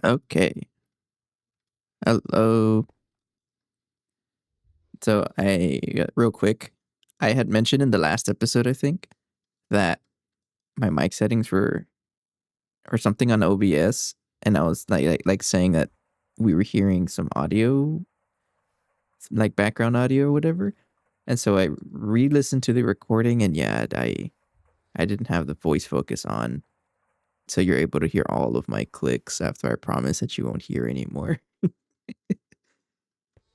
Okay. Hello. So real quick, I had mentioned in the last episode, I think, that my mic settings were or something on OBS, and I was like saying that we were hearing some audio, like background audio or whatever. And so I re-listened to the recording, and yeah, I didn't have the voice focus on, so you're able to hear all of my clicks after I promise that you won't hear anymore.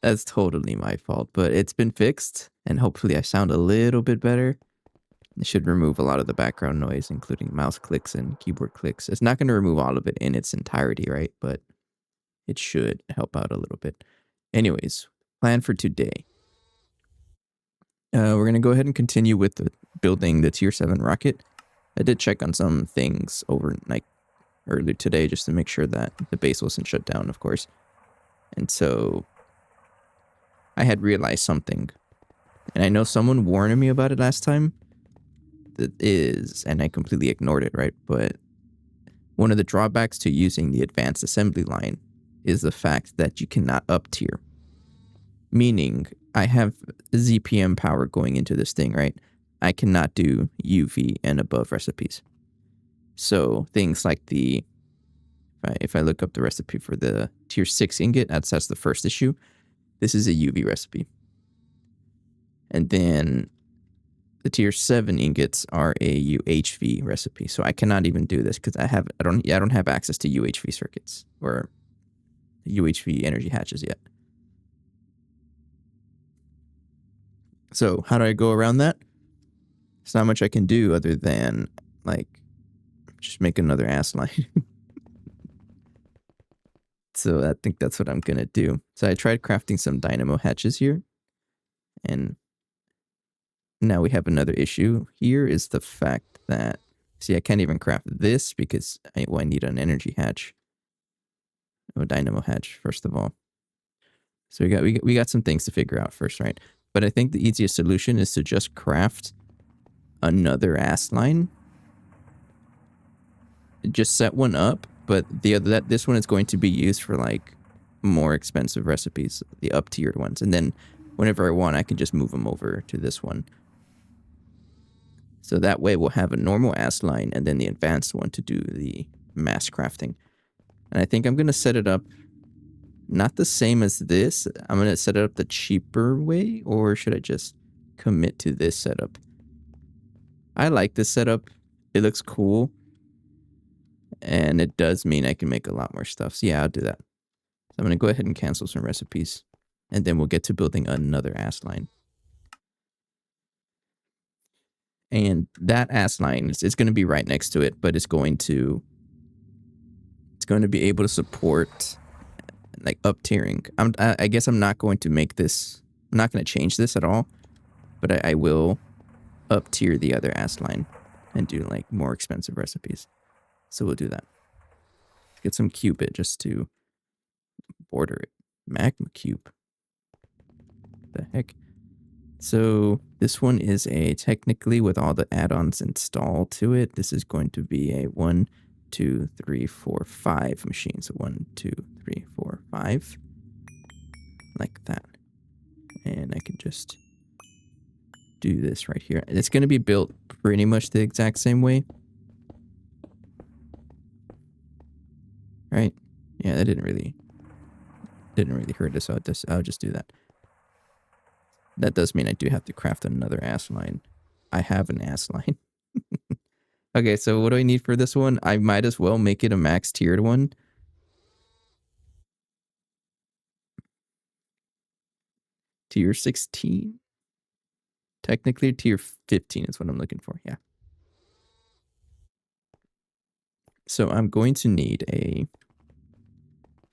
That's totally my fault, but it's been fixed, and hopefully I sound a little bit better. It should remove a lot of the background noise, including mouse clicks and keyboard clicks. It's not going to remove all of it in its entirety, right? But it should help out a little bit. Anyways, plan for today. We're going to go ahead and continue with building the Tier 7 rocket. I did check on some things overnight earlier today just to make sure that the base wasn't shut down, of course. And so I had realized something. And I know someone warned me about it last time. That is, and I completely ignored it, right? But one of the drawbacks to using the advanced assembly line is the fact that you cannot up tier. Meaning, I have ZPM power going into this thing, right? I cannot do UV and above recipes. So things like if I look up the recipe for the tier 6 ingot, that's the first issue. This is a UV recipe. And then the tier 7 ingots are a UHV recipe. So I cannot even do this because I don't have access to UHV circuits or UHV energy hatches yet. So how do I go around that? There's not much I can do other than like just make another Assline. So I think that's what I'm gonna do. So I tried crafting some dynamo hatches here, and now we have another issue. Here is the fact that, see, I can't even craft this because I need an energy hatch. A dynamo hatch, first of all. So we got some things to figure out first, right? But I think the easiest solution is to just craft another Assline. Just set one up, but this one is going to be used for like more expensive recipes, the up tiered ones, and then whenever I want, I can just move them over to this one. So that way we'll have a normal Assline and then the advanced one to do the mass crafting. And I think I'm gonna set it up not the same as this. I'm gonna set it up the cheaper way, or should I just commit to this setup? I like this setup. It looks cool. And it does mean I can make a lot more stuff. So yeah, I'll do that. So I'm going to go ahead and cancel some recipes. And then we'll get to building another Assline. And that Assline, it's going to be right next to it, but it's going to be able to support like up tiering. I guess I'm not going to make this, I'm not going to change this at all, but I will up tier the other Assline and do like more expensive recipes. So we'll do that. Get some Cupid just to border it. Magma cube. The heck? So this one is technically with all the add-ons installed to it, this is going to be a 1, 2, 3, 4, 5 machine. So 1, 2, 3, 4, 5. Like that. And I can just do this right here. It's going to be built pretty much the exact same way. Right? Yeah, that didn't really hurt us. I'll just do that. That does mean I do have to craft another Assline. I have an Assline. Okay, so what do I need for this one? I might as well make it a max tiered one. Tier 16? Technically, tier 15 is what I'm looking for, yeah. So I'm going to need a...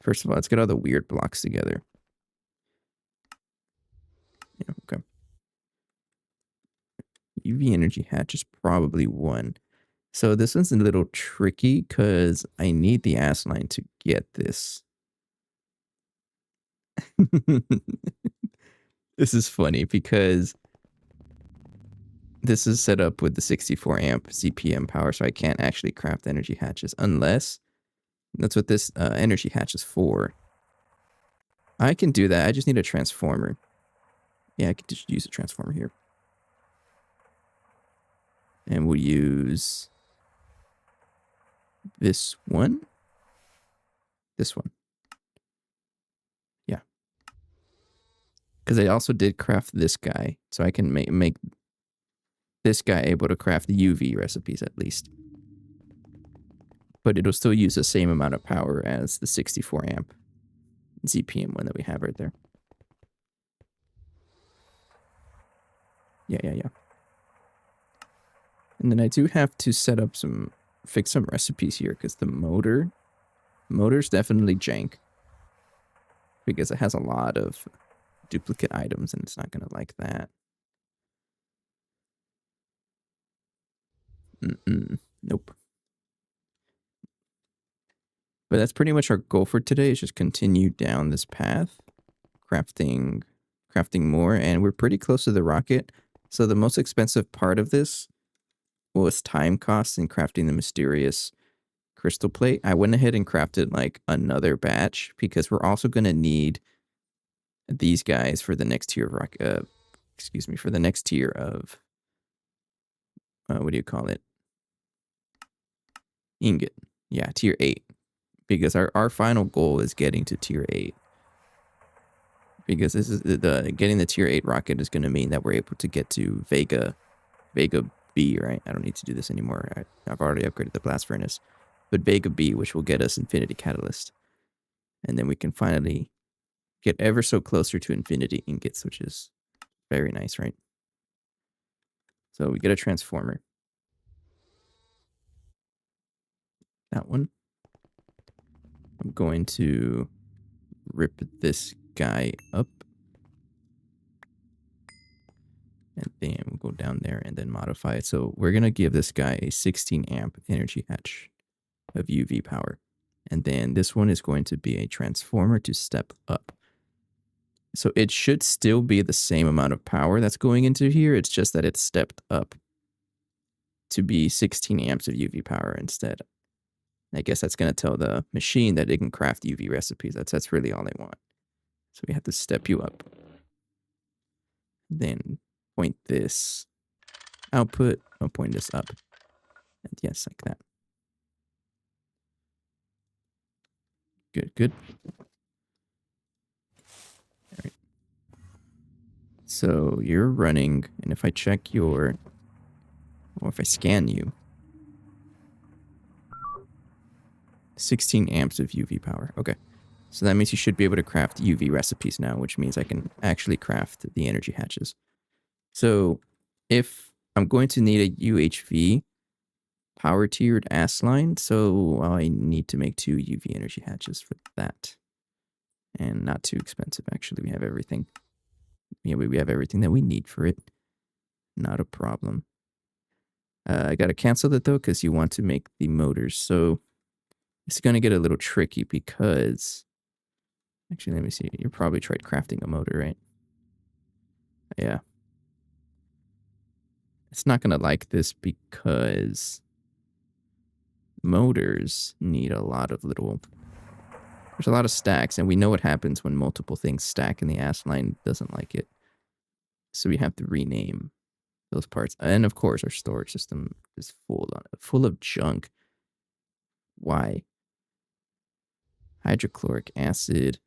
First of all, let's get all the weird blocks together. Yeah, okay. UV energy hatch is probably 1. So this one's a little tricky because I need the Assline to get this. This is funny because this is set up with the 64 amp ZPM power, so I can't actually craft energy hatches unless That's what this energy hatch is for. I can do that. I just need a transformer. Yeah, I could just use a transformer here. And we'll use this one. This one. Yeah. Because I also did craft this guy. So I can make this guy able to craft the UV recipes at least. But it'll still use the same amount of power as the 64 amp ZPM one that we have right there. Yeah. And then I do have to set up fix some recipes here because the motor's definitely jank. Because it has a lot of duplicate items and it's not going to like that. Nope. But that's pretty much our goal for today, is just continue down this path, crafting more, and we're pretty close to the rocket. So the most expensive part of this was time costs in crafting the mysterious crystal plate. I went ahead and crafted like another batch because we're also going to need these guys for the next tier of rocket. For the next tier of what do you call it? Ingot. Yeah, tier 8. Because our final goal is getting to tier 8. Because this is getting the tier 8 rocket is going to mean that we're able to get to Vega B, right? I don't need to do this anymore. I've already upgraded the blast furnace. But Vega B, which will get us Infinity Catalyst. And then we can finally get ever so closer to Infinity Ingots, which is very nice, right? So we get a transformer. That one. I'm going to rip this guy up. And then we'll go down there and then modify it. So we're going to give this guy a 16 amp energy hatch of UV power. And then this one is going to be a transformer to step up. So it should still be the same amount of power that's going into here. It's just that it's stepped up to be 16 amps of UV power instead. I guess that's going to tell the machine that it can craft UV recipes. That's really all they want. So we have to step you up. Then point this output. I'll point this up. And yes, like that. Good. All right. So you're running, and if I check or if I scan you, 16 amps of UV power. Okay. So that means you should be able to craft UV recipes now, which means I can actually craft the energy hatches. So if I'm going to need a UHV power tiered Assline, so I need to make 2 UV energy hatches for that. And not too expensive, actually. We have everything. Yeah, we have everything that we need for it. Not a problem. I got to cancel that, though, because you want to make the motors. So it's going to get a little tricky because... Actually, let me see. You probably tried crafting a motor, right? Yeah. It's not going to like this because motors need a lot of little... There's a lot of stacks, and we know what happens when multiple things stack, and the Assline doesn't like it. So we have to rename those parts. And of course, our storage system is full of junk. Why? Hydrochloric acid.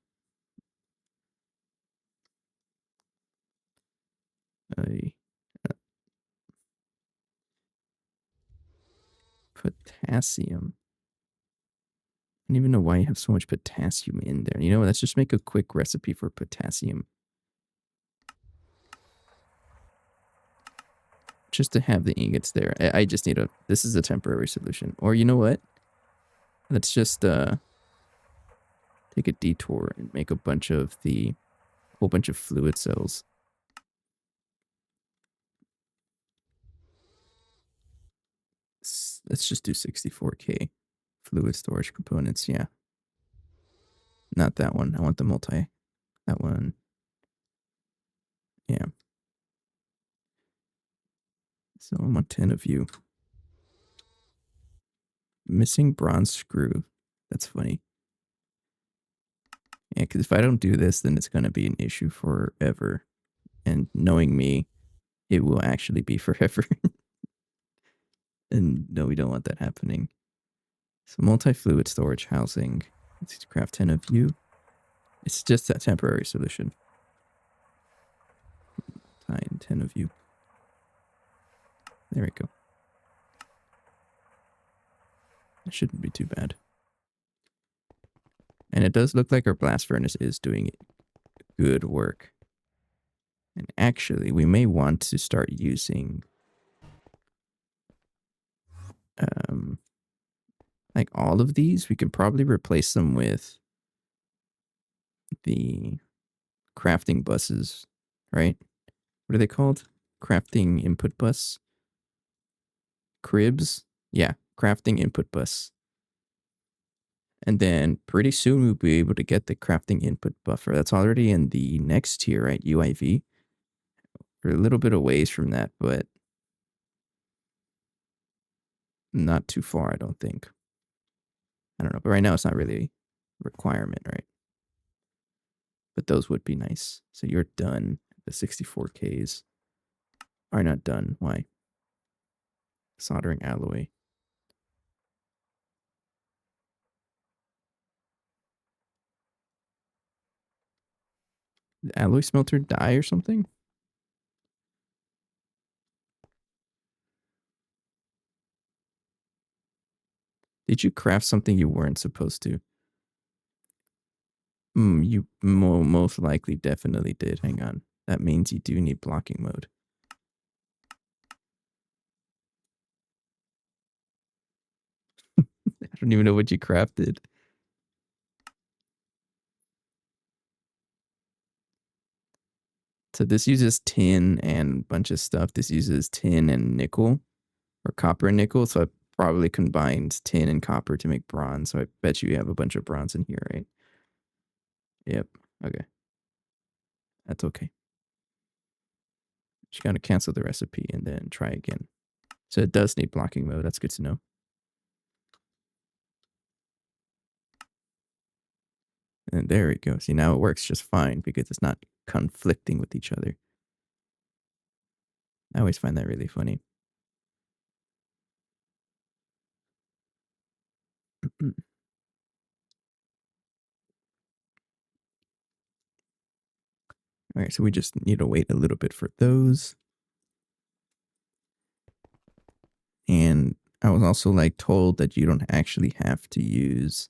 Potassium. I don't even know why you have so much potassium in there. You know what? Let's just make a quick recipe for potassium. Just to have the ingots there. I just need this is a temporary solution. Or you know what? Let's just take a detour and make a whole bunch of fluid cells. Let's just do 64K fluid storage components. Yeah. Not that one. I want the that one. Yeah. So I want 10 of you. Missing bronze screw. That's funny. Yeah, because if I don't do this, then it's going to be an issue forever. And knowing me, it will actually be forever. And no, we don't want that happening. So multi-fluid storage housing. Let's craft 10 of you. It's just a temporary solution. 10 of you. There we go. It shouldn't be too bad. And it does look like our blast furnace is doing good work. And actually, we may want to start using like all of these. We can probably replace them with the crafting buses, right? What are they called? Crafting input bus? Cribs? Yeah, crafting input bus. And then pretty soon we'll be able to get the crafting input buffer. That's already in the next tier, right? UIV. We're a little bit of ways from that, but not too far, I don't think. I don't know, but right now it's not really a requirement, right? But those would be nice. So you're done. The 64Ks are not done. Why? Soldering alloy. The alloy smelter die or something? Did you craft something you weren't supposed to? You most likely definitely did. Hang on. That means you do need blocking mode. I don't even know what you crafted. So this uses tin and a bunch of stuff. This uses tin and nickel or copper and nickel. So I probably combined tin and copper to make bronze. So I bet you have a bunch of bronze in here, right? Yep. Okay. That's okay. Just gotta cancel the recipe and then try again. So it does need blocking mode. That's good to know. And there we go. See, now it works just fine because it's not conflicting with each other. I always find that really funny. All right, so we just need to wait a little bit for those. And I was also like told that you don't actually have to use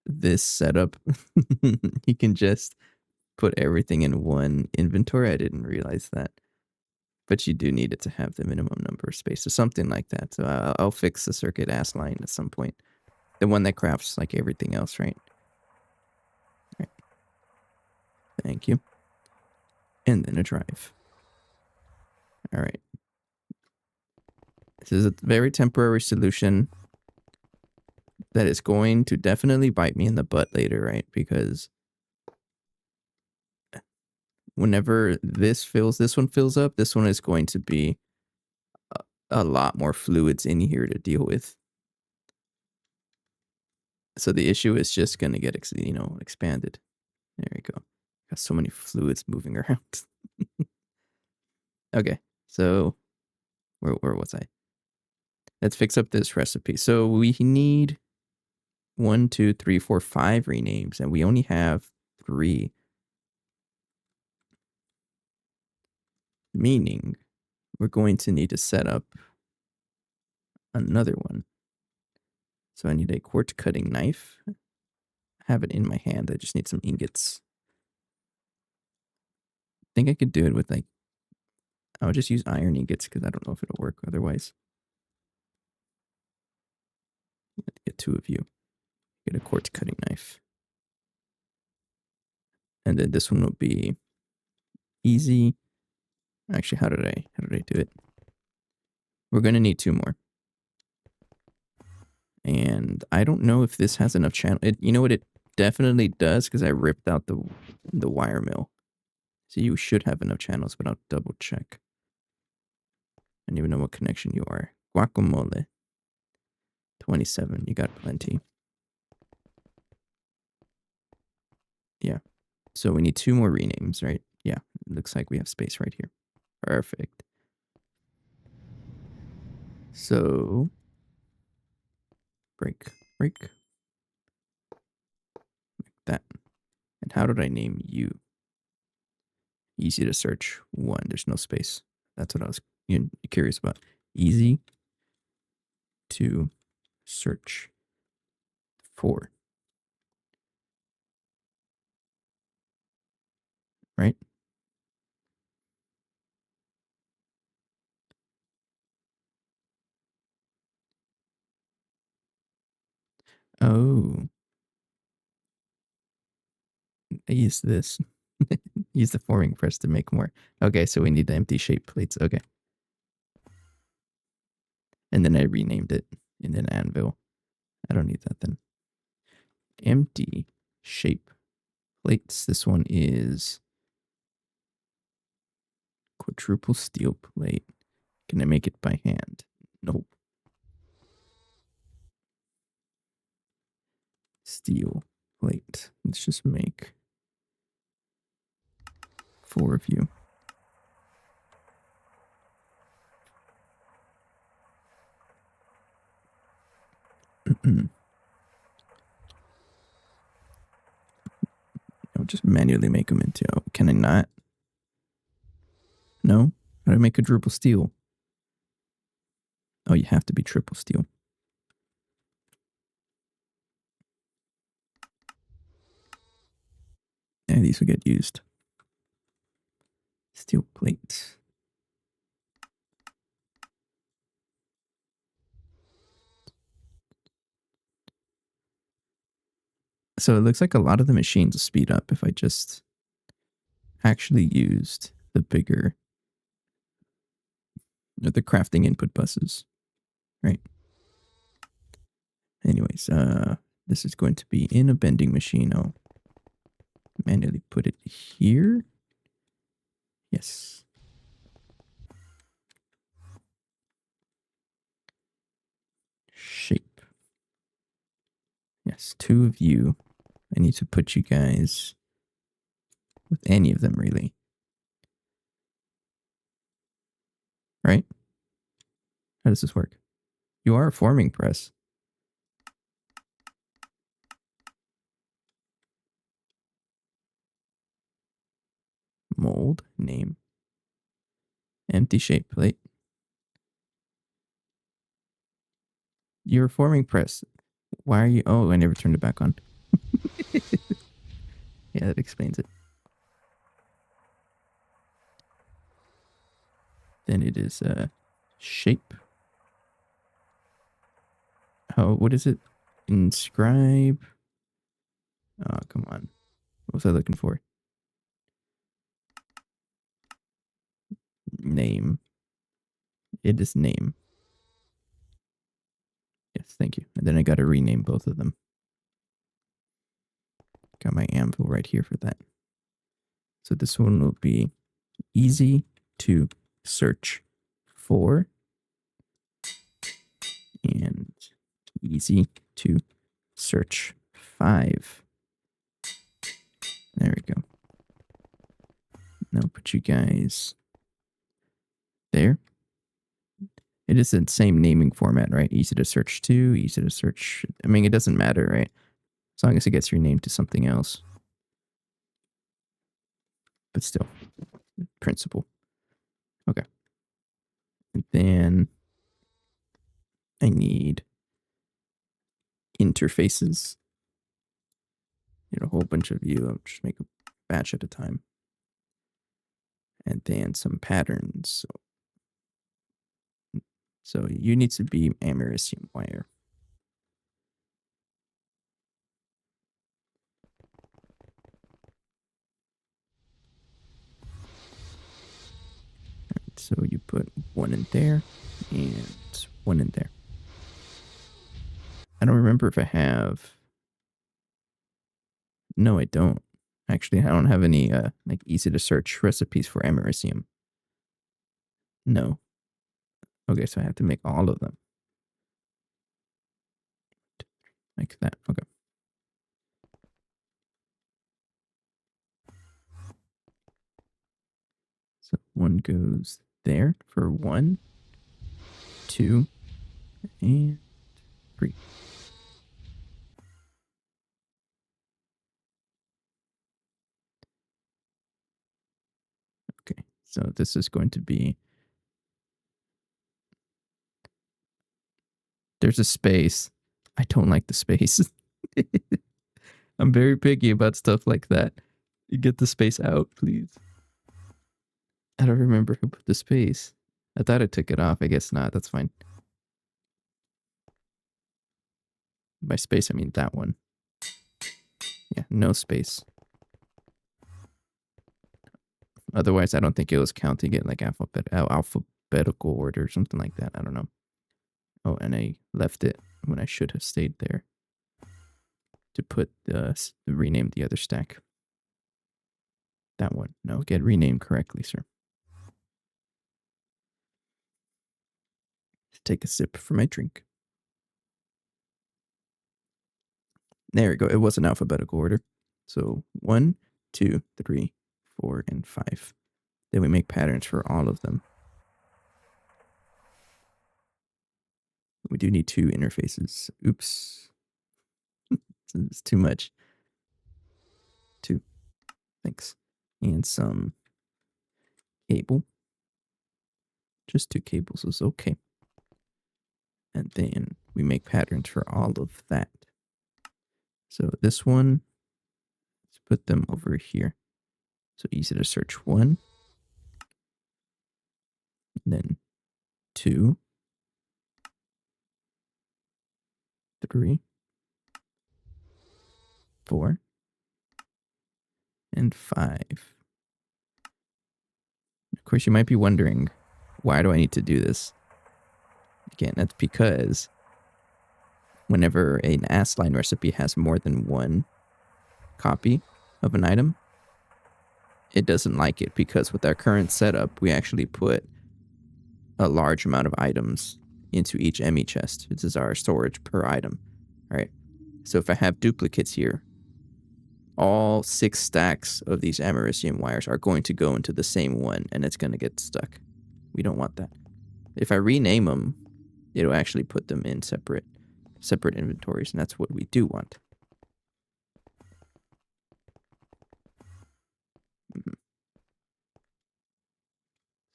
this setup. You can just put everything in one inventory. I didn't realize that. But you do need it to have the minimum number of spaces, something like that. So I'll fix the circuit Assline at some point. The one that crafts like everything else, right? Right. Thank you. And then a drive. All right. This is a very temporary solution that is going to definitely bite me in the butt later, right? Because whenever this one fills up, this one is going to be a lot more fluids in here to deal with. So the issue is just going to get, expanded. There we go. Got so many fluids moving around. Okay, so where was I? Let's fix up this recipe. So we need 1, 2, 3, 4, 5 renames, and we only have 3. Meaning we're going to need to set up another one. So I need a quartz cutting knife. I have it in my hand. I just need some ingots. I think I could do it with I'll just use iron ingots because I don't know if it'll work otherwise. Get 2 of you. Get a quartz cutting knife. And then this one will be easy. Actually, how did I do it? We're going to need 2 more. And I don't know if this has enough channel. You know what? It definitely does because I ripped out the wire mill. So you should have enough channels, but I'll double check. I don't even know what connection you are. Guacamole. 27. You got plenty. Yeah. So we need 2 more renames, right? Yeah. It looks like we have space right here. Perfect. So break, like that. And how did I name you? Easy to search 1. There's no space. That's what I was curious about. Easy to search 4, right? Oh, I use this. Use the forming press to make more. Okay, so we need the empty shape plates. Okay. And then I renamed it in an anvil. I don't need that then. Empty shape plates. This one is quadruple steel plate. Can I make it by hand? Nope. Steel plate. Let's just make 4 of you. I'll just manually make them into. Oh, can I not? No? How do I make quadruple steel? Oh, you have to be triple steel. Yeah, these will get used. Steel plates. So it looks like a lot of the machines will speed up if I just actually used the bigger, the crafting input buses, right? Anyways, this is going to be in a bending machine. I'll manually put it here. Yes. Shape. Yes, 2 of you. I need to put you guys with any of them, really. Right? How does this work? You are a forming press. Mold, name, empty shape plate. You're a forming press. Why are you? Oh, I never turned it back on. Yeah, that explains it. Then it is shape. Oh, what is it? Inscribe. Oh, come on. What was I looking for? Name. It is name. Yes, thank you. And then I got to rename both of them. Got my anvil right here for that. So this one will be easy to search for and easy to search 5. There we go. Now put you guys there. It is the same naming format, right? Easy to search 2, easy to search. I mean, it doesn't matter, right? As long as it gets renamed to something else. But still, principle. Okay. And then I need interfaces. Need a whole bunch of you. I'll just make a batch at a time. And then some patterns. So you need to be americium wire. So you put 1 in there and 1 in there. I don't remember if I have. No, I don't. Actually, I don't have any like easy to search recipes for americium. No. Okay, so I have to make all of them. Like that. Okay. one goes there for 1, 2, and 3. Okay, so this is going to be... There's a space. I don't like the space. I'm very picky about stuff like that. You get the space out, please. I don't remember who put the space. I thought I took it off. I guess not. That's fine. By space, I mean that one. Yeah, no space. Otherwise, I don't think it was counting it like alphabetical order or something like that. I don't know. Oh, and I left it when I should have stayed there to put rename the other stack. That one. No, get renamed correctly, sir. Take a sip for my drink. There we go. It was an alphabetical order. So 1, 2, 3, 4, and 5. Then we make patterns for all of them. We do need 2 interfaces. Oops. It's too much. 2. Thanks. And some cable. Just 2 cables is okay. And then we make patterns for all of that. So this one, let's put them over here. So easy to search 1. And then 2. 3. 4. And 5. Of course, you might be wondering, why do I need to do this? Again, that's because whenever an Assline recipe has more than 1 copy of an item, it doesn't like it, because with our current setup, we actually put a large amount of items into each ME chest. This is our storage per item. All right. So if I have duplicates here, all 6 stacks of these Americium wires are going to go into the same one, and it's going to get stuck. We don't want that. If I rename them, it'll actually put them in separate inventories, and that's what we do want.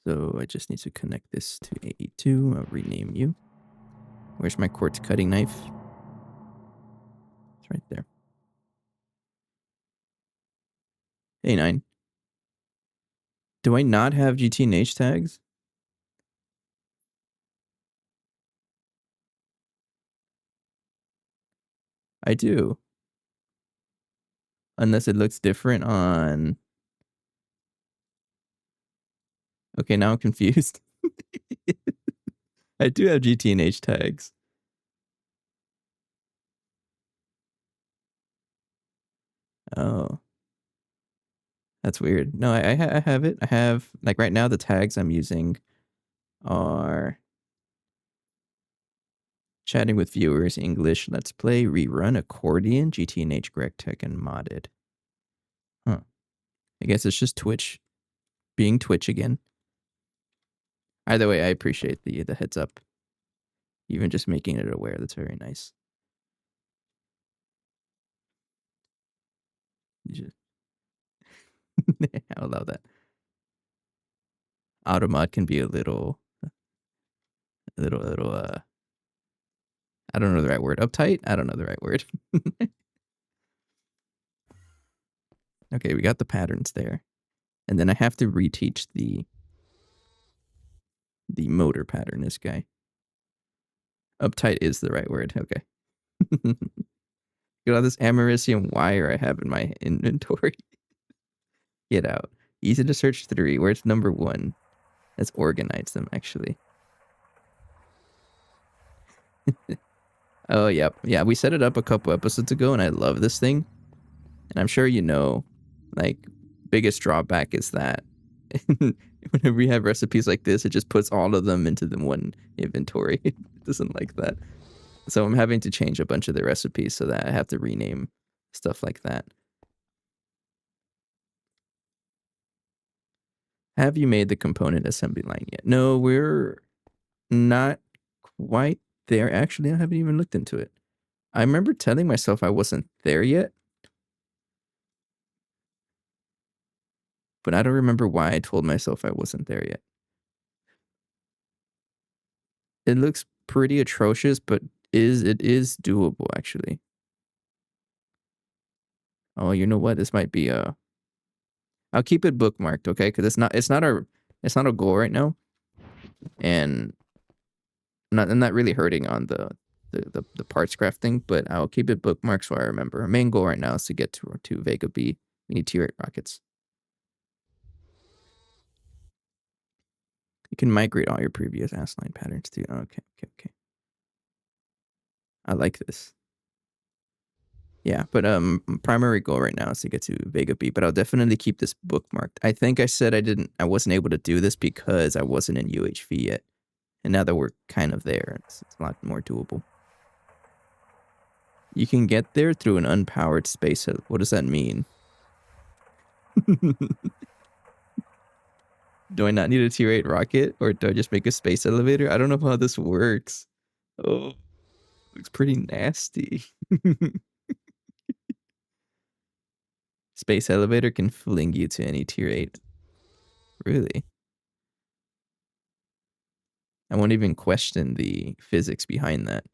So I just need to connect this to AE2. I'll rename you. Where's my quartz cutting knife? It's right there. A9. Do I not have GT&H tags? I do. Unless it looks different on... Okay, now I'm confused. I do have GT&H tags. Oh. That's weird. No, I have it. I have, like, right now the tags I'm using are chatting with viewers, English, let's play, rerun, accordion, GT&H, Gregtech, and modded. Huh. I guess it's just Twitch being Twitch again. Either way, I appreciate the heads up. Even just making it aware, that's very nice. I'll allow that. Automod can be a little, I don't know the right word. Uptight? I don't know the right word. Okay, we got the patterns there. And then I have to reteach the motor pattern, this guy. Uptight is the right word. Okay. Look at all this Americium wire I have in my inventory. Get out. Easy to search 3. Where's number 1? Let's organize them, actually. Oh, yep. Yeah, we set it up a couple episodes ago, and I love this thing. And I'm sure you know, like, biggest drawback is that whenever we have recipes like this, it just puts all of them into the one inventory. It doesn't like that. So I'm having to change a bunch of the recipes so that I have to rename stuff like that. Have you made the component assembly line yet? No, we're not quite there. Actually, I haven't even looked into it. I remember telling myself I wasn't there yet, but I don't remember why I told myself I wasn't there yet. It looks pretty atrocious, but it is doable actually. Oh, you know what? This might be I'll keep it bookmarked, okay? Because it's not a goal right now, and I'm not really hurting on the parts crafting, but I'll keep it bookmarked so I remember. Our main goal right now is to get to Vega B. We need tier 8 rockets. You can migrate all your previous Assline patterns too. Okay. I like this. Yeah, but primary goal right now is to get to Vega B, but I'll definitely keep this bookmarked. I think I said I wasn't able to do this because I wasn't in UHV yet. And now that we're kind of there, it's a lot more doable. You can get there through an unpowered space. What does that mean? Do I not need a tier 8 rocket, or do I just make a space elevator? I don't know how this works. Oh, looks pretty nasty. Space elevator can fling you to any tier 8. Really? I won't even question the physics behind that.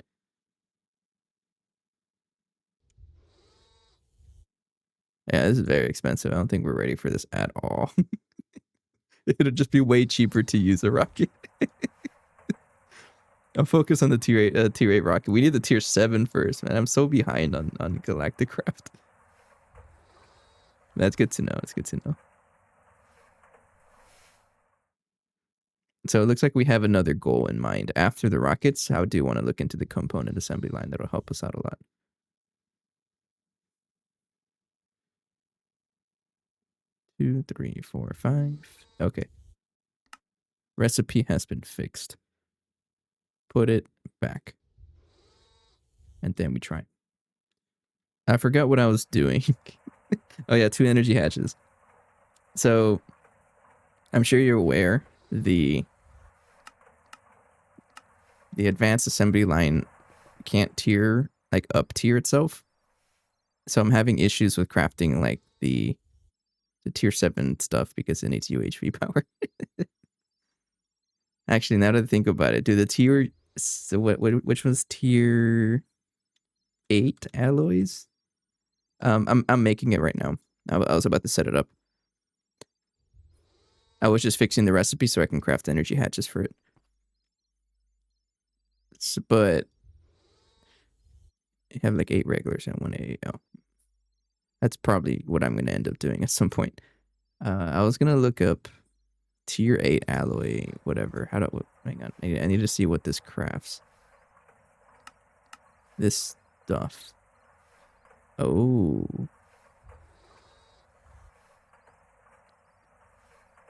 Yeah, this is very expensive. I don't think we're ready for this at all. It'll just be way cheaper to use a rocket. I'm focused on the tier 8 rocket. We need the tier 7 first, man. I'm so behind on Galactic Craft. That's good to know. It's good to know. So it looks like we have another goal in mind. After the rockets, how do you want to look into the component assembly line? That'll help us out a lot. 2, 3, 4, 5. Okay. Recipe has been fixed. Put it back. And then we try. I forgot what I was doing. Oh yeah, 2 energy hatches. So I'm sure you're aware the advanced assembly line can't tier, like up tier itself. So I'm having issues with crafting like the tier 7 stuff because it needs UHV power. Actually, now that I think about it, do the tier, so which was tier 8 alloys? I'm making it right now. I was about to set it up. I was just fixing the recipe so I can craft energy hatches for it. But I have like 8 regulars and 1 AO. That's probably what I'm going to end up doing at some point. I was going to look up tier 8 alloy, whatever. Hang on. I need to see what this crafts. This stuff. Oh.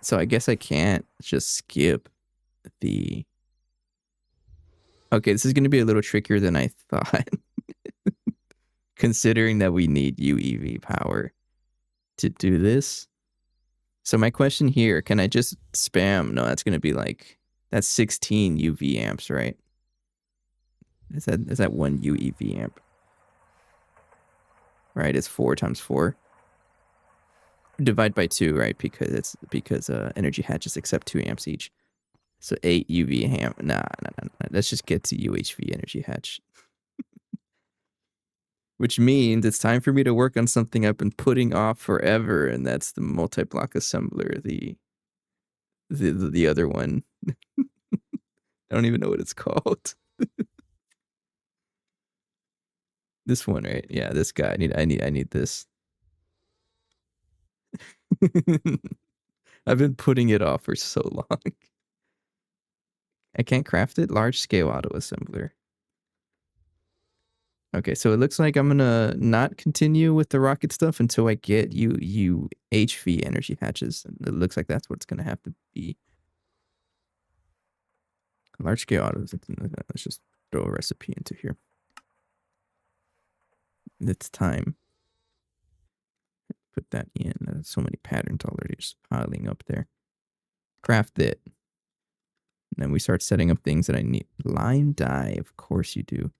So I guess I can't just skip the... Okay, this is going to be a little trickier than I thought. Considering that we need UEV power to do this. So my question here, can I just spam? No, that's going to be like... That's 16 UV amps, right? Is that 1 UEV amp? Right, it's 4 times 4. Divide by 2, right? Because energy hatches accept 2 amps each. So 8 UV amp. Nah. Let's just get to UHV energy hatch. Which means it's time for me to work on something I've been putting off forever, and that's the multi-block assembler, the other one. I don't even know what it's called. This one, right? Yeah, this guy. I need this. I've been putting it off for so long. I can't craft it. Large scale auto assembler. Okay, so it looks like I'm gonna not continue with the rocket stuff until I get HV energy hatches. It looks like that's what it's gonna have to be. Large scale autos. Let's just throw a recipe into here. It's time. Put that in. There's so many patterns already just piling up there. craft it. And then we start setting up things that I need. Lime dye, of course you do.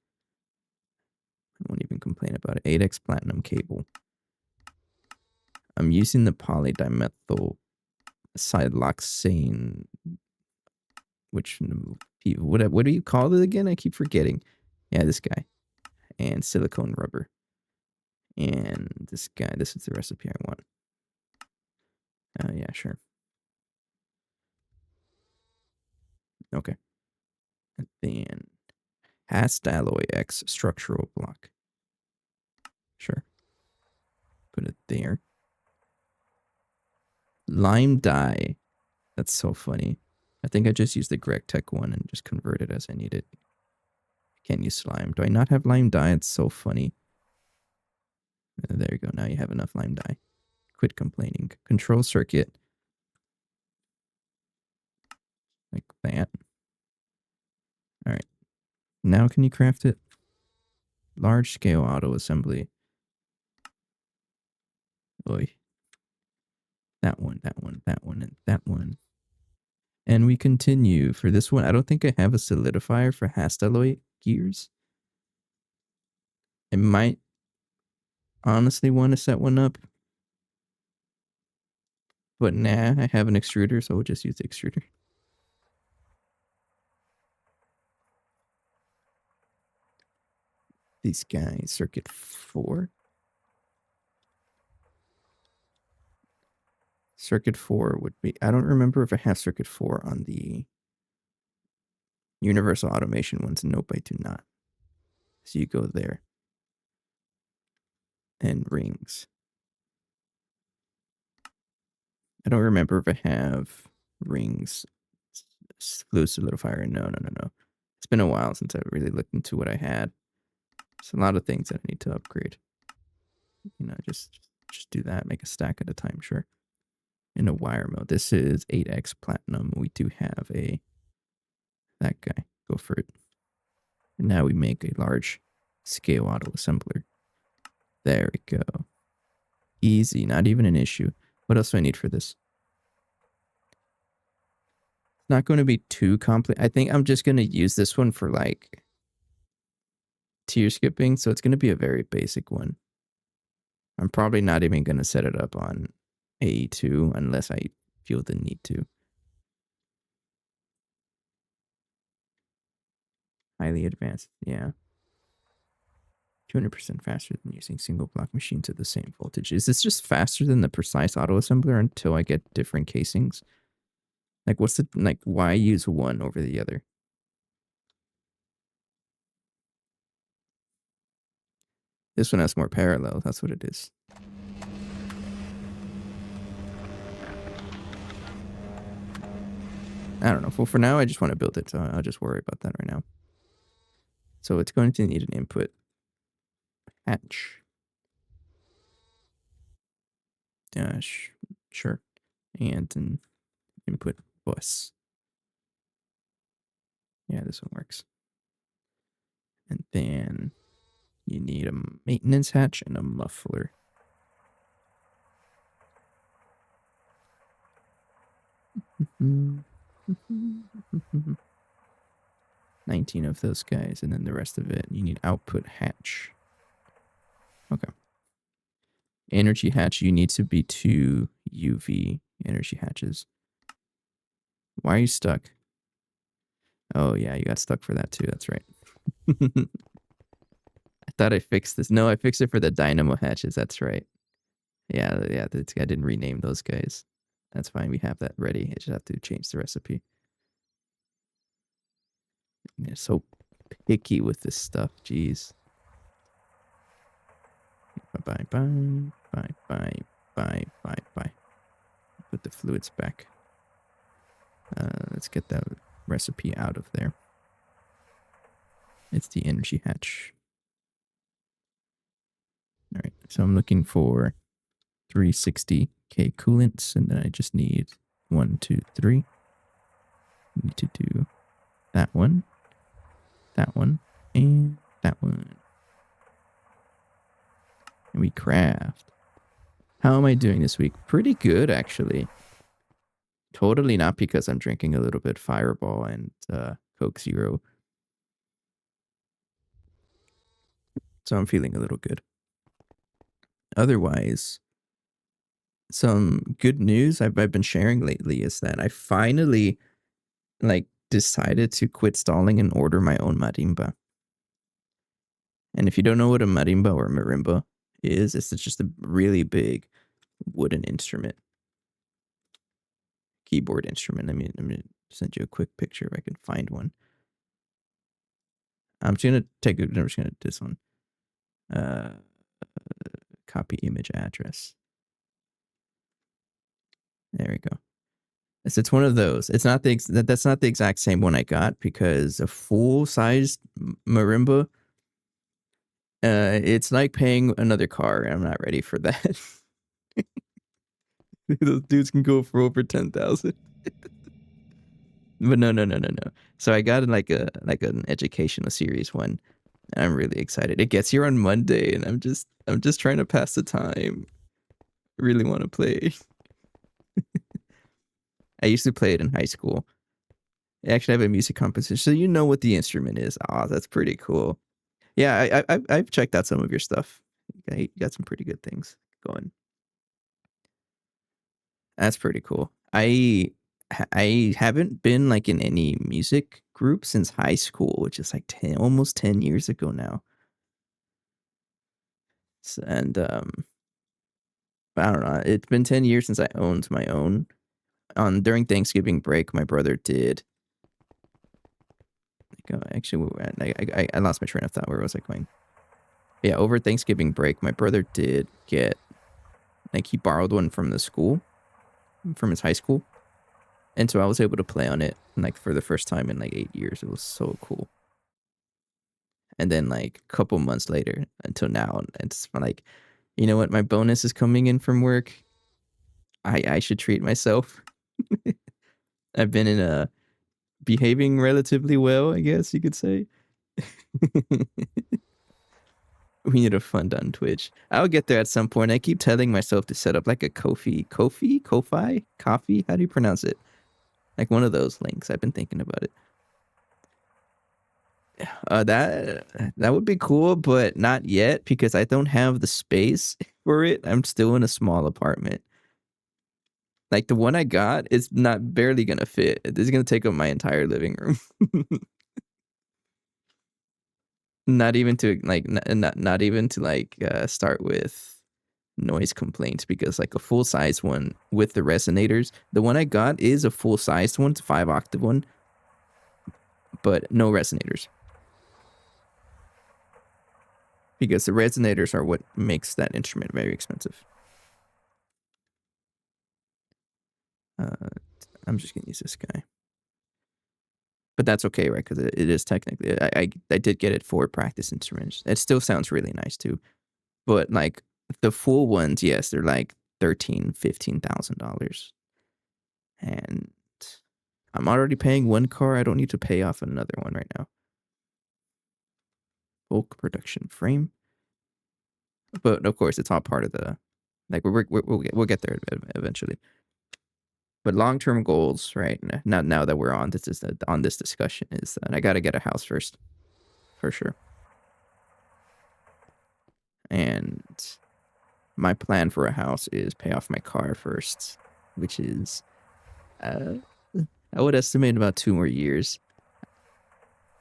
I won't even complain about it. 8x platinum cable. I'm using the polydimethyl siloxane, which what do you call it again? I keep forgetting. Yeah, this guy. And silicone rubber. And this guy. This is the recipe I want. Yeah, sure. Okay. And then Hast alloy X structural block. Sure. Put it there. Lime dye. That's so funny. I think I just used the Gregtech one and just convert it as I need it. Can't use slime. Do I not have lime dye? It's so funny. There you go. Now you have enough lime dye. Quit complaining. Control circuit. Like that. All right. Now can you craft it? Large scale auto assembly. Oy. That one, and that one. And we continue. For this one, I don't think I have a solidifier for Hastalloy gears. I might honestly want to set one up. But nah, I have an extruder, so we'll just use the extruder. These guys, circuit 4. Circuit 4 would be... I don't remember if I have circuit 4 on the universal automation ones. Nope, I do not. So you go there. And rings. I don't remember if I have rings. Glue solidifier. No. It's been a while since I've really looked into what I had. There's a lot of things that I need to upgrade. You know, just do that. Make a stack at a time, sure. In a wire mode. This is 8x platinum. We do have that guy. Go for it. And now we make a large scale auto assembler. There we go. Easy. Not even an issue. What else do I need for this? It's not going to be too complex. I think I'm just going to use this one for like tier skipping. So it's going to be a very basic one. I'm probably not even going to set it up on AE2 unless I feel the need to. Highly advanced. Yeah. 200% faster than using single block machines at the same voltage. Is this just faster than the precise auto assembler until I get different casings? Like, what's the, like, why use one over the other? This one has more parallel. That's what it is. I don't know. Well, for now, I just want to build it, so I'll just worry about that right now. So it's going to need an input hatch. Sure. And an input bus. Yeah, this one works. And then you need a maintenance hatch and a muffler. Mm-hmm. 19 of those guys, and then the rest of it, you need output hatch. Okay. Energy hatch, you need to be 2 UV energy hatches. Why are you stuck? Oh, yeah, you got stuck for that too. That's right. I thought I fixed this. No, I fixed it for the dynamo hatches. That's right. Yeah, I didn't rename those guys. That's fine. We have that ready. I just have to change the recipe. They're so picky with this stuff. Jeez. Bye. Put the fluids back. Let's get that recipe out of there. It's the energy hatch. All right, so I'm looking for 360K coolants, and then I just need 1, 2, 3. Need to do that one, and that one. And we craft. How am I doing this week? Pretty good, actually. Totally not because I'm drinking a little bit Fireball and Coke Zero. So I'm feeling a little good. Otherwise, some good news I've been sharing lately is that I finally like decided to quit stalling and order my own marimba. And if you don't know what a marimba or marimba is, it's just a really big wooden instrument, keyboard instrument. I mean, I'm gonna send you a quick picture if I can find one. I'm just gonna I'm just gonna do this one. Uh, copy image address. There we go. It's one of those. It's not that's not the exact same one I got because a full sized marimba. It's like paying another car. I'm not ready for that. Those dudes can go for over 10,000. But no. So I got an educational series one. I'm really excited. It gets here on Monday, and I'm just trying to pass the time. Really want to play. I used to play it in high school. I actually have a music composition, so you know what the instrument is. Oh, that's pretty cool. Yeah, I've checked out some of your stuff. You got some pretty good things going. That's pretty cool. I haven't been like in any music group since high school, which is like almost 10 years ago now. And I don't know. It's been 10 years since I owned my own. During Thanksgiving break, my brother did. Actually, I lost my train of thought. Where was I going? Yeah, over Thanksgiving break, my brother did get like he borrowed one from the school, from his high school, and so I was able to play on it like for the first time in like 8 years. It was so cool. And then like a couple months later until now, it's like, you know what? My bonus is coming in from work. I should treat myself. I've been in a behaving relatively well, I guess you could say. We need a fund on Twitch. I'll get there at some point. I keep telling myself to set up like a Kofi. Coffee? How do you pronounce it? Like one of those links. I've been thinking about it. That would be cool, but not yet because I don't have the space for it. I'm still in a small apartment. Like the one I got is not barely gonna fit. It's gonna take up my entire living room. Not even to like not even to like start with noise complaints because like a full size one with the resonators, the one I got is a full sized one, it's a 5-octave one, but no resonators. Because the resonators are what makes that instrument very expensive. I'm just gonna use this guy. But that's okay, right? Because it is technically, I did get it for practice instruments. It still sounds really nice too. But like the full ones, yes, they're like $13,000-$15,000. And I'm already paying one car. I don't need to pay off another one right now. Bulk production frame. But of course, it's all part of the, like we'll get there eventually. But long-term goals, right? Now that we're on this discussion is that I got to get a house first, for sure. And my plan for a house is pay off my car first, which is, I would estimate about 2 more years.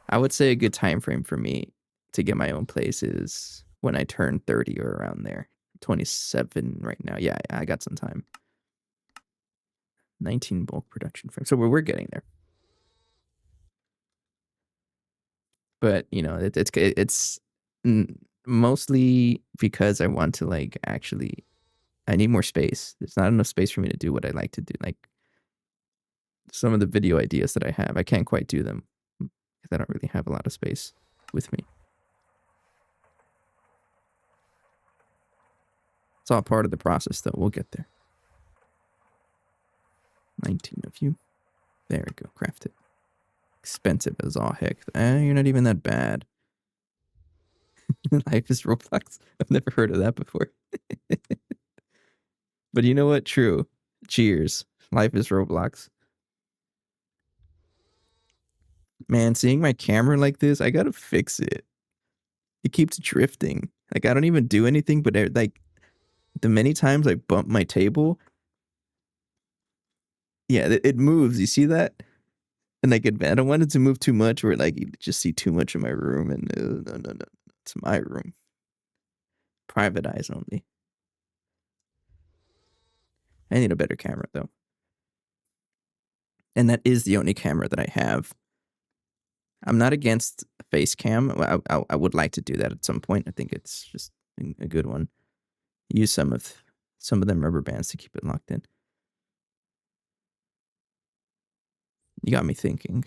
I would say a good time frame for me to get my own place is when I turn 30 or around there. 27 right now. Yeah, I got some time. 19 bulk production frame. So we're getting there. But you know, it's mostly because I want to like actually. I need more space. There's not enough space for me to do what I like to do. Like some of the video ideas that I have, I can't quite do them because I don't really have a lot of space with me. It's all part of the process, though. We'll get there. 19 of you. There we go. Craft it. Expensive as all heck. You're not even that bad. Life is Roblox. I've never heard of that before. But you know what? True. Cheers. Life is Roblox. Man, seeing my camera like this, I gotta fix it. It keeps drifting. Like I don't even do anything, but like the many times I bump my table, yeah, it moves. You see that? And like I don't want it to move too much, where like you just see too much of my room. And no, it's my room. Private eyes only. I need a better camera though, and that is the only camera that I have. I'm not against face cam. I would like to do that at some point. I think it's just a good one. Use some of them rubber bands to keep it locked in. You got me thinking.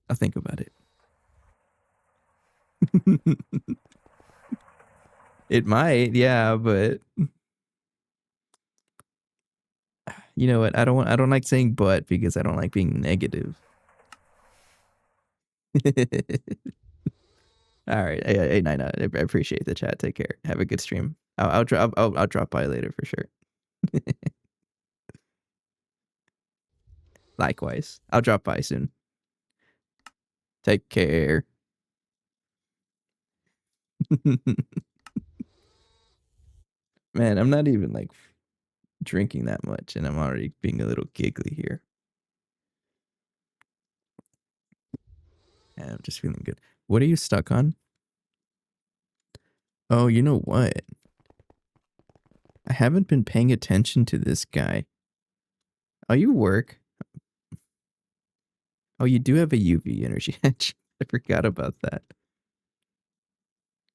I'll think about it. It might, yeah, but you know what? I don't like saying but because I don't like being negative. All right, hey, Nina, I appreciate the chat. Take care. Have a good stream. I'll drop by later for sure. Likewise, I'll drop by soon. Take care. Man, I'm not even like drinking that much, and I'm already being a little giggly here. Yeah, I'm just feeling good. What are you stuck on? Oh, you know what? I haven't been paying attention to this guy. Oh, you work. Oh, you do have a UV energy hedge. I forgot about that.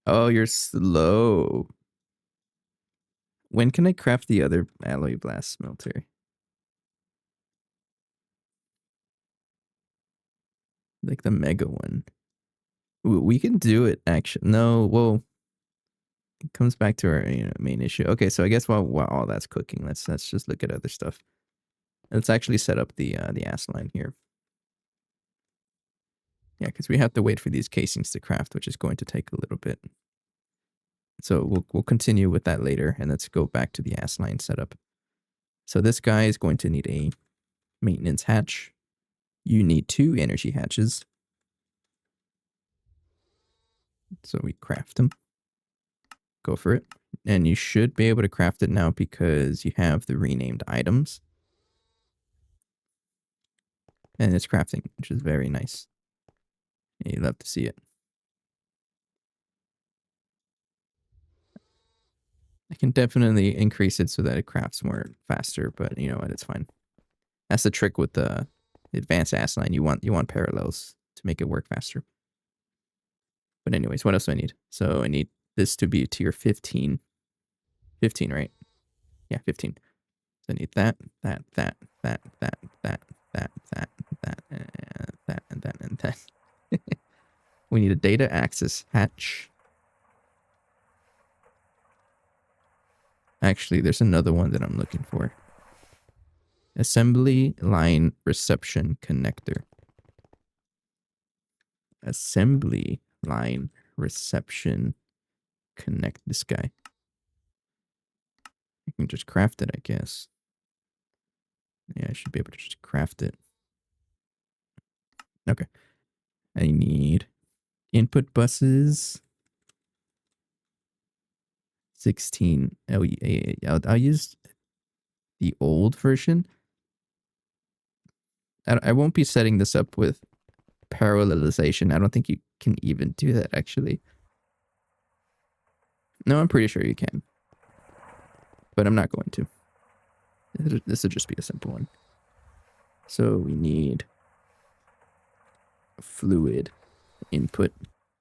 Oh, you're slow. When can I craft the other alloy blast smelter? Like the mega one. We can do it, actually. No, well, it comes back to our main issue. Okay, so I guess while all that's cooking, let's just look at other stuff. Let's actually set up the Assline here. Yeah, because we have to wait for these casings to craft, which is going to take a little bit. So we'll continue with that later, and let's go back to the Assline setup. So this guy is going to need a maintenance hatch. You need 2 energy hatches. So we craft them. Go for it. And you should be able to craft it now because you have the renamed items. And it's crafting, which is very nice. You love to see it. I can definitely increase it so that it crafts more faster, but you know what, it's fine. That's the trick with the advanced Assline. You want parallels to make it work faster. But anyways, what else do I need? So I need this to be tier 15. 15, right? Yeah, 15. So I need that, and that, and that. We need a data access hatch. Actually, there's another one that I'm looking for. Assembly line reception connector. Assembly line reception connect this guy. I can just craft it, I guess. Yeah, I should be able to just craft it. Okay. I need input buses. 16. Oh, I'll use the old version. I won't be setting this up with parallelization. I don't think you can even do that, actually. No, I'm pretty sure you can. But I'm not going to. This will just be a simple one. So we need a fluid input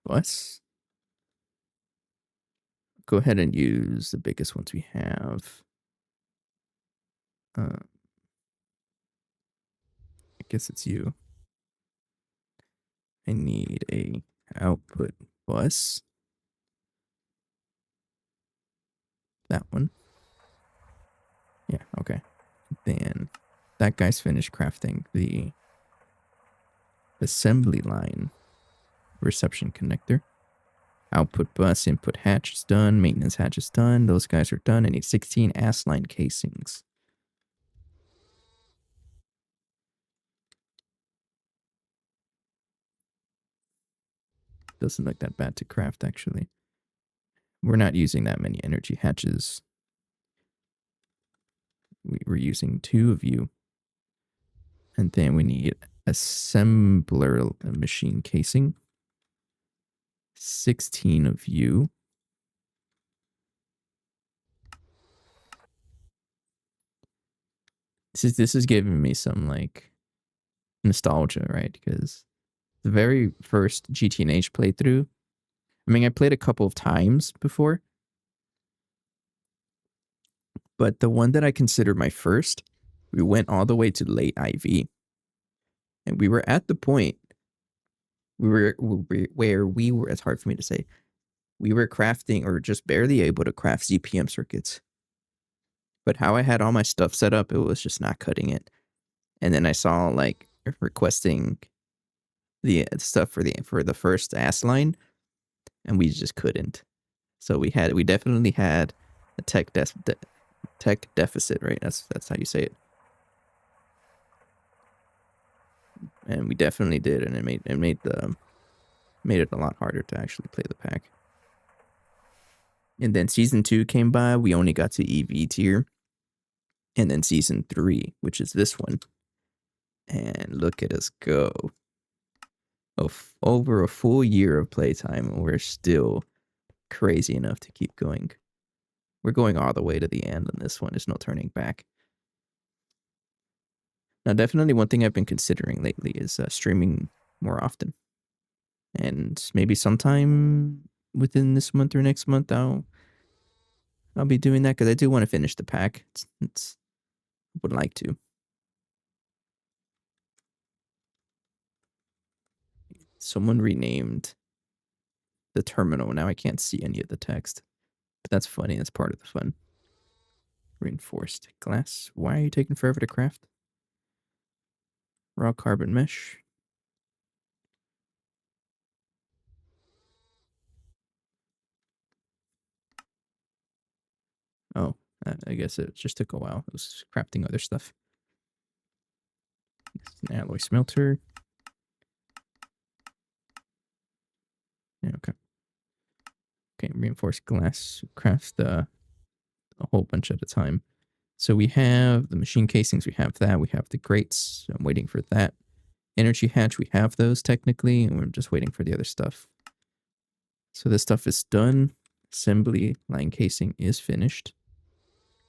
bus. Go ahead and use the biggest ones we have. I guess it's you. I need a output bus. That one. Yeah, okay. Then that guy's finished crafting the assembly line reception connector. Output bus, input hatch is done. Maintenance hatch is done. Those guys are done. I need 16 Assline casings. Doesn't look that bad to craft, actually. We're not using that many energy hatches. We're using 2 of you. And then we need assembler machine casing. 16 of you. This is giving me some like nostalgia, right? Because the very first GTNH playthrough, I mean, I played a couple of times before, but the one that I consider my first, we went all the way to late IV, and we were at the point where we were. It's hard for me to say. We were crafting or just barely able to craft ZPM circuits. But how I had all my stuff set up, it was just not cutting it. And then I saw like requesting the stuff for the first Assline, and we just couldn't. So we definitely had a tech deficit, right? That's how you say it. And we definitely did, and it made it a lot harder to actually play the pack. And then season 2 came by. We only got to EV tier, and then season 3, which is this one, and look at us go. Over a full year of playtime, and we're still crazy enough to keep going. We're going all the way to the end on this one. There's no turning back. Now, definitely one thing I've been considering lately is streaming more often. And maybe sometime within this month or next month, I'll be doing that because I do want to finish the pack. It's would like to. Someone renamed the terminal. Now I can't see any of the text. But that's funny. That's part of the fun. Reinforced glass. Why are you taking forever to craft? Raw carbon mesh. Oh, I guess it just took a while. It was crafting other stuff. It's an alloy smelter. Yeah, okay. Okay, reinforced glass. Craft a whole bunch at a time. So we have the machine casings. We have that. We have the grates. I'm waiting for that. Energy hatch. We have those technically, and we're just waiting for the other stuff. So this stuff is done. Assembly line casing is finished.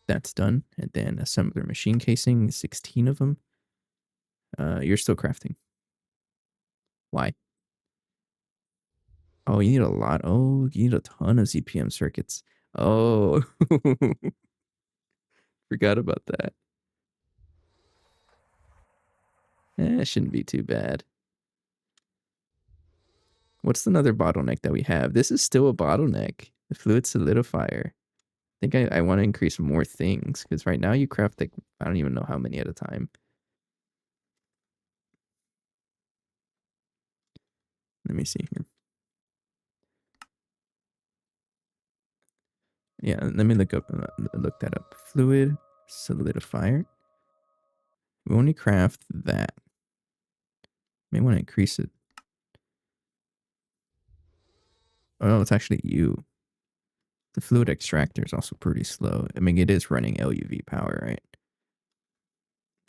That's done. And then assembler machine casing, 16 of them. You're still crafting. Why? Oh, you need a lot. Oh, you need a ton of ZPM circuits. Oh, forgot about that. It shouldn't be too bad. What's another bottleneck that we have? This is still a bottleneck. The fluid solidifier. I think I want to increase more things because right now you craft like I don't even know how many at a time. Let me see here. Yeah, let me look that up. Fluid solidifier. We only craft that. May want to increase it. Oh no, it's actually you. The fluid extractor is also pretty slow. I mean, it is running LUV power, right?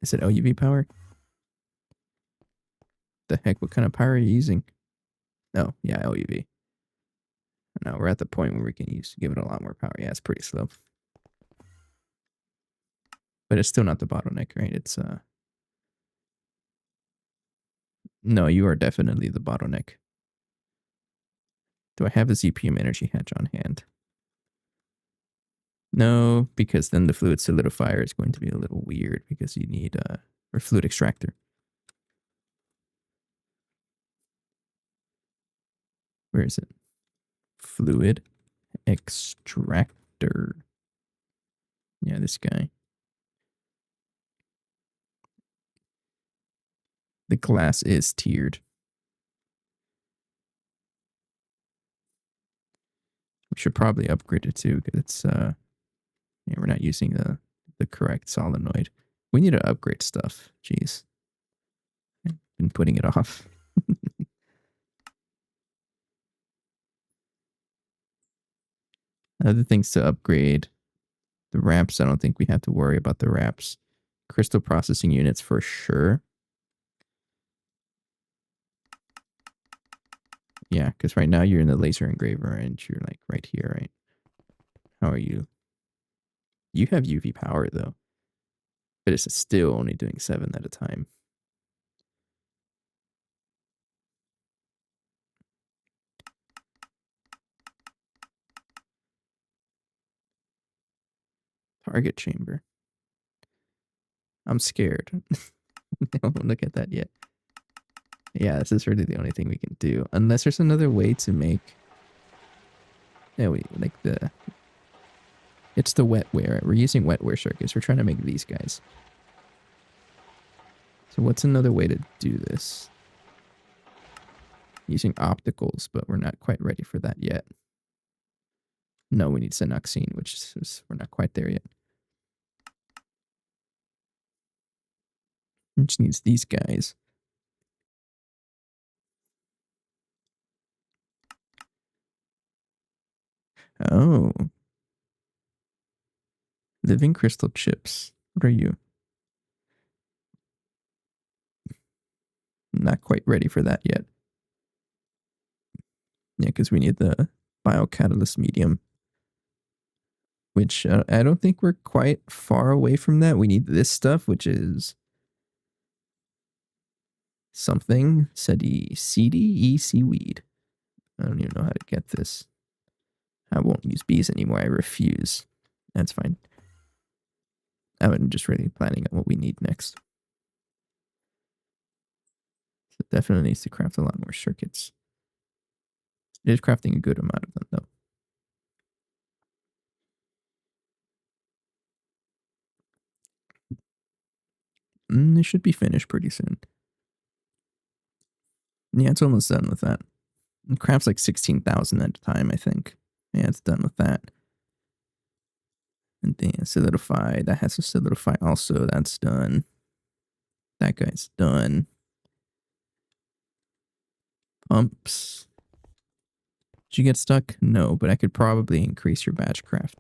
Is it LUV power? The heck? What kind of power are you using? Oh, yeah, LUV. Now we're at the point where we can give it a lot more power. Yeah, it's pretty slow. But it's still not the bottleneck, right? It's no, you are definitely the bottleneck. Do I have a ZPM energy hatch on hand? No, because then the fluid solidifier is going to be a little weird because you need or fluid extractor. Where is it? Fluid extractor. Yeah, this guy. The class is tiered. Should probably upgrade it too, because it's yeah, we're not using the correct solenoid. We need to upgrade stuff. Jeez. Been putting it off. Other things to upgrade. The ramps, I don't think we have to worry about the ramps. Crystal processing units for sure. Yeah, because right now you're in the laser engraver and you're like right here, right? How are you? You have UV power though, but it's still only doing 7 at a time. Target chamber. I'm scared. Don't look at that yet. Yeah, this is really the only thing we can do. Unless there's another way to make... Yeah, we like the... It's the wetware. We're using wetware circuits. We're trying to make these guys. So what's another way to do this? Using opticals, but we're not quite ready for that yet. No, we need Synoxine, which is... We're not quite there yet. Which needs these guys. Oh. Living crystal chips. What are you? Not quite ready for that yet. Yeah, because we need the biocatalyst medium. Which I don't think we're quite far away from that. We need this stuff, which is something. CD seaweed. I don't even know how to get this. I won't use bees anymore. I refuse. That's fine. I'm just really planning on what we need next. So definitely needs to craft a lot more circuits. It is crafting a good amount of them, though. It should be finished pretty soon. Yeah, it's almost done with that. It crafts like 16,000 at a time, I think. Yeah, it's done with that. And then solidify. That has to solidify also. That's done. That guy's done. Pumps. Did you get stuck? No, but I could probably increase your batch craft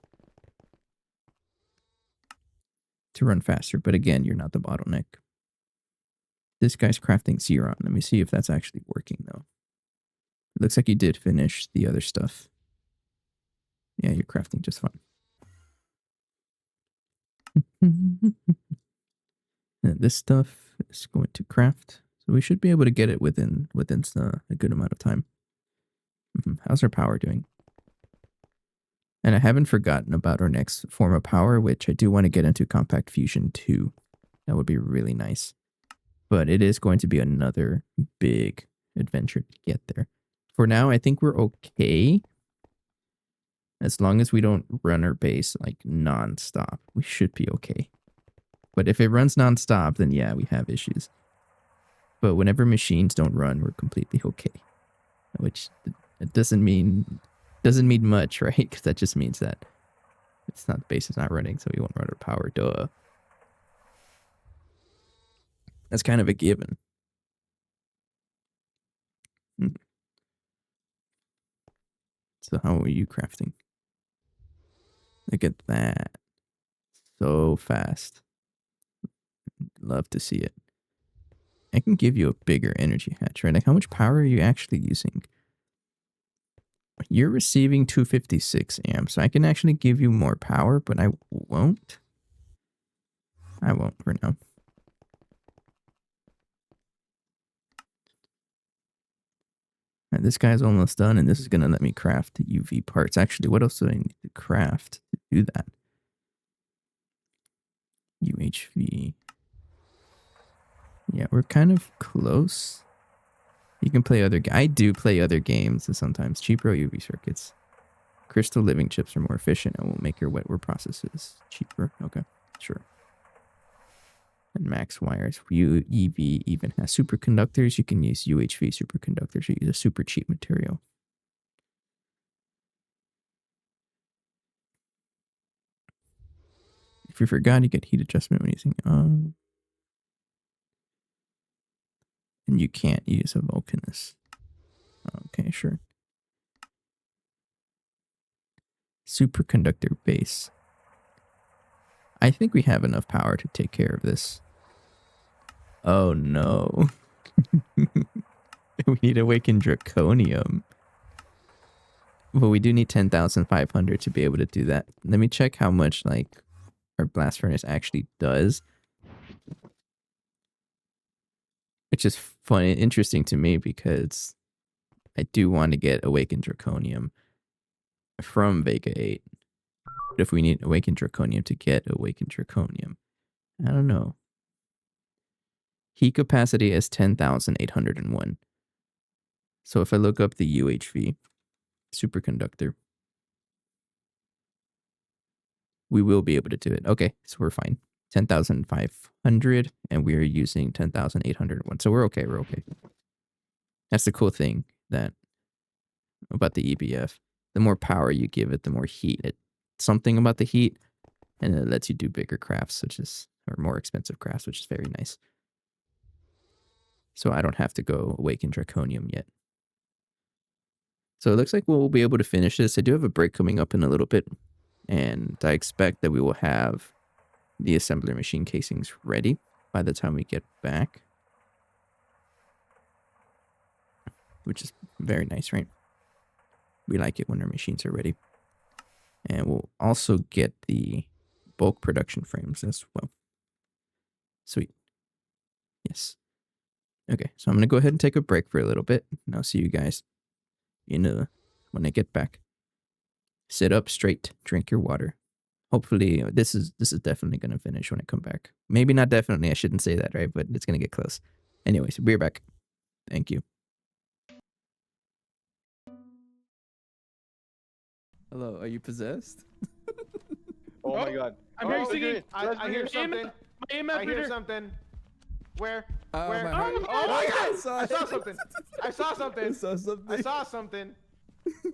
to run faster. But again, you're not the bottleneck. This guy's crafting Xeron. Let me see if that's actually working, though. It looks like you did finish the other stuff. Yeah, you're crafting just fine. And this stuff is going to craft. So we should be able to get it within a good amount of time. How's our power doing? And I haven't forgotten about our next form of power, which I do want to get into compact fusion too. That would be really nice. But it is going to be another big adventure to get there. For now, I think we're okay. As long as we don't run our base like nonstop, we should be okay. But if it runs nonstop, then yeah, we have issues. But whenever machines don't run, we're completely okay. Which it doesn't mean much, right? Because that just means that it's not, the base is not running, so we won't run out of power. Duh. That's kind of a given. So how are you crafting? Look at that. So fast. Love to see it. I can give you a bigger energy hatch, right? Like, how much power are you actually using? You're receiving 256 amps. So I can actually give you more power, but I won't. I won't for now. Right, this guy's almost done, and this is going to let me craft the UV parts. Actually, what else do I need to craft to do that? UHV. Yeah, we're kind of close. You can play other... I do play other games sometimes. Cheaper UV circuits. Crystal living chips are more efficient and will make your wetware processes cheaper. Okay, sure. And max wires. EV even has superconductors. You can use UHV superconductors or use a super cheap material. If you forgot, you get heat adjustment when using on. And you can't use a Vulcanus. Okay, sure. Superconductor base. I think we have enough power to take care of this. Oh no. We need awakened draconium. But we do need 10,500 to be able to do that. Let me check how much like our blast furnace actually does. Which is funny, interesting to me because I do want to get awakened draconium from Vega 8. But if we need awakened draconium to get awakened draconium, I don't know. Heat capacity is 10,801. So if I look up the UHV superconductor, we will be able to do it. Okay, so we're fine. 10,500 and we are using 10,801. So we're okay, we're okay. That's the cool thing that about the EBF. The more power you give it, the more heat. Something about the heat, and it lets you do bigger crafts, or more expensive crafts, which is very nice. So I don't have to go awaken draconium yet. So it looks like we'll be able to finish this. I do have a break coming up in a little bit, and I expect that we will have the assembler machine casings ready by the time we get back. Which is very nice, right? We like it when our machines are ready. And we'll also get the bulk production frames as well. Sweet. Yes. Okay, so I'm going to go ahead and take a break for a little bit. And I'll see you guys when I get back. Sit up straight, drink your water. Hopefully, this is definitely going to finish when I come back. Maybe not definitely, I shouldn't say that, right? But it's going to get close. Anyways, we're back. Thank you. Hello, are you possessed? Oh my god. I'm hearing Oh, singing. dude, I hear something. I hear something. Where? Oh, Where? my heart. Oh my god! I I saw something. I saw something. I saw something. I saw something.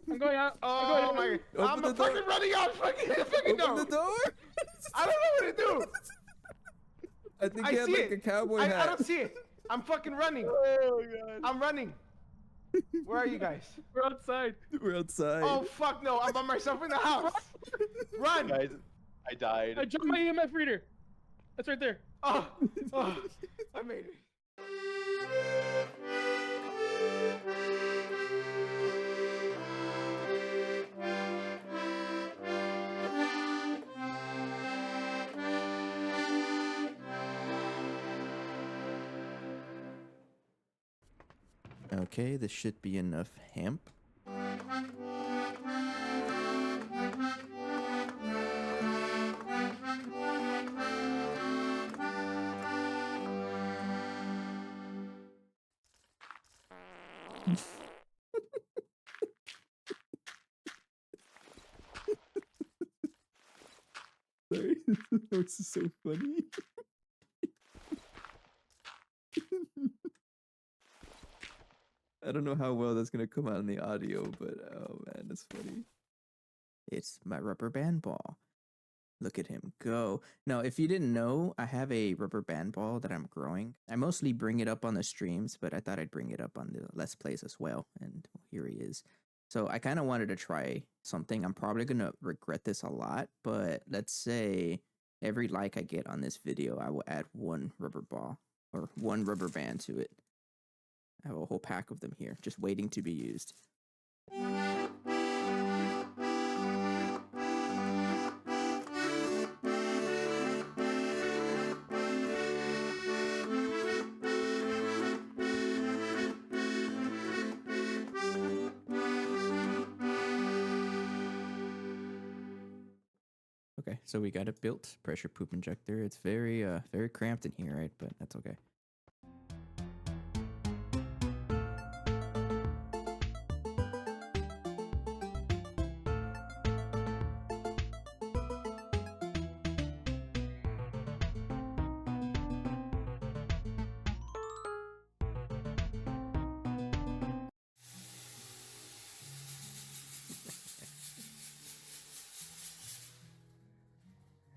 I'm going out. Oh my god. Open I'm the door. fucking running out. Fucking Open the door. I don't know what to do. I think I you had see like it. a cowboy hat. I don't see it. I'm fucking running. Oh god. I'm running. Where are you guys? We're outside. We're outside. Oh fuck no! I'm by myself in the house. Run! Guys, I died. I dropped my EMF reader. That's right there. Oh, I made it. Okay, this should be enough hemp. Sorry, this is so funny. I don't know how well that's gonna come out in the audio, but oh man, it's funny. It's my rubber band ball. Look at him go. Now, if you didn't know, I have a rubber band ball that I'm growing. I mostly bring it up on the streams, but I thought I'd bring it up on the Let's Plays as well. And here he is. So I kind of wanted to try something. I'm probably going to regret this a lot, but let's say every like I get on this video, I will add one rubber ball or one rubber band to it. I have a whole pack of them here, just waiting to be used. Okay, so we got it built. Pressure poop injector. It's very cramped in here, right? But that's okay.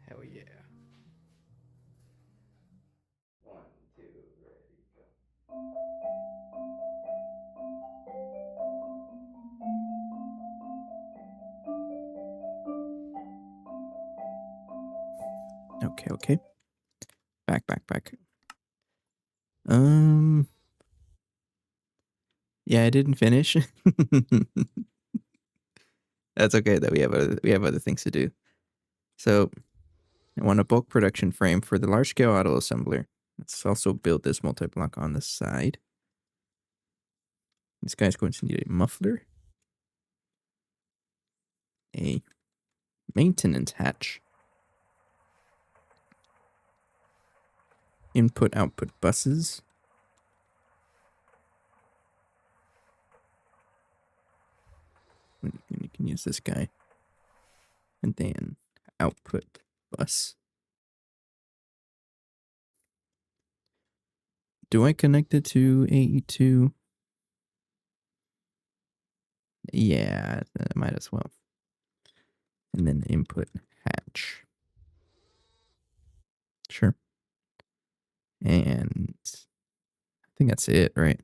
Hell yeah. Okay. Back. Yeah, I didn't finish. That's okay that we have other things to do. So I want a bulk production frame for the large scale auto assembler. Let's also build this multi-block on the side. This guy's going to need a muffler, a maintenance hatch, input output buses, you can use this guy, and then output bus. Do I connect it to AE2? Yeah, I might as well. And then input hatch. Sure. And I think that's it, right?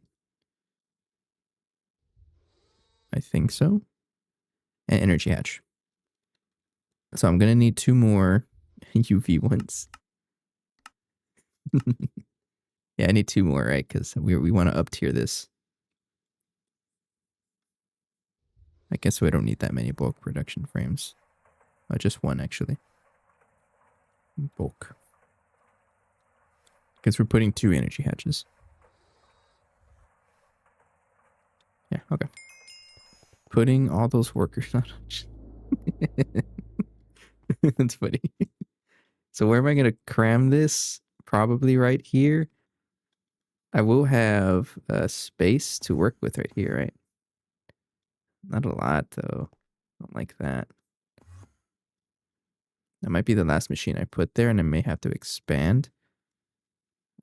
I think so. And energy hatch. So I'm going to need 2 more UV ones. Yeah, I need 2 more, right? Because we want to up tier this. I guess we don't need that many bulk production frames. Just 1, actually. Bulk. Because we're putting 2 energy hatches. Yeah, okay. Putting all those workers on. That's funny. So where am I going to cram this? Probably right here. I will have space to work with right here, right? Not a lot, though. Don't like that. That might be the last machine I put there, and I may have to expand.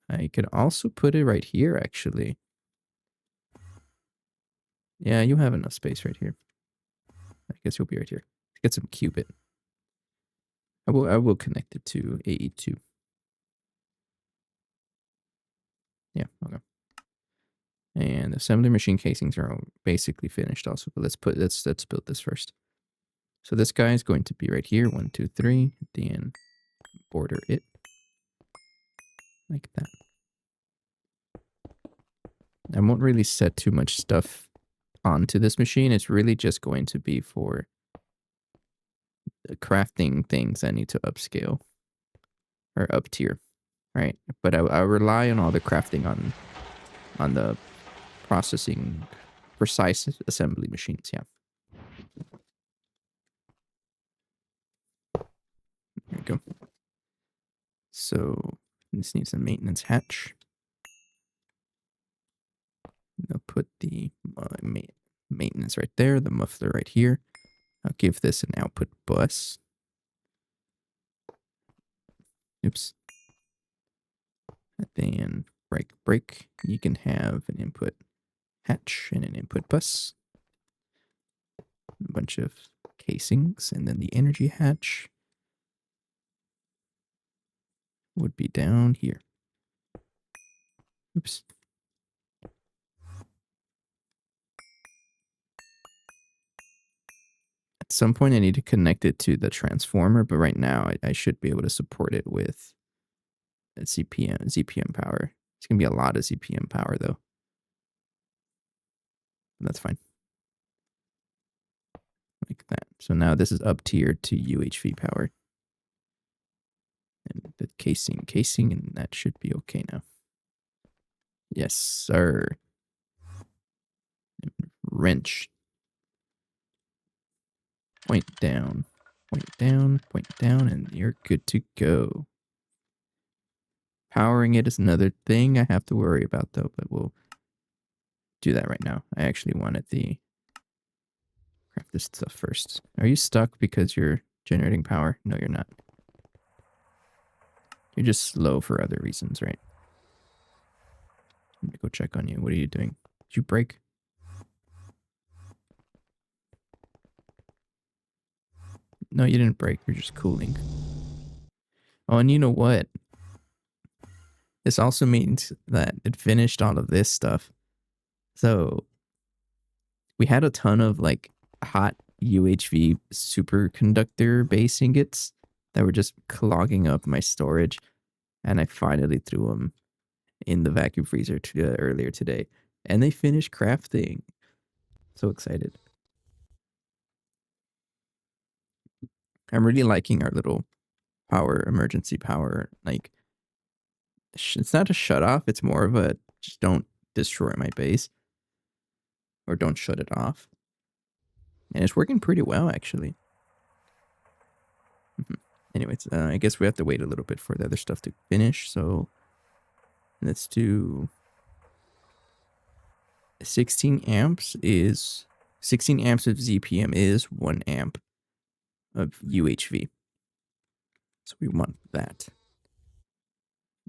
I could also put it right here, actually. Yeah, you have enough space right here. I guess you'll be right here. Get some qubit. I will connect it to AE2. Yeah, okay. And assembly machine casings are basically finished also, but let's build this first. So this guy is going to be right here, 1, 2, 3. Then border it like that. I won't really set too much stuff onto this machine. It's really just going to be for crafting things I need to upscale or up tier, right? But I rely on all the crafting on the processing precise assembly machines. Yeah. There we go. So this needs a maintenance hatch. I'll put the maintenance right there, the muffler right here. I'll give this an output bus. Oops. And then break. You can have an input hatch and an input bus. A bunch of casings, and then the energy hatch would be down here. Oops. At some point I need to connect it to the transformer, but right now I should be able to support it with a ZPM power. It's going to be a lot of ZPM power though. But that's fine. Like that. So now this is up tiered to UHV power. And the casing, and that should be okay now. Yes, sir. And wrench. Point down, and you're good to go. Powering it is another thing I have to worry about though, but we'll do that right now. I actually wanted the craft this stuff first. Are you stuck because you're generating power? No, you're not. You're just slow for other reasons, right? Let me go check on you. What are you doing? Did you break? No, you didn't break. You're just cooling. Oh, and you know what? This also means that it finished all of this stuff. So we had a ton of like hot UHV superconductor base ingots that were just clogging up my storage, and I finally threw them in the vacuum freezer earlier today, and they finished crafting. So excited. I'm really liking our little emergency power. Like, it's not a shut off, it's more of a just don't destroy my base or don't shut it off. And it's working pretty well, actually. Anyways, I guess we have to wait a little bit for the other stuff to finish. So let's do 16 amps is 16 amps of ZPM is 1 amp of UHV. So we want that.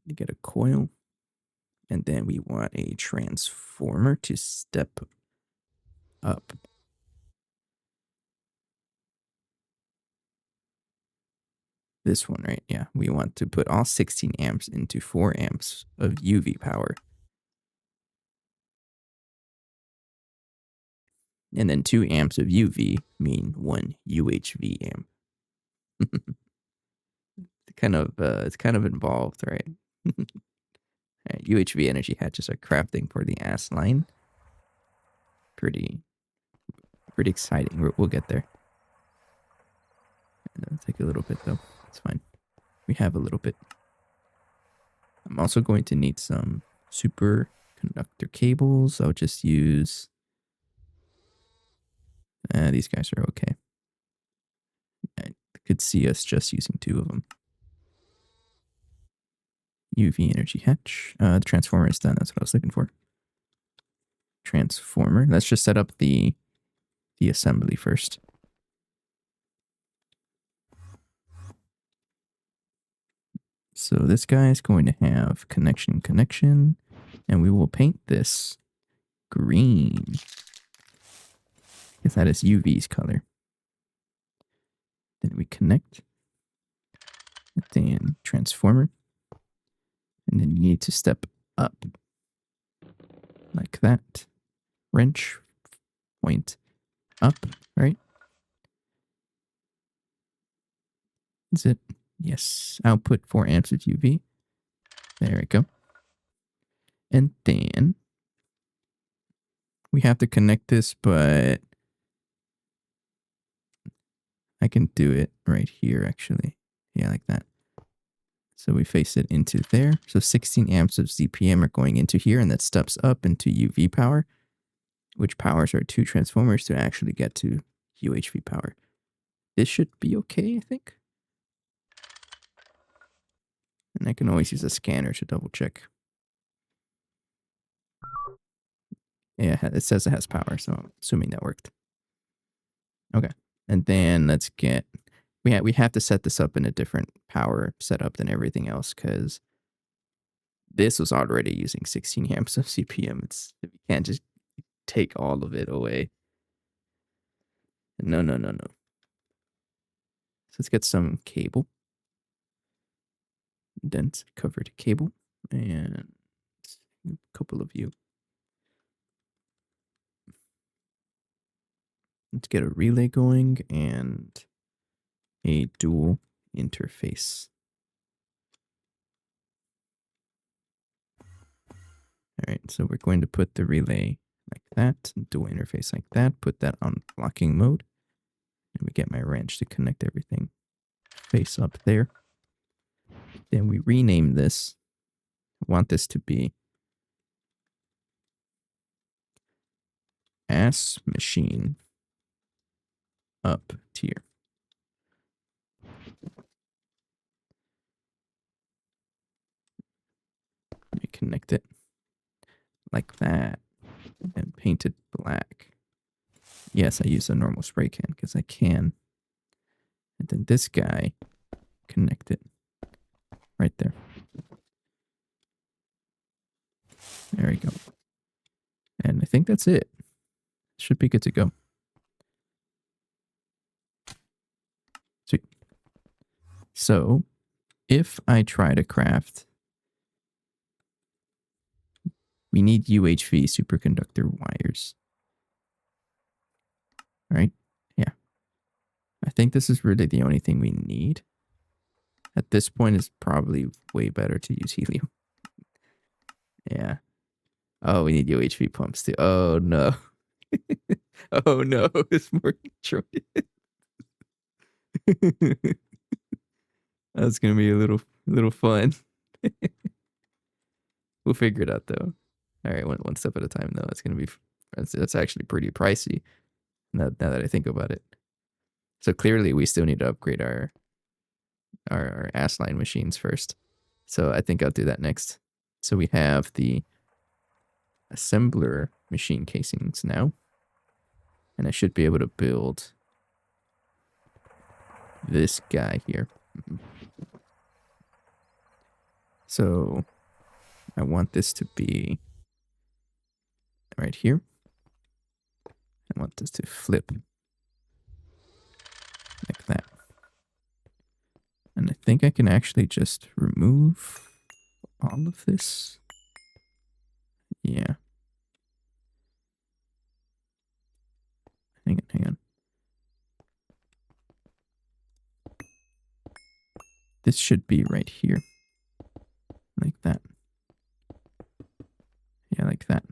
We get a coil, and then we want a transformer to step up. This one, right? Yeah, we want to put all 16 amps into 4 amps of UV power. And then 2 amps of UV mean 1 UHV amp. It's kind of involved, right? Right, UHV energy hatches are crafting for the Assline. Pretty exciting. We'll get there. It'll take a little bit though. It's fine. We have a little bit. I'm also going to need some superconductor cables. I'll just use. These guys are okay. I could see us just using 2 of them. UV energy hatch. The transformer is done. That's what I was looking for. Transformer. Let's just set up the assembly first. So this guy is going to have connection, and we will paint this green because that is UV's color. Then we connect, then transformer, and then you need to step up like that. Wrench, point up, right? Is it? Yes. Output 4 amps of UV. There we go. And then we have to connect this, but I can do it right here, actually. Yeah, like that. So we face it into there. So 16 amps of ZPM are going into here, and that steps up into UV power, which powers our 2 transformers to actually get to UHV power. This should be okay, I think. And I can always use a scanner to double check. Yeah, it says it has power, so I'm assuming that worked. Okay. And then let's get... We have to set this up in a different power setup than everything else, because this was already using 16 amps of CPM. You can't just take all of it away. No. So let's get some cable. Dense covered cable. And a couple of you. Let's get a relay going and a dual interface. All right, so we're going to put the relay like that, dual interface like that, put that on blocking mode, and we get my wrench to connect everything face up there. Then we rename this. I want this to be Ass Machine Up Tier. We connect it like that and paint it black. Yes, I use a normal spray can because I can. And then this guy, connect it right there. There we go. And I think that's it. Should be good to go. Sweet. So if I try to craft, we need UHV superconductor wires. All right. Yeah. I think this is really the only thing we need. At this point, it's probably way better to use helium. Yeah. Oh, we need UHV pumps too. Oh no. Oh no, it's more control. That's gonna be a little fun. We'll figure it out though. All right, one step at a time though. It's gonna be that's actually pretty pricey. Now that I think about it. So clearly, we still need to upgrade our Assline machines first. So I think I'll do that next. So we have the assembler machine casings now, and I should be able to build this guy here. So I want this to be right here. I want this to flip like that. And I think I can actually just remove all of this. Yeah. Hang on. This should be right here. Like that. Yeah, like that.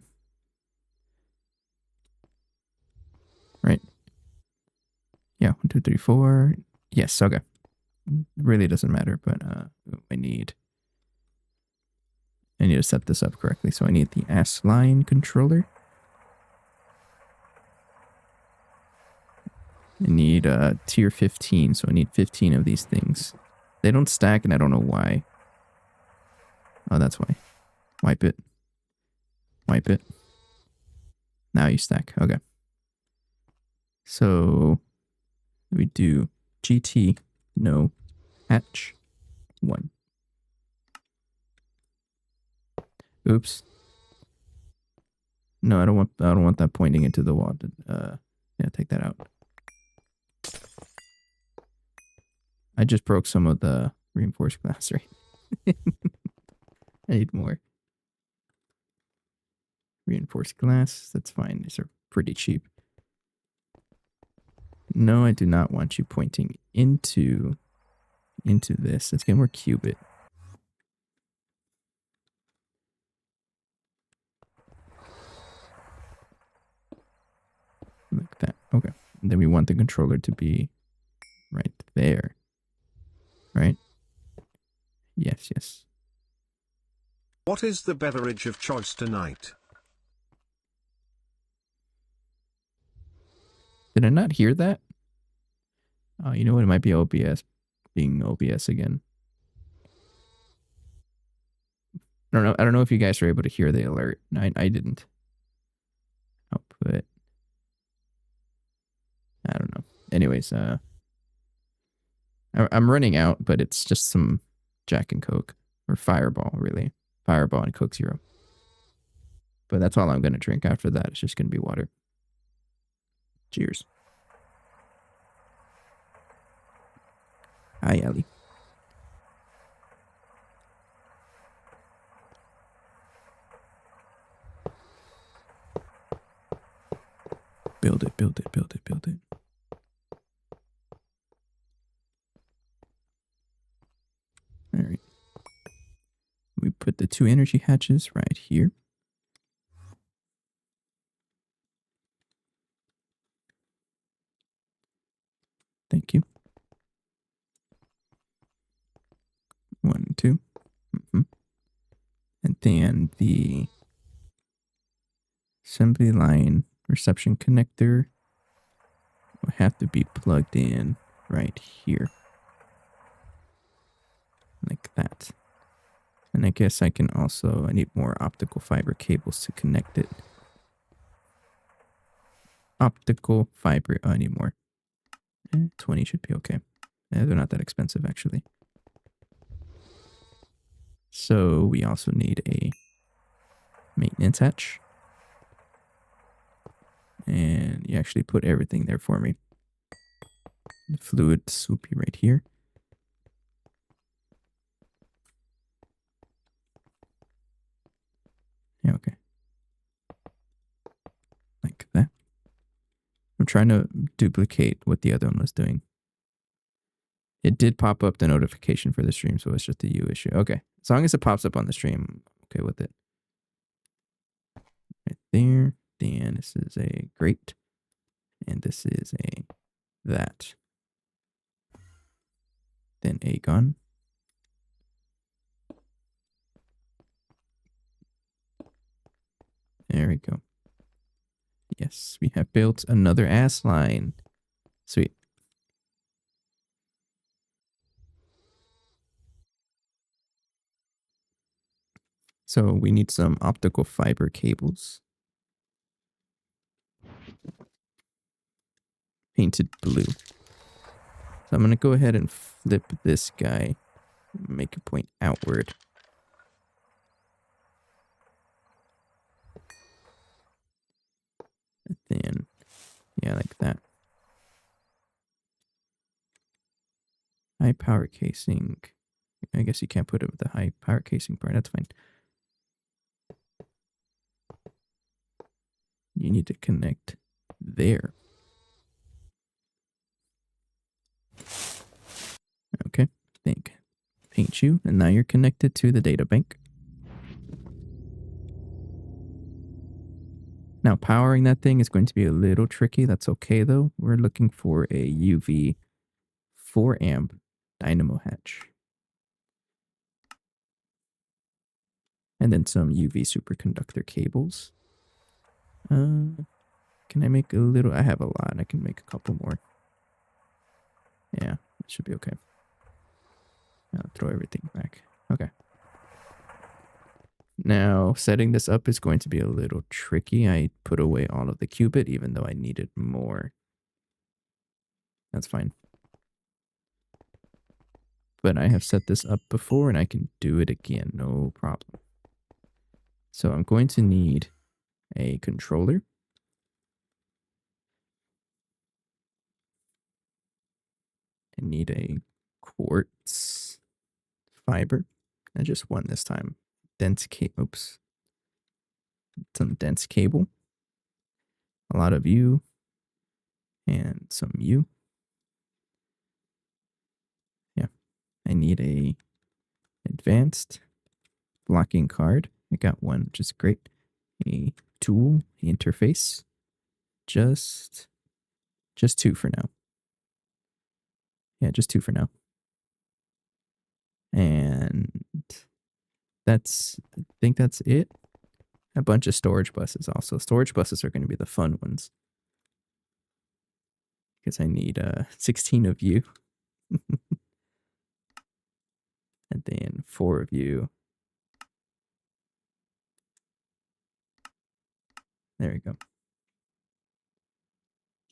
Right? Yeah, 1, 2, 3, 4. Yes, okay. It really doesn't matter, but I need to set this up correctly. So I need the Assline controller. I need tier 15, so I need 15 of these things. They don't stack, and I don't know why. Oh, that's why. Wipe it. Wipe it. Now you stack. Okay. So we do GT no hatch 1. Oops. No, I don't want that pointing into the wall. Yeah, take that out. I just broke some of the reinforced glass, right? I need more. Reinforced glass, that's fine. These are pretty cheap. No, I do not want you pointing into this. Let's get more cubit. Like that. Okay. And then we want the controller to be right there. Right? Yes, yes. What is the beverage of choice tonight? Did I not hear that? Oh, you know what? It might be OBS being OBS again. I don't know if you guys are able to hear the alert. I didn't. Output. I don't know. Anyways, I'm running out, but it's just some Jack and Coke. Or Fireball, really. Fireball and Coke Zero. But that's all I'm going to drink after that. It's just going to be water. Cheers. Hi, Ellie. Build it, build it, build it, build it. All right. We put the 2 energy hatches right here. Thank you. 1, 2. And then the assembly line reception connector will have to be plugged in right here. Like that. And I guess I need more optical fiber cables to connect it. Optical fiber, I need more. 20 should be okay. They're not that expensive, actually. So we also need a maintenance hatch. And you actually put everything there for me. The fluid will be right here. Yeah, okay. Like that. I'm trying to duplicate what the other one was doing. It did pop up the notification for the stream, so it's just a you issue. Okay. As long as it pops up on the stream, I'm okay with it. Right there. Then this is a great. And this is a that. Then a gun. There we go. Yes, we have built another Assline. Sweet. So we need some optical fiber cables. Painted blue. So I'm going to go ahead and flip this guy. Make it point outward. And then, yeah, like that. High power casing. I guess you can't put it with the high power casing part. That's fine. You need to connect there. Okay. Think. Paint you. And now you're connected to the data bank. Now powering that thing is going to be a little tricky. That's okay though. We're looking for a UV 4 amp dynamo hatch. And then some UV superconductor cables. Can I make a little? I have a lot. I can make a couple more. Yeah, it should be okay. I'll throw everything back. Okay. Now, setting this up is going to be a little tricky. I put away all of the qubit, even though I needed more. That's fine. But I have set this up before, and I can do it again. No problem. So I'm going to need a controller. I need a quartz fiber. I just one this time. Dense cable. Oops. Some dense cable. A lot of U. And some U. Yeah. I need a advanced blocking card. I got one, which is great. A tool interface. Just 2 for now. Yeah, just 2 for now. And I think that's it. A bunch of storage buses also. Storage buses are going to be the fun ones. Because I need 16 of you. And then 4 of you. There we go. I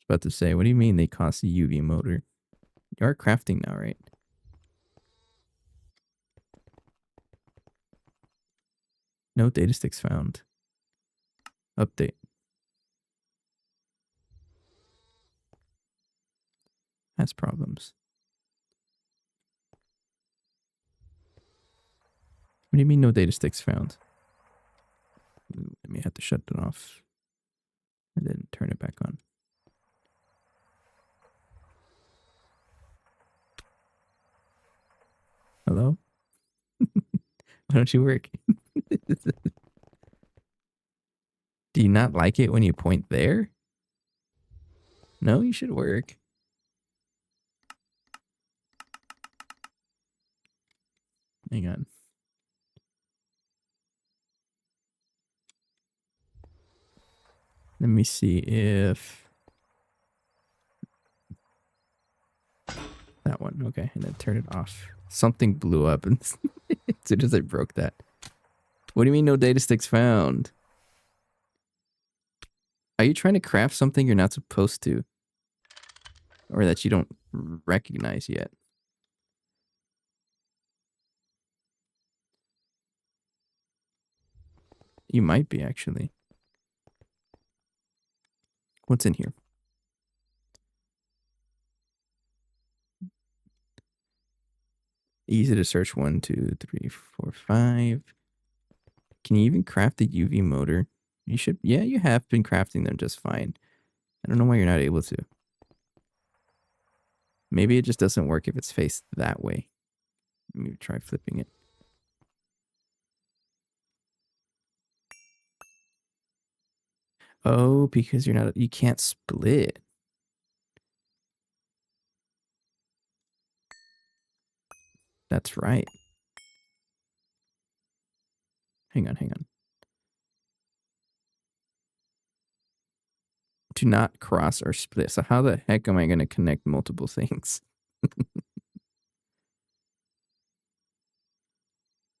was about to say, what do you mean they cost a UV motor? You are crafting now, right? No data sticks found. Update. Has problems. What do you mean no data sticks found? Let me have to shut it off. And then turn it back on. Hello? Why don't you work? Do you not like it when you point there? No, you should work. Hang on. Let me see if... That one. Okay, and then turn it off. Something blew up as soon as I broke that. What do you mean no data sticks found? Are you trying to craft something you're not supposed to? Or that you don't recognize yet? You might be, actually. What's in here? Easy to search. 1, 2, 3, 4, 5. Can you even craft the UV motor? You should. Yeah, you have been crafting them just fine. I don't know why you're not able to. Maybe it just doesn't work if it's faced that way. Let me try flipping it. Oh, because you can't split. That's right. Hang on. Do not cross or split. So how the heck am I going to connect multiple things?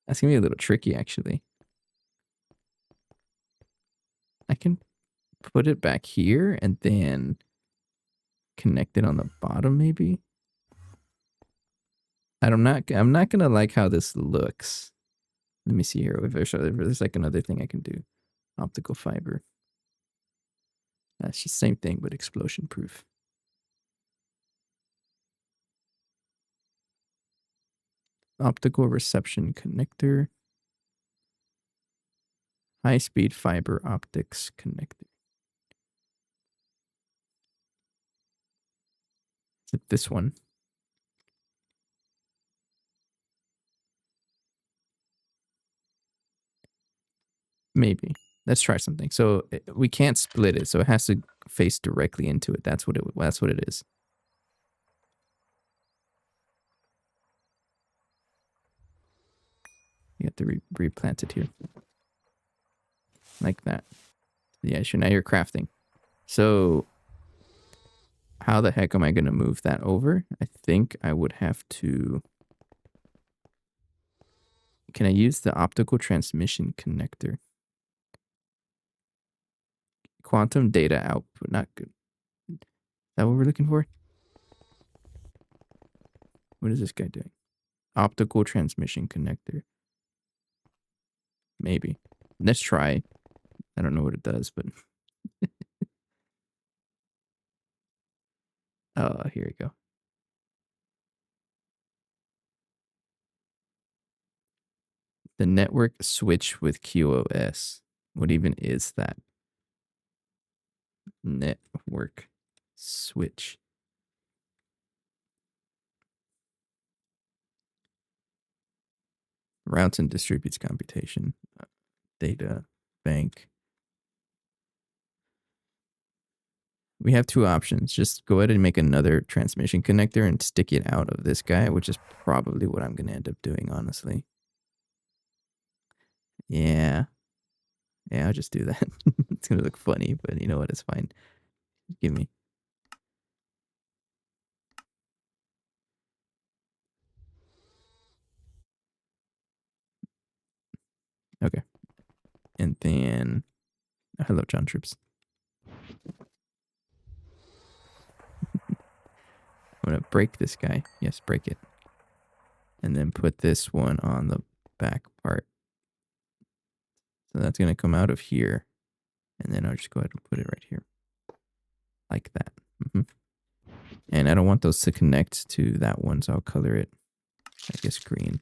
That's going to be a little tricky, actually. I can put it back here and then connect it on the bottom, maybe. I'm not gonna like how this looks. Let me see here if there's like another thing I can do. Optical fiber. That's just same thing, but explosion proof. Optical reception connector. High speed fiber optics connector. Is it this one? Maybe. Let's try something. So we can't split it, so it has to face directly into it. That's what it is. You have to replant it here. Like that. Yeah, sure. Now you're crafting. So how the heck am I going to move that over? I think I would have to... Can I use the optical transmission connector? Quantum data output. Not good. Is that what we're looking for? What is this guy doing? Optical transmission connector. Maybe. Let's try. I don't know what it does, but... Oh, here we go. The network switch with QoS. What even is that? Network switch. Routes and distributes computation. Data bank. We have two options. Just go ahead and make another transmission connector and stick it out of this guy, which is probably what I'm going to end up doing, honestly. Yeah. Yeah, I'll just do that. It's going to look funny, but you know what? It's fine. Give me. Okay. And then... Oh, hello, John Troops. I'm going to break this guy. Yes, break it. And then put this one on the back part. So that's going to come out of here. And then I'll just go ahead and put it right here. Like that. And I don't want those to connect to that one, so I'll color it, I guess, green.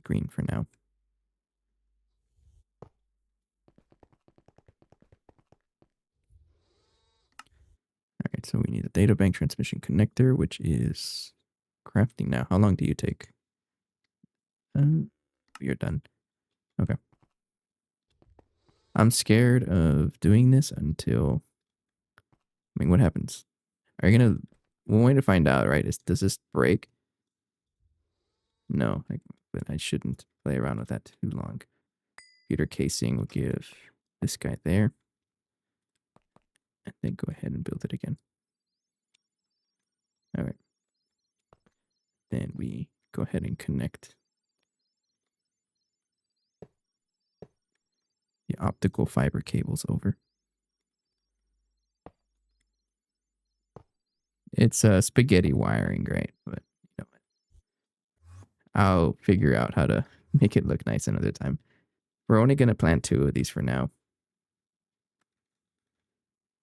Green for now. All right, so we need a data bank transmission connector, which is crafting now. How long do you take? You're done. Okay. I'm scared of doing this until... I mean, what happens? Are you going to... One way to find out, right, is does this break? No, but I shouldn't play around with that too long. Computer casing will give this guy there. And then go ahead and build it again. All right. Then we go ahead and connect the optical fiber cables over. It's spaghetti wiring, right? But you know what? I'll figure out how to make it look nice another time. We're only going to plant 2 of these for now.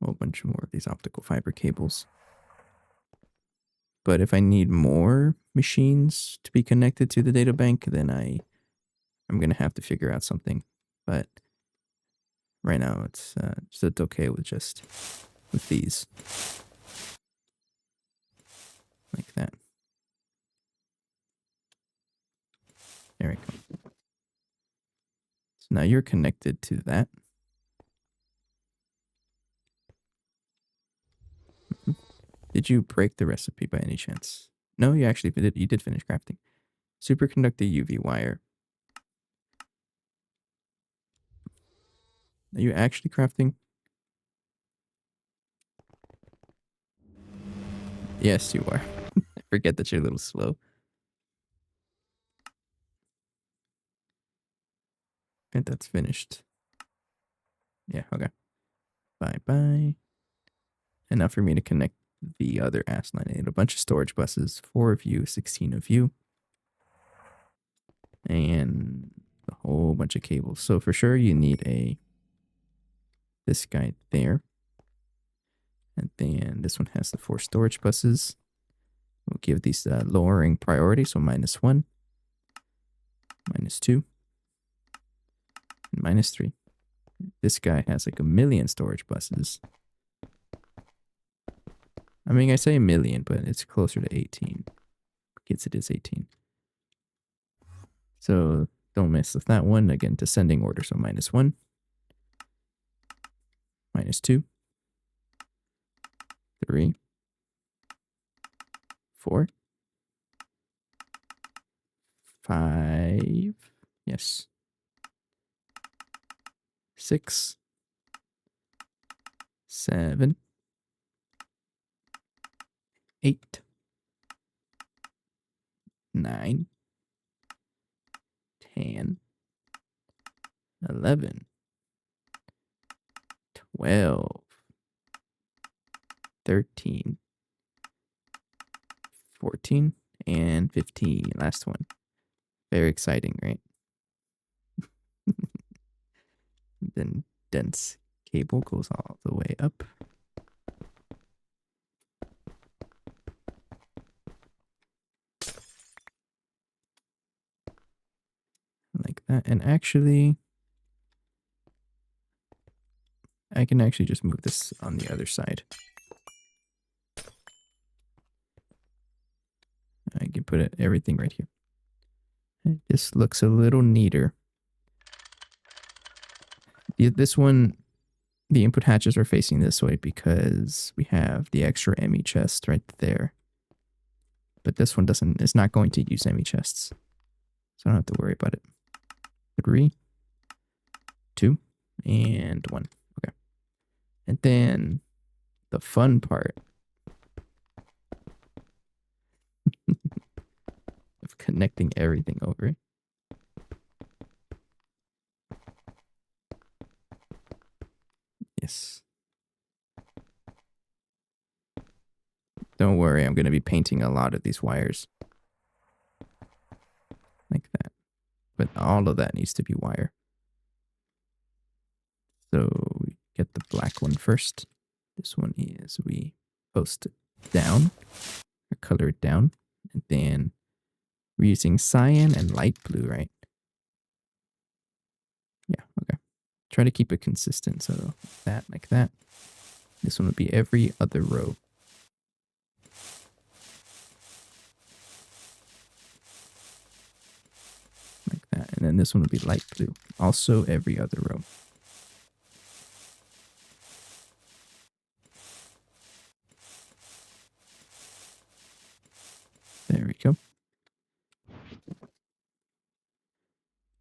A whole bunch more of these optical fiber cables. But if I need more machines to be connected to the data bank, then I'm going to have to figure out something. But right now it's okay with these. like that. There we go. So now you're connected to that. Did you break the recipe by any chance? No, you actually did. You did finish crafting. Superconductor UV wire. Are you actually crafting? Yes, you are. I forget that you're a little slow. And that's finished. Yeah, okay. Bye-bye. And now for me to connect the other Assline, I need a bunch of storage buses. 4 of you, 16 of you. And a whole bunch of cables. So for sure you need this guy there. And then this one has the 4 storage buses. We'll give these lowering priority, so -1, -2, and -3. This guy has like 1,000,000 storage buses. I mean, I say 1,000,000, but it's closer to 18. Kids, it is 18. So don't mess with that one. Again, descending order, so -1, -2, 3, 4, 5, yes, 6, 7, 8, 9, 10, 11, 12, 13, 14, and 15. Last one. Very exciting, right? Then dense cable goes all the way up. Like that. And actually, I can actually just move this on the other side. I can put everything right here. This looks a little neater. This one, the input hatches are facing this way because we have the extra ME chest right there. But this one it's not going to use ME chests. So I don't have to worry about it. 3, 2, and 1. Okay. And then the fun part of connecting everything over. Yes. Don't worry, I'm going to be painting a lot of these wires. Like that. But all of that needs to be wire. So we get the black one first. This one is we post it down, or color it down, and then we're using cyan and light blue, right? Yeah, okay. Try to keep it consistent, so that, like that. This one would be every other row. Like that, and then this one would be light blue, also every other row. There we go.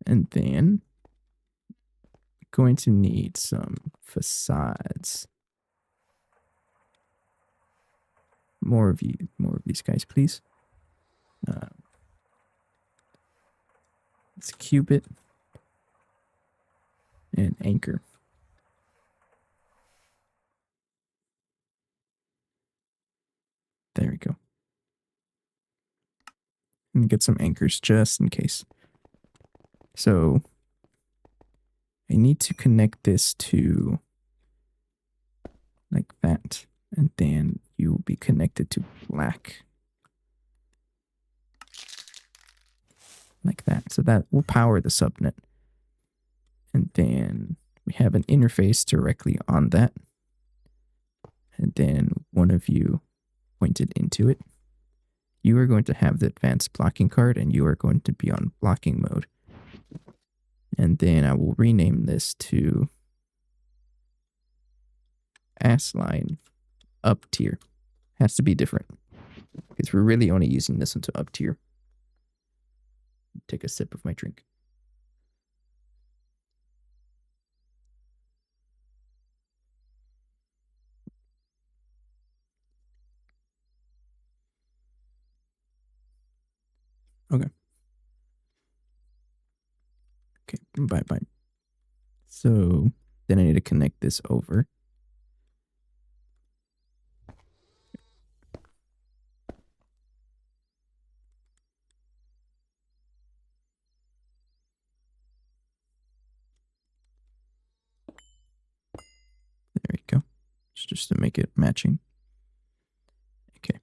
And then we're going to need some facades. More of these guys, please. Let's cube it and anchor. There we go. And get some anchors just in case. So I need to connect this to like that, and then you will be connected to black. Like that. So that will power the subnet. And then we have an interface directly on that. And then one of you pointed into it. you are going to have the advanced blocking card and you are going to be on blocking mode. And then I will rename this to Assline up tier. Has to be different because we're really only using this one to up tier. Take a sip of my drink. Okay. Okay, bye. So then I need to connect this over. There you go. Just to make it matching. Okay.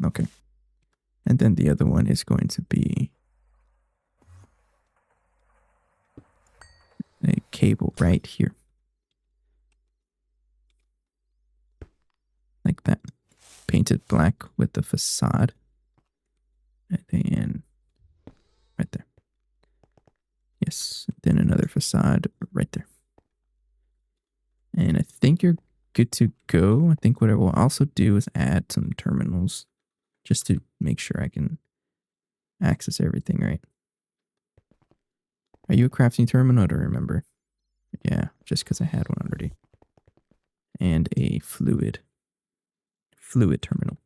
Okay. And then the other one is going to be a cable right here. Like that. Painted black with the facade. And then right there. Yes. Then another facade right there. And I think you're good to go. I think what I will also do is add some terminals just to make sure I can access everything right. Are you a crafting terminal? I don't remember. Yeah, just because I had one already. And a fluid terminal.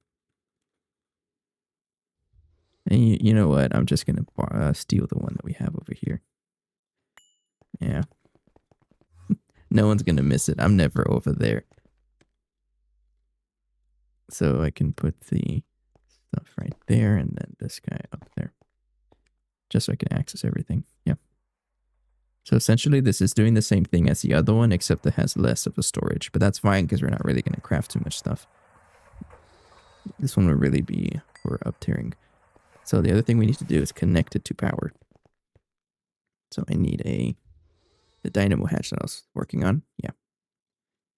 And you know what? I'm just going to steal the one that we have over here. Yeah. No one's going to miss it. I'm never over there. So I can put the stuff right there and then this guy up there. Just so I can access everything. Yeah. So essentially this is doing the same thing as the other one, except it has less of a storage. But that's fine because we're not really going to craft too much stuff. This one will really be for up tiering. So the other thing we need to do is connect it to power. So I need the dynamo hatch that I was working on. Yeah.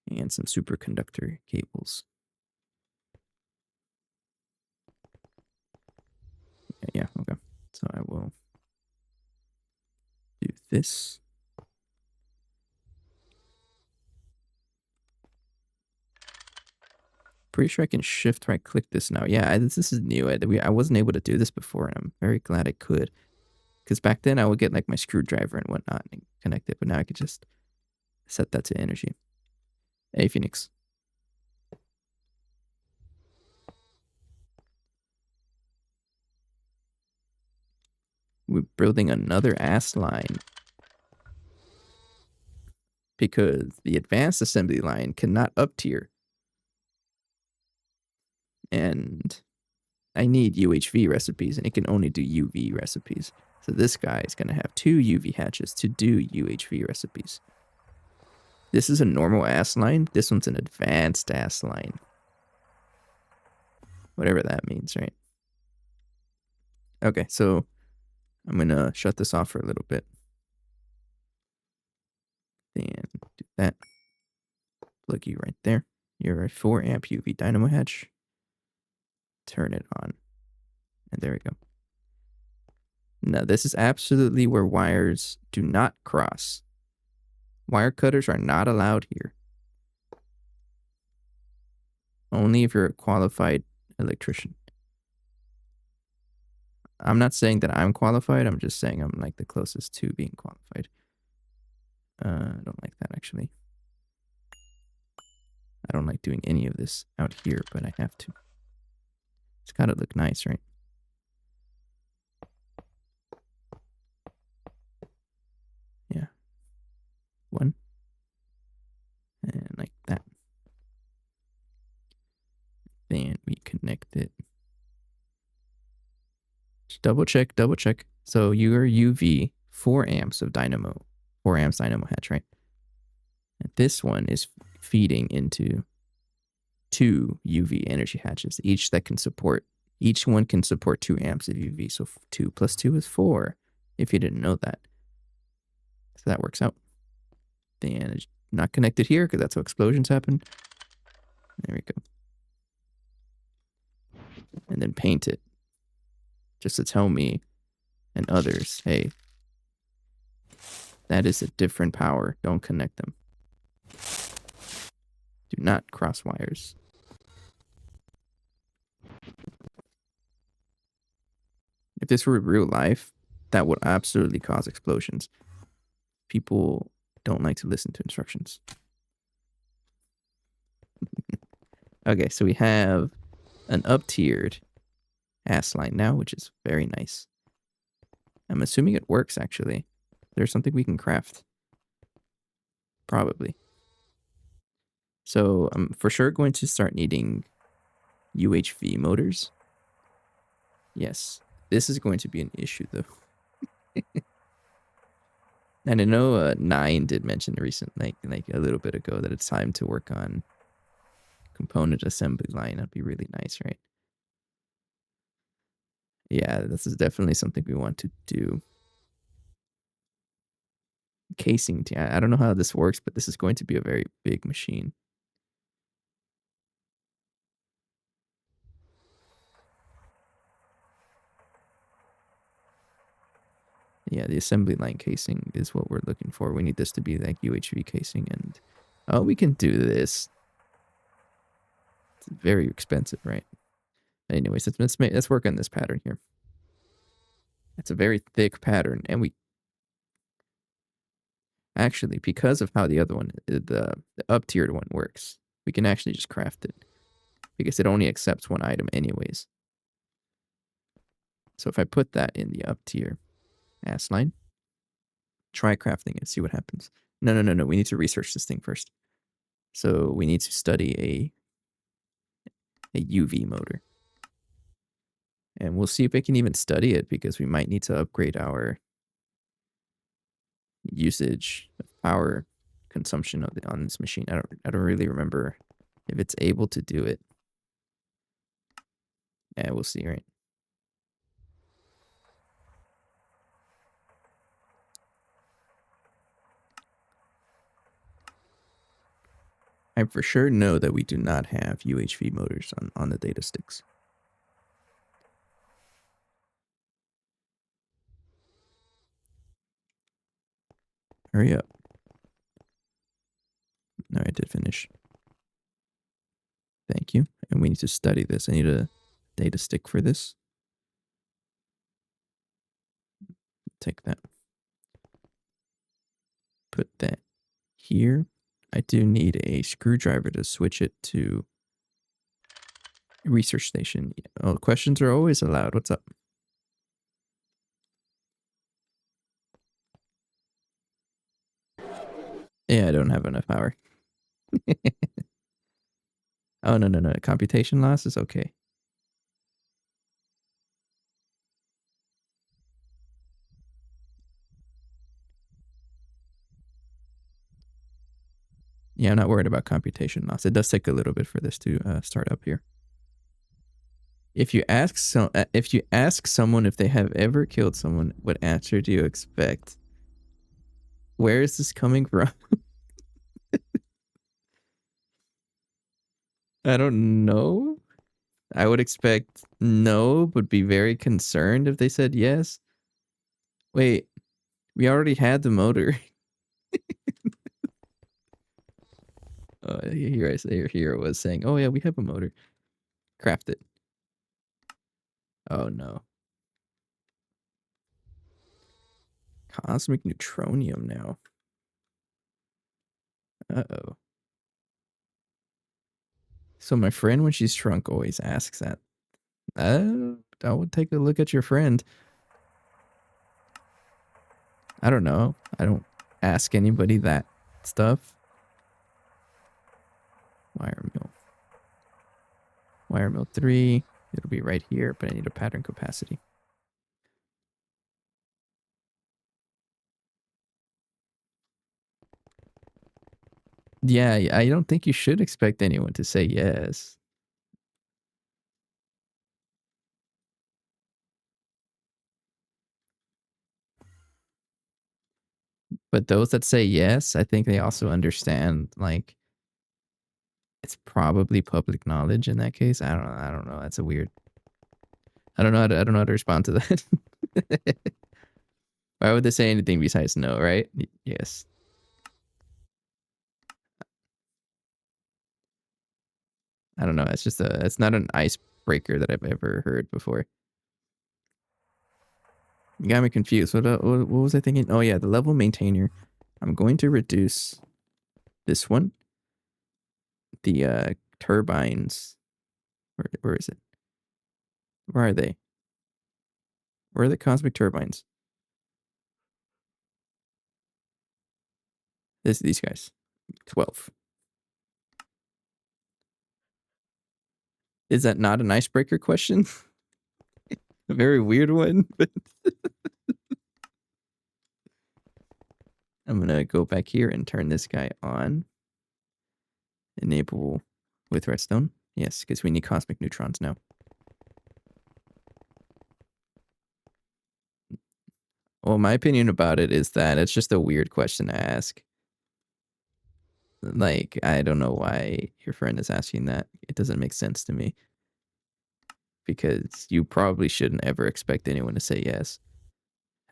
And some superconductor cables. Yeah, okay. So I will do this. Pretty sure I can shift right click this now. Yeah, this is new. I wasn't able to do this before, and I'm very glad I could. Because back then I would get like my screwdriver and whatnot and connect it, but now I could just set that to energy. Hey, Phoenix. We're building another Assline. Because the advanced assembly line cannot up tier. And I need UHV recipes, and it can only do UV recipes. So this guy is going to have 2 UV hatches to do UHV recipes. This is a normal Assline. This one's an advanced Assline. Whatever that means, right? Okay, so I'm going to shut this off for a little bit. Then do that. Plug you right there. You're a 4 amp UV dynamo hatch. Turn it on. And there we go. Now, this is absolutely where wires do not cross. Wire cutters are not allowed here. Only if you're a qualified electrician. I'm not saying that I'm qualified. I'm just saying I'm like the closest to being qualified. I don't like that, actually. I don't like doing any of this out here, but I have to. It's got to look nice, right? Yeah. 1. And like that. Then we connect it. Just double check. So your UV, 4 amps of dynamo. 4 amps dynamo hatch, right? And this one is feeding into 2 UV energy hatches, each one can support 2 amps of UV. So 2 plus 2 is 4, if you didn't know that. So that works out. Then it's not connected here because that's how explosions happen. There we go. And then paint it. Just to tell me and others, hey, that is a different power. Don't connect them. Do not cross wires. If this were real life, that would absolutely cause explosions. People don't like to listen to instructions. Okay, so we have an up-tiered Assline now, which is very nice. I'm assuming it works, actually. There's something we can craft. Probably. So I'm for sure going to start needing UHV motors. Yes. This is going to be an issue, though. And I know Nine did mention recently, like a little bit ago, that it's time to work on component assembly line. That'd be really nice, right? Yeah, this is definitely something we want to do. Casing, I don't know how this works, but this is going to be a very big machine. Yeah, the assembly line casing is what we're looking for. We need this to be like UHV casing, and oh, we can do this. It's very expensive, right? Anyways, let's work on this pattern here. It's a very thick pattern, and we actually, because of how the other one, the up-tiered one works, we can actually just craft it because it only accepts one item anyways. So if I put that in the up-tier Assline, try crafting it, see what happens. No. We need to research this thing first. So we need to study a UV motor. And we'll see if we can even study it because we might need to upgrade our usage of power consumption on this machine. I don't really remember if it's able to do it. Yeah, we'll see, right? I for sure know that we do not have UHV motors on the data sticks. Hurry up. No, I did finish. Thank you. And we need to study this. I need a data stick for this. Take that. Put that here. I do need a screwdriver to switch it to research station. Oh, questions are always allowed. What's up? Yeah, I don't have enough power. Oh, no. Computation loss is okay. Yeah, I'm not worried about computation loss. It does take a little bit for this to start up here. If you ask someone if they have ever killed someone, what answer do you expect? Where is this coming from? I don't know. I would expect no, but be very concerned if they said yes. Wait, we already had the motor. Here I say, here it was saying, oh yeah, we have a motor. Craft it. Oh no. Cosmic neutronium now. Uh-oh. So my friend, when she's drunk, always asks that. I would take a look at your friend. I don't know. I don't ask anybody that stuff. Wire mill. Wire mill 3. It'll be right here, but I need a pattern capacity. Yeah, I don't think you should expect anyone to say yes. But those that say yes, I think they also understand like it's probably public knowledge in that case. I don't know. I don't know. That's a weird. I don't know how to. I don't know how to respond to that. Why would they say anything besides no? Right? Yes. I don't know. It's just a. It's not an icebreaker that I've ever heard before. You got me confused. What was I thinking? Oh yeah, the level maintainer. I'm going to reduce this one. The turbines. Where is it? Where are they? Where are the cosmic turbines? These guys. 12. Is that not an icebreaker question? A very weird one, but I'm gonna go back here and turn this guy on. Enable with redstone. Yes, because we need cosmic neutrons now. Well, my opinion about it is that it's just a weird question to ask. Like, I don't know why your friend is asking that. It doesn't make sense to me. Because you probably shouldn't ever expect anyone to say yes.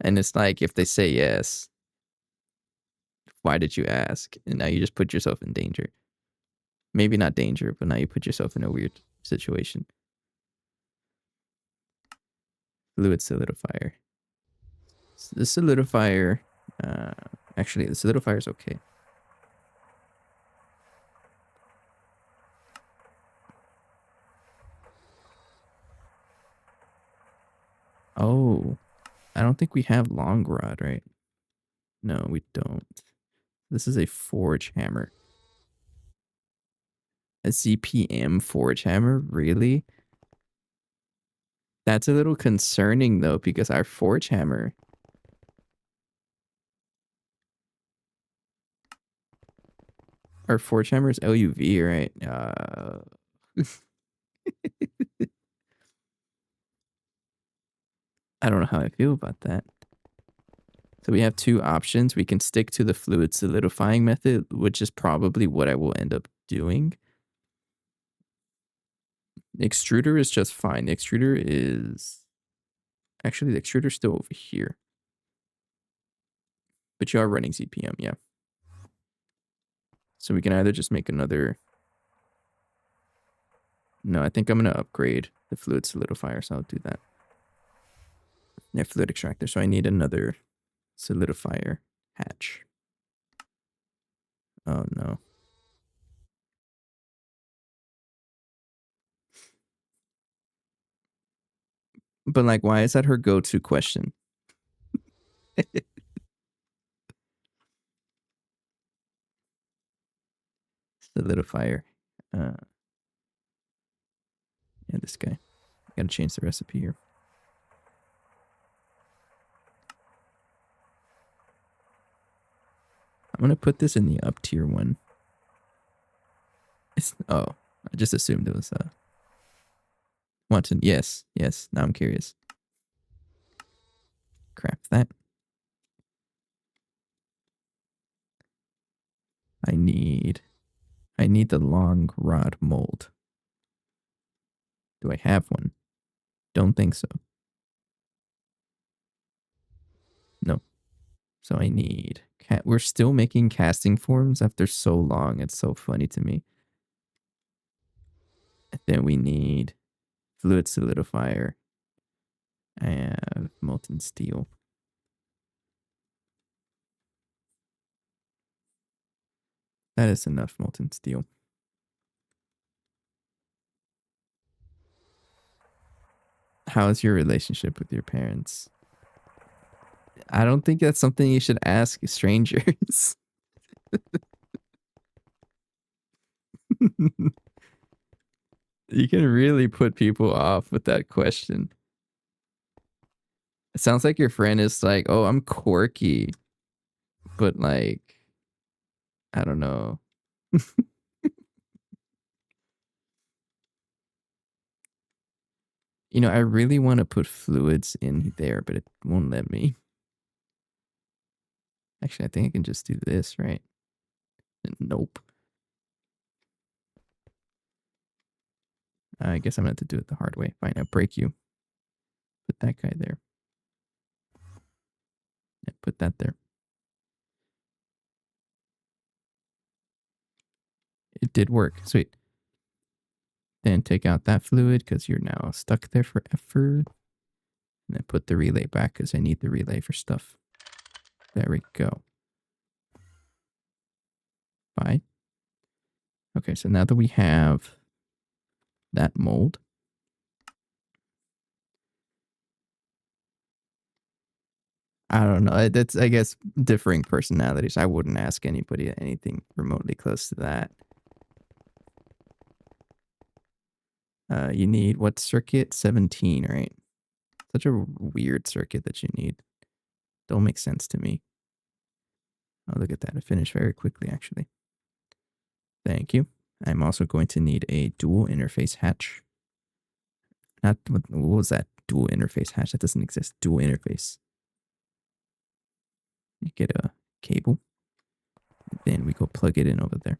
And it's like, if they say yes, why did you ask? And now you just put yourself in danger. Maybe not danger, but now you put yourself in a weird situation. Fluid solidifier. The solidifier, actually, the solidifier is okay. Oh, I don't think we have long rod, right? No, we don't. This is a forge hammer. A CPM forge hammer? Really? That's a little concerning though, because our forge hammer. Our forge hammer is LUV, right? I don't know how I feel about that. So we have two options. We can stick to the fluid solidifying method, which is probably what I will end up doing. The extruder is just fine. The extruder is... Actually, the extruder's still over here. But you are running CPM, yeah. So we can either just make another... No, I think I'm going to upgrade the fluid solidifier, so I'll do that. Yeah, fluid extractor. So I need another solidifier hatch. Oh, no. But, like, why is that her go-to question? Solidifier. Yeah, this guy. Gotta change the recipe here. I'm gonna put this in the up tier one. Oh, I just assumed it was wanton. Yes. Now I'm curious. Crap that. I need the long rod mold. Do I have one? Don't think so. No. So I need we're still making casting forms after so long. It's so funny to me. And then we need fluid solidifier. I have molten steel. That is enough molten steel. How's your relationship with your parents? I don't think that's something you should ask strangers. You can really put people off with that question. It sounds like your friend is like, oh, I'm quirky. But like, I don't know. You know, I really want to put fluids in there, but it won't let me. Actually, I think I can just do this, right? Nope. I guess I'm going to have to do it the hard way. Fine, I'll break you. Put that guy there. And put that there. It did work. Sweet. Then take out that fluid because you're now stuck there forever. And then put the relay back because I need the relay for stuff. There we go. Bye. Okay, so now that we have that mold, I don't know. That's, I guess, differing personalities. I wouldn't ask anybody anything remotely close to that. You need what circuit? 17, right? Such a weird circuit that you need. Don't make sense to me. Oh, look at that. It finished very quickly, actually. Thank you. I'm also going to need a dual interface hatch. Not, what was that? Dual interface hatch? That doesn't exist. Dual interface. You get a cable. Then we go plug it in over there.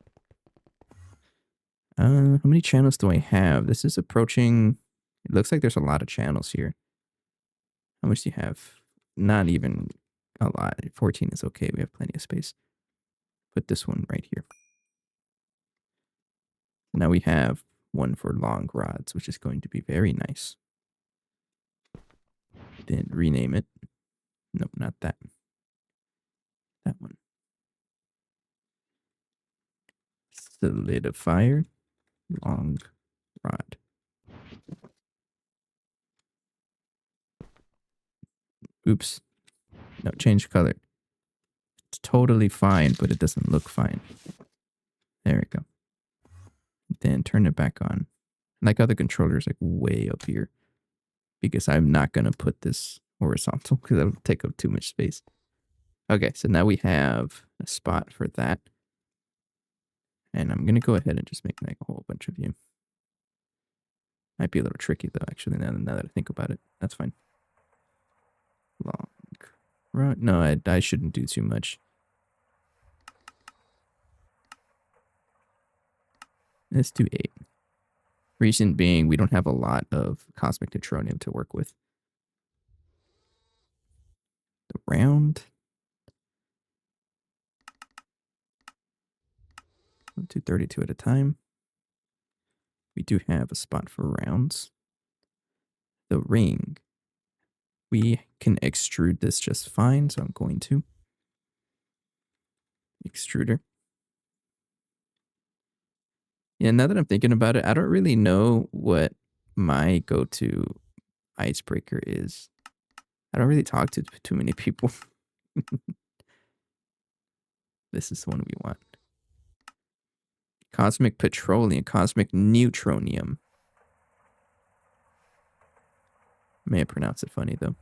How many channels do I have? This is approaching... It looks like there's a lot of channels here. How much do you have? Not even a lot. 14 is okay. We have plenty of space. Put this one right here. Now we have one for long rods, which is going to be very nice. Then rename it. Nope, not that. That one. Solidifier. Long rod. Oops. No, change color. It's totally fine, but it doesn't look fine. There we go. Then turn it back on. Like other controllers, like way up here. Because I'm not going to put this horizontal because that'll take up too much space. Okay, so now we have a spot for that. And I'm going to go ahead and just make like a whole bunch of you. Might be a little tricky though, actually, now that I think about it. That's fine. Long rod. No, I shouldn't do too much. Let's do 8. Reason being, we don't have a lot of cosmic neutronium to work with. The round. We'll do 32 at a time. We do have a spot for rounds. The ring. We can extrude this just fine, so I'm going to. Extruder. Yeah, now that I'm thinking about it, I don't really know what my go-to icebreaker is. I don't really talk to too many people. This is the one we want. Cosmic petroleum, cosmic neutronium. May have pronounced it funny though.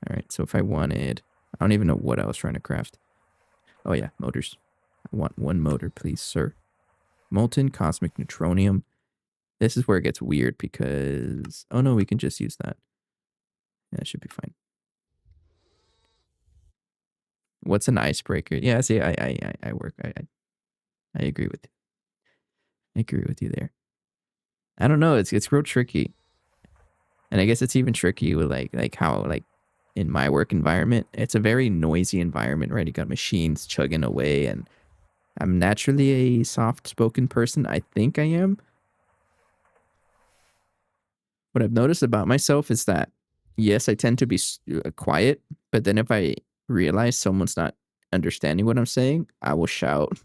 All right, so if I wanted, I don't even know what I was trying to craft. Oh yeah, motors. I want one motor, please, sir. Molten cosmic neutronium. This is where it gets weird because, oh no, we can just use that. Yeah, that should be fine. What's an icebreaker? Yeah, see, I work. I agree with you. I agree with you there. I don't know. It's real tricky, and I guess it's even tricky with like how in my work environment, it's a very noisy environment, right? You got machines chugging away, and I'm naturally a soft-spoken person. I think I am. What I've noticed about myself is that, yes, I tend to be quiet, but then if I realize someone's not understanding what I'm saying, I will shout.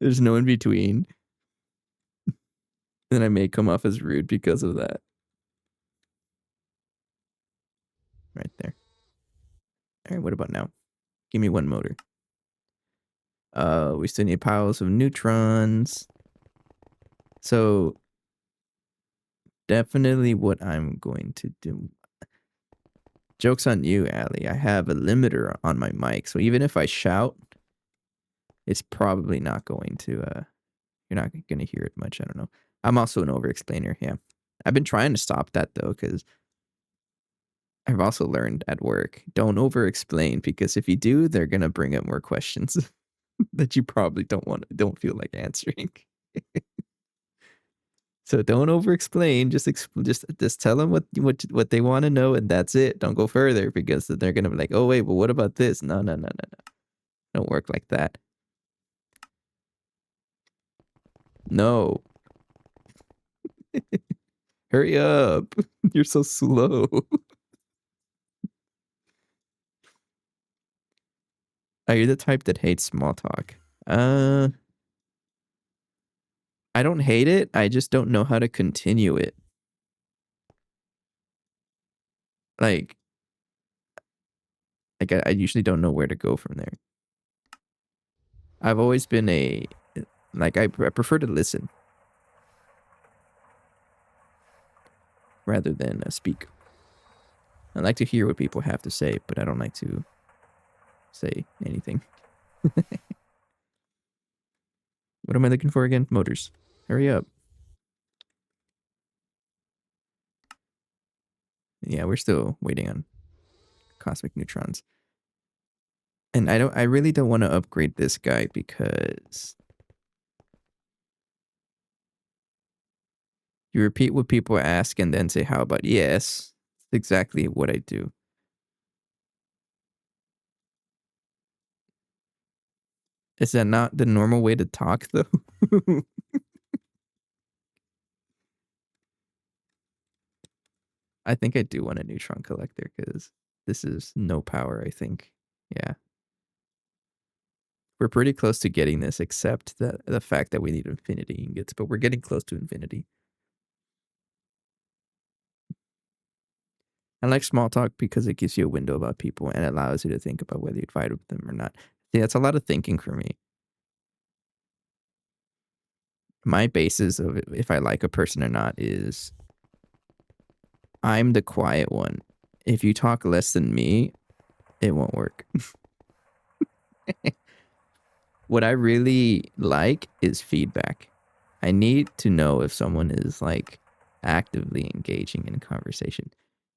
There's no in between. Then I may come off as rude because of that. Right there. All right, what about now? Give me one motor. We still need piles of neutrons. So definitely what I'm going to do. Joke's on you, Allie. I have a limiter on my mic. So even if I shout, it's probably not going to, you're not going to hear it much. I don't know. I'm also an over-explainer. Yeah. I've been trying to stop that though, because I've also learned at work, don't over-explain, because if you do, they're gonna bring up more questions that you probably don't feel like answering. So don't over-explain. Just tell them what they want to know, and that's it. Don't go further, because then they're gonna be like, oh wait, but what about this? No, no, no, no, no. Don't work like that. No. Hurry up. You're so slow. Are you the type that hates small talk? I don't hate it. I just don't know how to continue it. Like, I usually don't know where to go from there. I've always been I prefer to listen rather than speak. I like to hear what people have to say, but I don't like to say anything. What am I looking for again? Motors. Hurry up. Yeah, we're still waiting on cosmic neutrons. And I really don't want to upgrade this guy because you repeat what people ask and then say, how about yes? It's exactly what I do. Is that not the normal way to talk, though? I think I do want a neutron collector because this is no power, I think. Yeah. We're pretty close to getting this, except the fact that we need infinity ingots, but we're getting close to infinity. I like small talk because it gives you a window about people and allows you to think about whether you'd fight with them or not. See, that's a lot of thinking for me. My basis of if I like a person or not is I'm the quiet one. If you talk less than me, it won't work. What I really like is feedback. I need to know if someone is like actively engaging in conversation.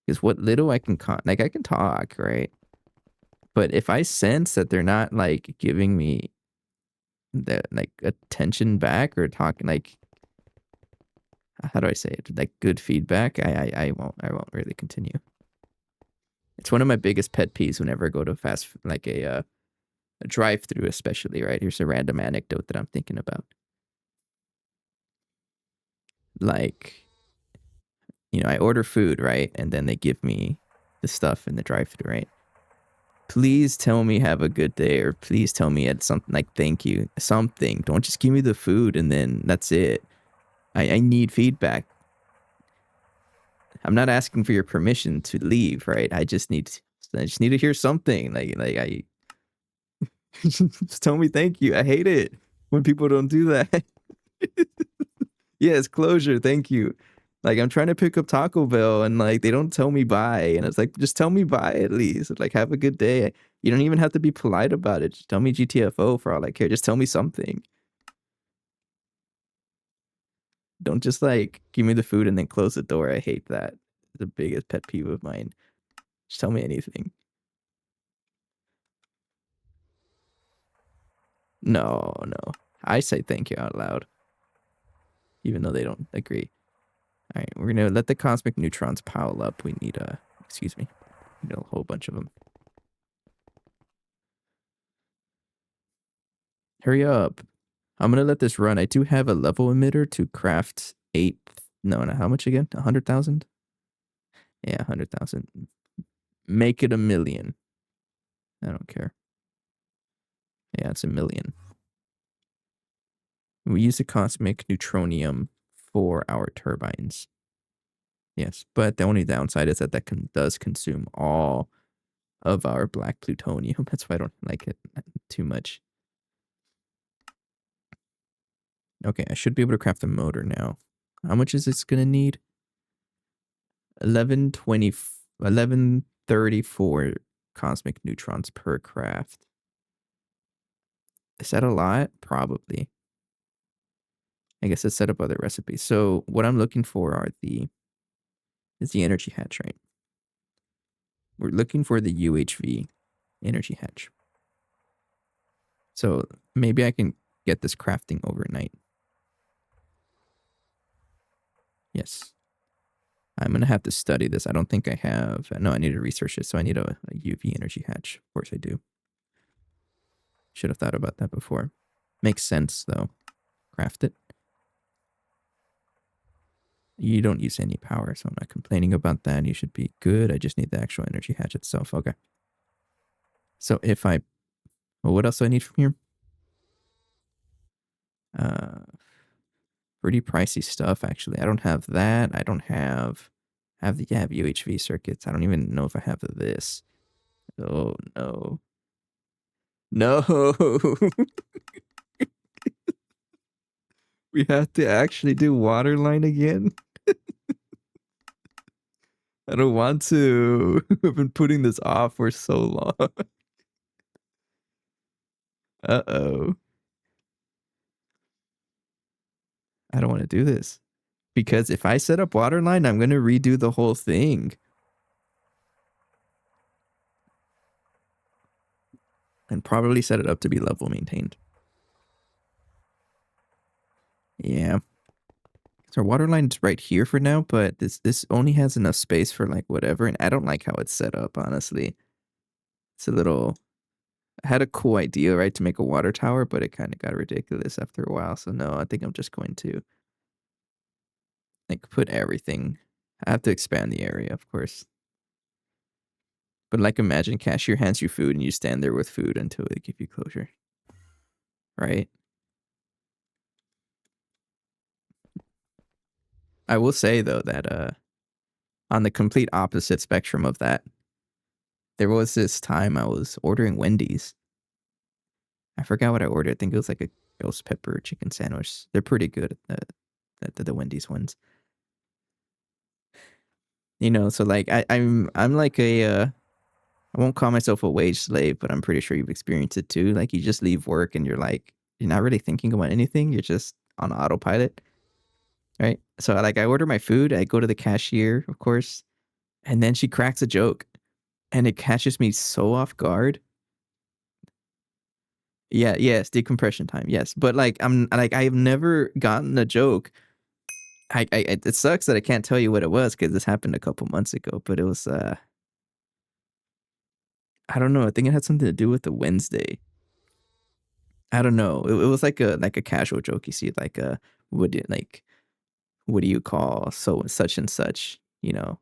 Because what little I can I can talk, right? But if I sense that they're not like giving me that like attention back or talking like how do I say it? Like good feedback, I won't really continue. It's one of my biggest pet peeves whenever I go to a drive-through, especially, right? Here's a random anecdote that I'm thinking about. Like, I order food, right? And then they give me the stuff in the drive-through, right? Please tell me have a good day, or please tell me at something like thank you, something. Don't just give me the food and then that's it. I need feedback. I'm not asking for your permission to leave, right? I just need to hear something. Like I just tell me thank you. I hate it when people don't do that. Yes, closure. Thank you. Like I'm trying to pick up Taco Bell and like they don't tell me bye, and it's like just tell me bye at least. Like have a good day. You don't even have to be polite about it. Just tell me GTFO for all I care. Just tell me something. Don't just like give me the food and then close the door. I hate that. It's the biggest pet peeve of mine. Just tell me anything. No, no. I say thank you out loud, even though they don't agree. All right, we're gonna let the cosmic neutrons pile up. We need excuse me, we need a whole bunch of them. Hurry up! I'm gonna let this run. I do have a level emitter to craft 8. No, how much again? 100,000. Yeah, 100,000. Make it 1,000,000. I don't care. Yeah, it's 1,000,000. We use the cosmic neutronium for our turbines. Yes, but the only downside is that does consume all of our black plutonium. That's why I don't like it too much. Okay, I should be able to craft a motor now. How much is this gonna need? 1134 cosmic neutrons per craft. Is that a lot? Probably. I guess let's set up other recipes. So what I'm looking for is the energy hatch, right? we're looking for the UHV energy hatch. So maybe I can get this crafting overnight. Yes. I'm going to have to study this. I don't think I have. No, I need to research it. So I need a UV energy hatch. Of course I do. Should have thought about that before. Makes sense, though. Craft it. You don't use any power, so I'm not complaining about that. You should be good. I just need the actual energy hatch itself. Okay. So if I... Well, what else do I need from here? Pretty pricey stuff, actually. I don't have that. I don't have... I have UHV circuits. I don't even know if I have this. Oh, no. No! We have to actually do waterline again? I don't want to. I've been putting this off for so long. Uh-oh. I don't want to do this. Because if I set up waterline, I'm going to redo the whole thing. And probably set it up to be level maintained. Yeah. So our waterline's right here for now, but this only has enough space for like whatever, and I don't like how it's set up, honestly. It's a little... I had a cool idea, right, to make a water tower, but it kind of got ridiculous after a while. So no, I think I'm just going to like put everything. I have to expand the area, of course. But like imagine cashier hands you food and you stand there with food until they give you closure. Right? I will say though that on the complete opposite spectrum of that, there was this time I was ordering Wendy's. I forgot what I ordered. I think it was like a ghost pepper chicken sandwich. They're pretty good at the Wendy's ones. You know, so like I'm like I won't call myself a wage slave, but I'm pretty sure you've experienced it too. Like you just leave work and you're like you're not really thinking about anything. You're just on autopilot. Right? So like I order my food, I go to the cashier, of course, and then she cracks a joke and it catches me so off guard. Yeah, yes, decompression time. Yes. But like I've never gotten a joke. It sucks that I can't tell you what it was because this happened a couple months ago, but it was I don't know. I think it had something to do with the Wednesday. I don't know. It was like a casual joke. You see, like what do you call so such and such? You know.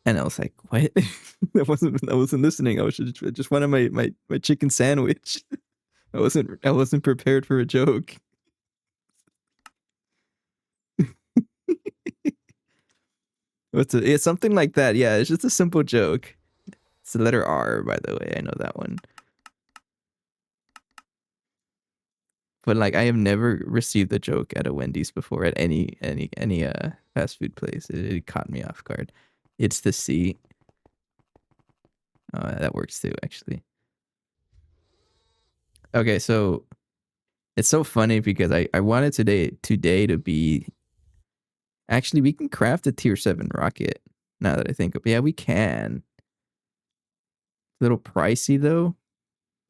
And I was like, what? I wasn't listening. I was just wanted my chicken sandwich. I wasn't prepared for a joke. It's something like that. Yeah, it's just a simple joke. It's the letter R, by the way. I know that one. But like I have never received a joke at a Wendy's before at any fast food place. It caught me off guard. It's the C. That works too, actually. Okay, so it's so funny because I wanted today to be... Actually, we can craft a tier 7 rocket, now that I think of it. Yeah, we can. A little pricey, though.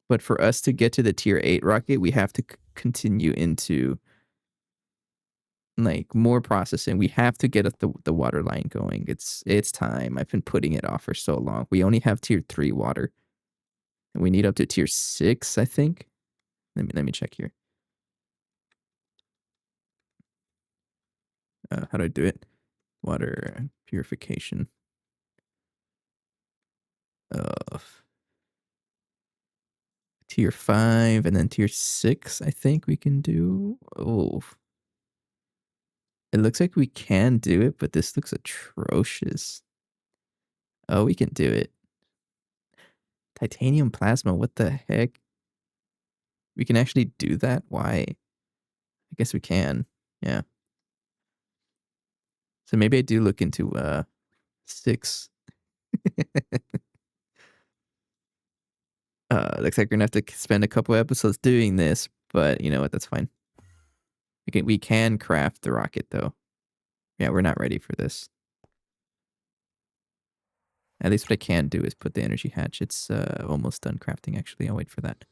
But for us to get to the tier 8 rocket, we have to continue into like more processing. We have to get the water line going. It's time. I've been putting it off for so long. We only have tier 3 water. And we need up to tier 6, I think. Let me check here. How do I do it? Water purification. Tier 5 and then tier 6, I think we can do. Oh. It looks like we can do it, but this looks atrocious. Oh, we can do it. Titanium plasma, what the heck? We can actually do that? Why? I guess we can. Yeah. So maybe I do look into 6. Looks like we're gonna have to spend a couple episodes doing this, but you know what? That's fine. We can craft the rocket though. Yeah, we're not ready for this. At least what I can do is put the energy hatch. It's almost done crafting, actually. I'll wait for that.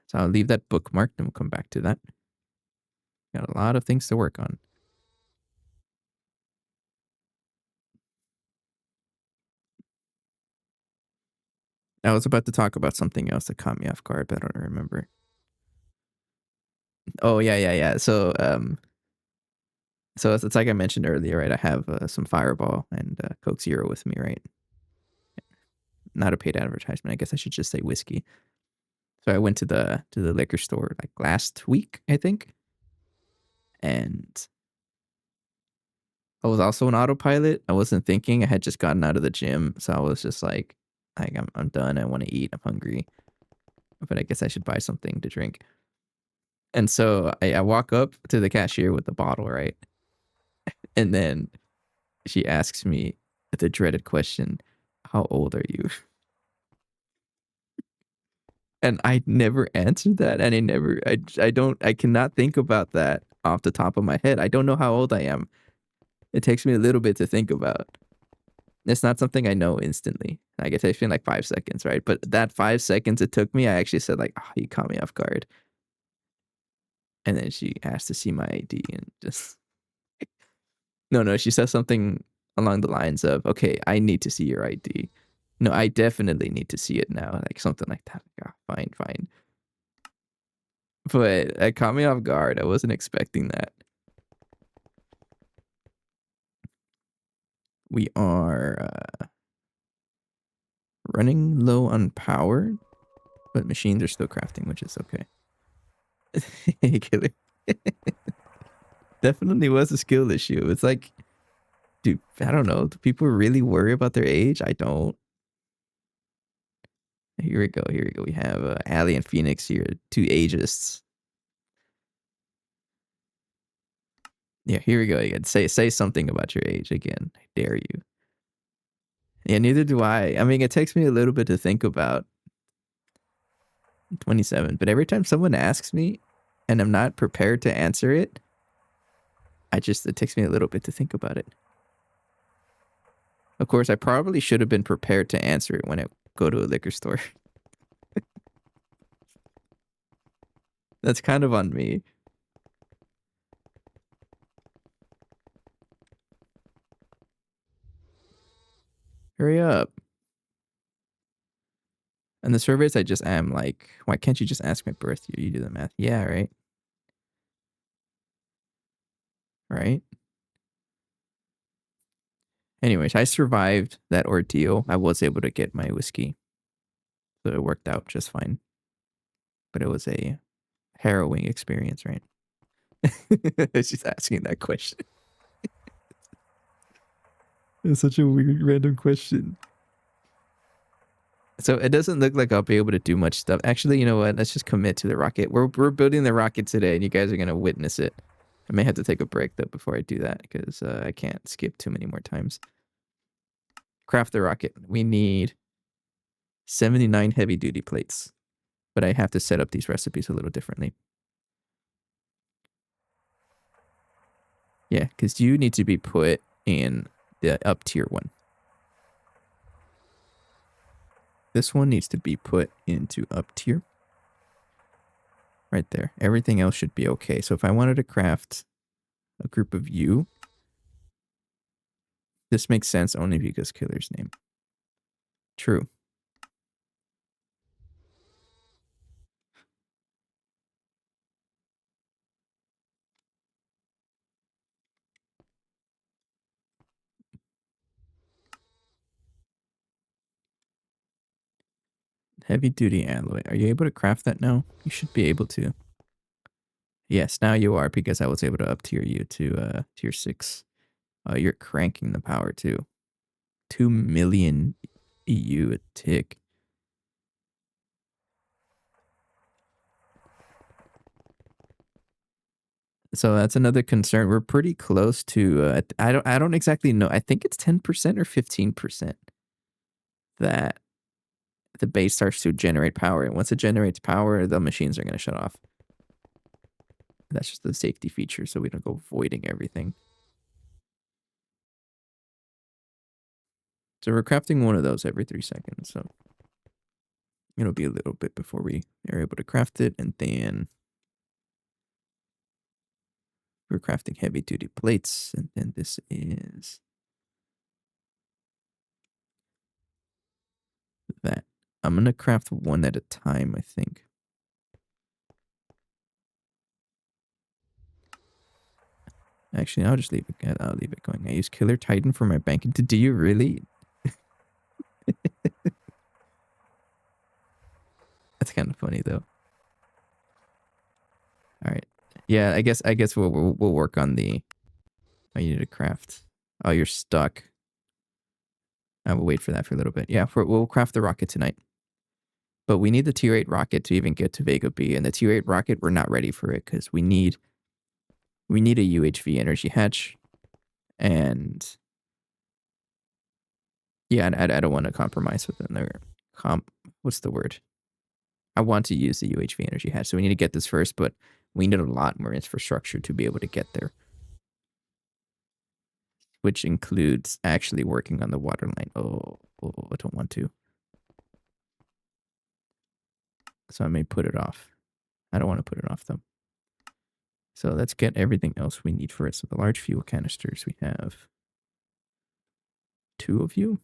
So I'll leave that bookmarked and we'll come back to that. Got a lot of things to work on. I was about to talk about something else that caught me off guard, but I don't remember. Oh, yeah. So it's like I mentioned earlier, right? I have some Fireball and Coke Zero with me, right? Not a paid advertisement. I guess I should just say whiskey. So I went to the liquor store like last week, I think, and I was also on autopilot. I wasn't thinking. I had just gotten out of the gym, so I was just like I'm done. I want to eat. I'm hungry, but I guess I should buy something to drink. And so I walk up to the cashier with the bottle, right? And then she asks me the dreaded question, "How old are you?" And I never answered that, and I cannot think about that off the top of my head. I don't know how old I am. It takes me a little bit to think about. It's not something I know instantly. Like it takes me like 5 seconds, right? But that 5 seconds it took me, I actually said like, "Oh, you caught me off guard." And then she asked to see my ID and just no, she says something along the lines of, "Okay, I need to see your ID." No, I definitely need to see it now, like something like that. Like, "Ah, fine. But it caught me off guard. I wasn't expecting that. We are running low on power, but machines are still crafting, which is okay. Hey, killer. Definitely was a skill issue. It's like, dude, I don't know. Do people really worry about their age? I don't. Here we go. We have Allie and Phoenix here, two ageists. Yeah, here we go again. Say something about your age again. I dare you. Yeah, neither do I. I mean, it takes me a little bit to think about. 27, but every time someone asks me and I'm not prepared to answer it, it takes me a little bit to think about it. Of course, I probably should have been prepared to answer it when I go to a liquor store. That's kind of on me. Hurry up. And the surveys, I just am like, why can't you just ask my birth year? You do the math. Yeah, right? Right? Anyways, I survived that ordeal. I was able to get my whiskey. So it worked out just fine. But it was a harrowing experience, right? She's asking that question. It's such a weird random question. So it doesn't look like I'll be able to do much stuff. Actually, you know what? Let's just commit to the rocket. We're building the rocket today, and you guys are gonna witness it. I may have to take a break though before I do that because I can't skip too many more times. Craft the rocket. We need 79 heavy duty plates, but I have to set up these recipes a little differently. Yeah, because you need to be put in the up tier one. This one needs to be put into up tier. Right there. Everything else should be okay. So if I wanted to craft a group of you, this makes sense only because killer's name. True. Heavy duty alloy. Are you able to craft that now? You should be able to. Yes, now you are because I was able to up tier you to tier 6. You're cranking the power too. 2 million EU a tick. So that's another concern. We're pretty close to I don't exactly know. I think it's 10% or 15% that the base starts to generate power. And once it generates power, the machines are going to shut off. That's just the safety feature so we don't go voiding everything. So we're crafting one of those every 3 seconds. So it'll be a little bit before we are able to craft it. And then we're crafting heavy duty plates. And then this is that. I'm going to craft one at a time, I think. Actually, I'll just leave it. I'll leave it going. I use Killer Titan for my banking. Do you really? That's kind of funny though. All right. Yeah, I guess we'll work on the. I need to craft. Oh, you're stuck. I will wait for that for a little bit. Yeah, we'll craft the rocket tonight. But we need the tier 8 rocket to even get to Vega B, and the tier 8 rocket we're not ready for it because we need a UHV energy hatch, and yeah, I don't want to compromise with another what's the word? I want to use the UHV energy hatch, so we need to get this first, but we need a lot more infrastructure to be able to get there, which includes actually working on the water line. Oh, I don't want to. So I may put it off. I don't want to put it off though. So let's get everything else we need for it. So the large fuel canisters, we have 2 of you.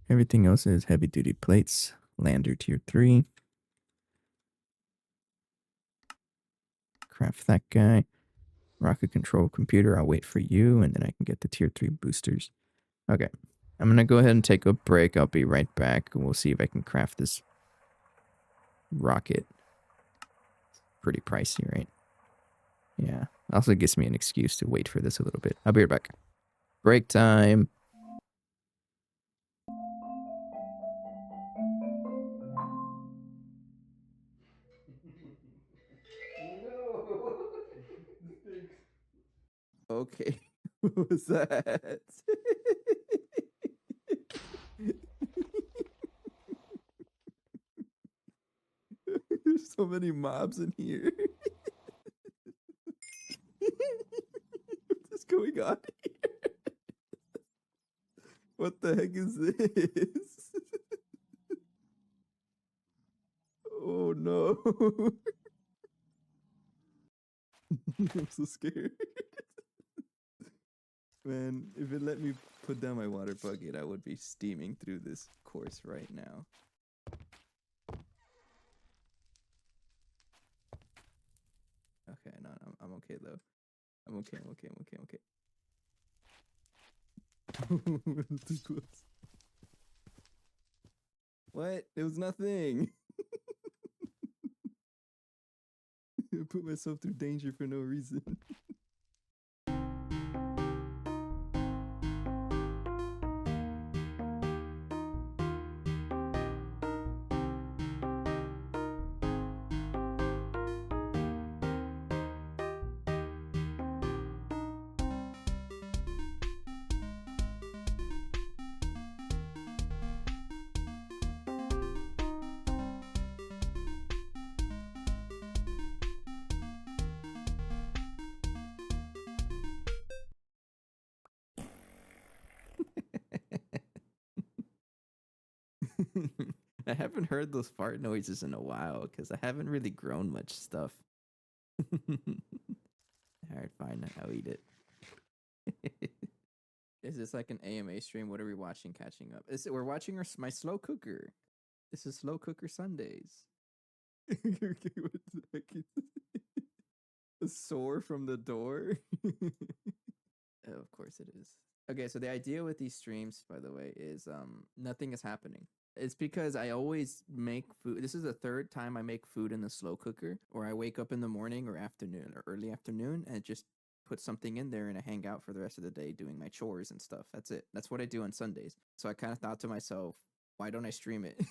Everything else is heavy duty plates. Lander tier 3. Craft that guy. Rocket control computer, I'll wait for you, and then I can get the tier 3 boosters. Okay. I'm going to go ahead and take a break. I'll be right back, and we'll see if I can craft this rocket. Pretty pricey, right? Yeah. Also gives me an excuse to wait for this a little bit. I'll be right back. Break time. No. Stinks. Okay. What was that? There's so many mobs in here. What's going on here? What the heck is this? Oh no. I'm so scared. Man, if it let me put down my water bucket, I would be steaming through this course right now. Okay, no, I'm okay though. I'm okay. Too close. What? It was nothing. I put myself through danger for no reason. I haven't heard those fart noises in a while because I haven't really grown much stuff. Alright, fine. I'll eat it. Is this like an AMA stream? What are we watching catching up? We're watching my slow cooker. This is Slow Cooker Sundays. Okay, what the heck is this? A sore from the door? Oh, of course it is. Okay, so the idea with these streams, by the way, is nothing is happening. It's because I always make food. This is the 3rd time I make food in the slow cooker, or I wake up in the morning or afternoon or early afternoon and just put something in there and I hang out for the rest of the day doing my chores and stuff. That's it. That's what I do on Sundays. So I kind of thought to myself, why don't I stream it?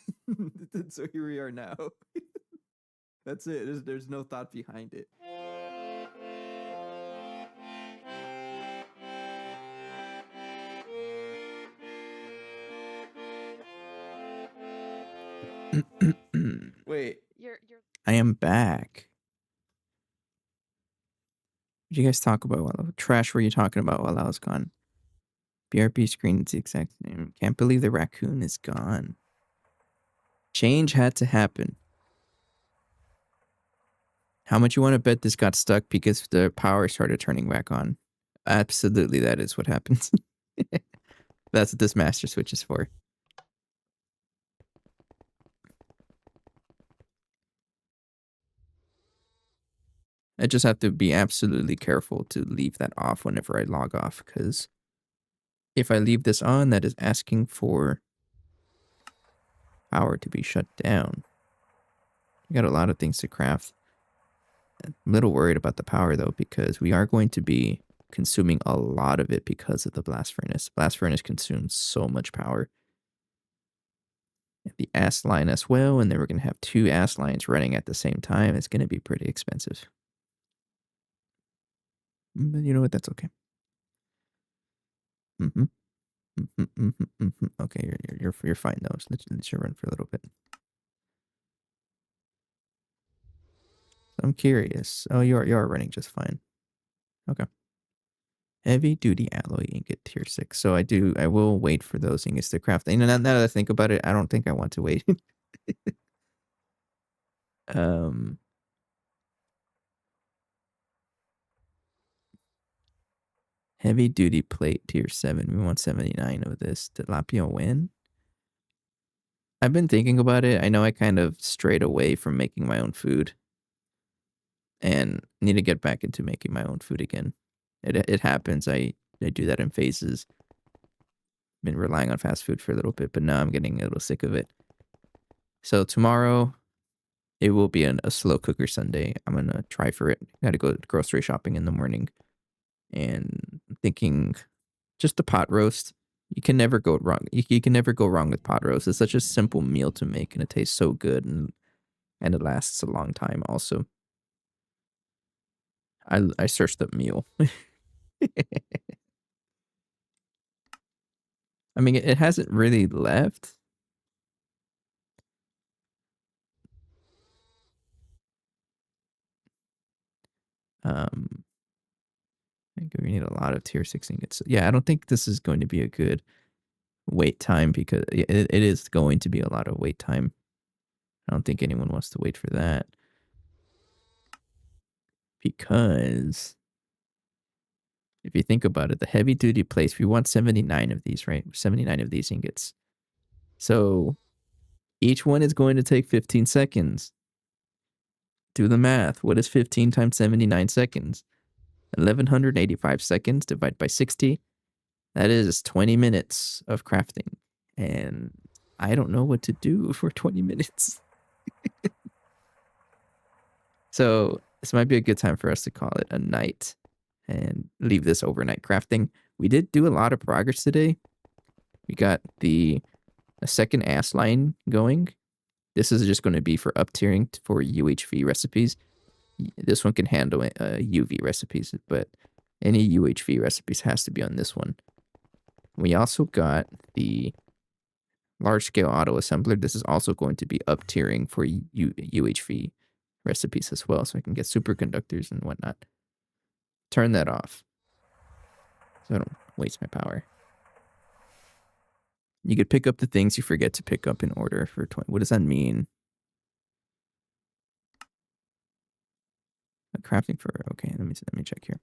So here we are now. That's it. There's no thought behind it. Wait, You're I am back. What did you guys talk about? While trash were you talking about while I was gone? BRB screen, it's the exact name. Can't believe the raccoon is gone. Change had to happen. How much you want to bet this got stuck because the power started turning back on? Absolutely, that is what happens. That's what this master switch is for. I just have to be absolutely careful to leave that off whenever I log off, because if I leave this on, that is asking for power to be shut down. We got a lot of things to craft. I'm a little worried about the power, though, because we are going to be consuming a lot of it because of the blast furnace. Blast furnace consumes so much power. The Assline as well, and then we're going to have 2 Asslines running at the same time. It's going to be pretty expensive. But you know what? That's okay. Okay, you're fine though. So let's run for a little bit. I'm curious. Oh, you're running just fine. Okay. Heavy duty alloy ingot tier 6. So I will wait for those ingots to craft. And now that I think about it, I don't think I want to wait. Heavy duty plate tier 7. We want 79 of this. Did Lapio win? I've been thinking about it. I know I kind of strayed away from making my own food. And need to get back into making my own food again. It happens. I do that in phases. Been relying on fast food for a little bit, but now I'm getting a little sick of it. So tomorrow, it will be a slow cooker Sunday. I'm gonna try for it. Got to go grocery shopping in the morning, and thinking just the pot roast. You can never go wrong. You can never go wrong with pot roast. It's such a simple meal to make, and it tastes so good, and it lasts a long time. Also, I searched up meal. I mean, it hasn't really left. I think we need a lot of tier 6 ingots. Yeah, I don't think this is going to be a good wait time because it is going to be a lot of wait time. I don't think anyone wants to wait for that. Because if you think about it, the heavy duty plates, we want 79 of these, right? 79 of these ingots. So each one is going to take 15 seconds. Do the math. What is 15 times 79 seconds? 1185 seconds divided by 60. That is 20 minutes of crafting. And I don't know what to do for 20 minutes. So this might be a good time for us to call it a night and leave this overnight crafting. We did do a lot of progress today. We got a second Assline going. This is just going to be for up tiering for UHV recipes. This one can handle UV recipes, but any UHV recipes has to be on this one. We also got the large scale auto assembler. This is also going to be up tiering for UHV recipes as well, so I can get superconductors and whatnot. Turn that off so I don't waste my power. You could pick up the things you forget to pick up in order for 20. What does that mean? Crafting for, okay, let me check here.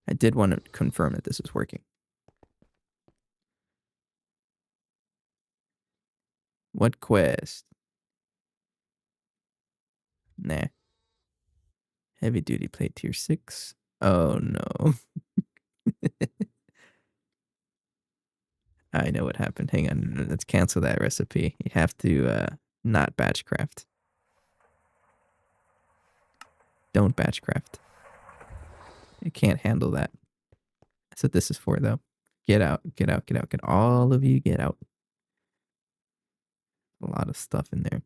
I did want to confirm that this is working. What quest? Nah. Heavy duty plate tier 6. Oh no. I know what happened. Hang on. Let's cancel that recipe. You have to not batch craft. Don't batch craft. It can't handle that. That's what this is for, though. Get out. Get out. Get out. Get all of you. Get out. A lot of stuff in there.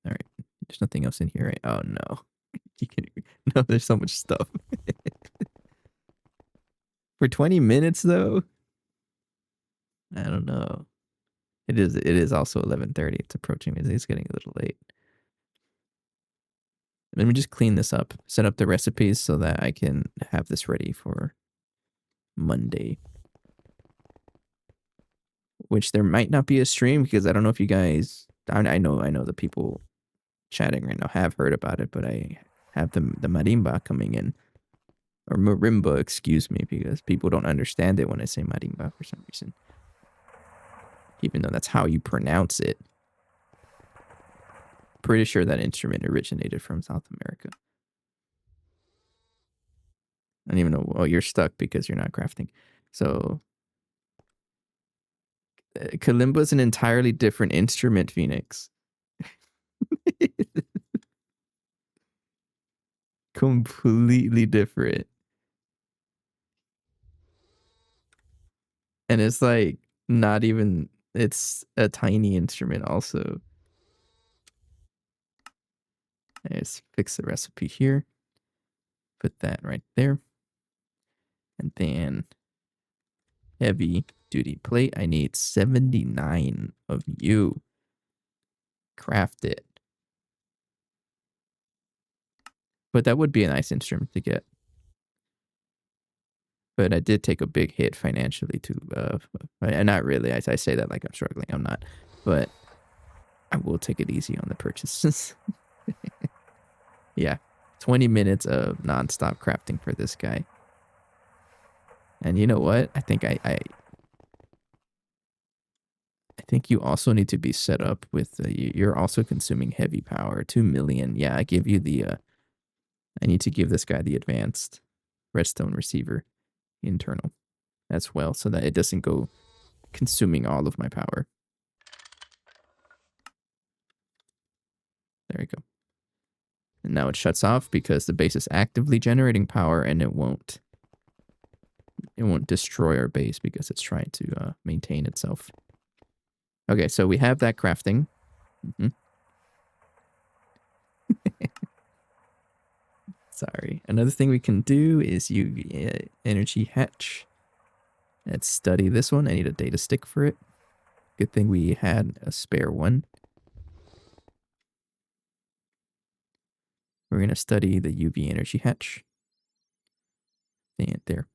All right. There's nothing else in here, right? Oh, no. No, there's so much stuff. For 20 minutes, though? I don't know. It is also 11:30. It's approaching. It's getting a little late. Let me just clean this up, set up the recipes so that I can have this ready for Monday. Which there might not be a stream because I don't know if you guys. I know the people chatting right now have heard about it, but I have the marimba coming in, or marimba, excuse me, because people don't understand it when I say marimba for some reason, even though that's how you pronounce it. Pretty sure that instrument originated from South America. I don't even know. Oh, you're stuck because you're not crafting. So kalimba is an entirely different instrument, Phoenix. Completely different. And it's like not even, it's a tiny instrument also. Let's fix the recipe here. Put that right there. And then heavy duty plate. I need 79 of you. Craft it. But that would be a nice instrument to get. But I did take a big hit financially to, not really. I say that like I'm struggling. I'm not. But I will take it easy on the purchases. Yeah. 20 minutes of nonstop crafting for this guy. And you know what? I think I think you also need to be set up with, you're also consuming heavy power, 2 million. Yeah, I give you the, I need to give this guy the advanced redstone receiver internal as well so that it doesn't go consuming all of my power. There we go. And now it shuts off because the base is actively generating power and it won't destroy our base because it's trying to maintain itself. Okay, so we have that crafting. Sorry. Another thing we can do is UV energy hatch. Let's study this one. I need a data stick for it. Good thing we had a spare one. We're going to study the UV energy hatch. And there.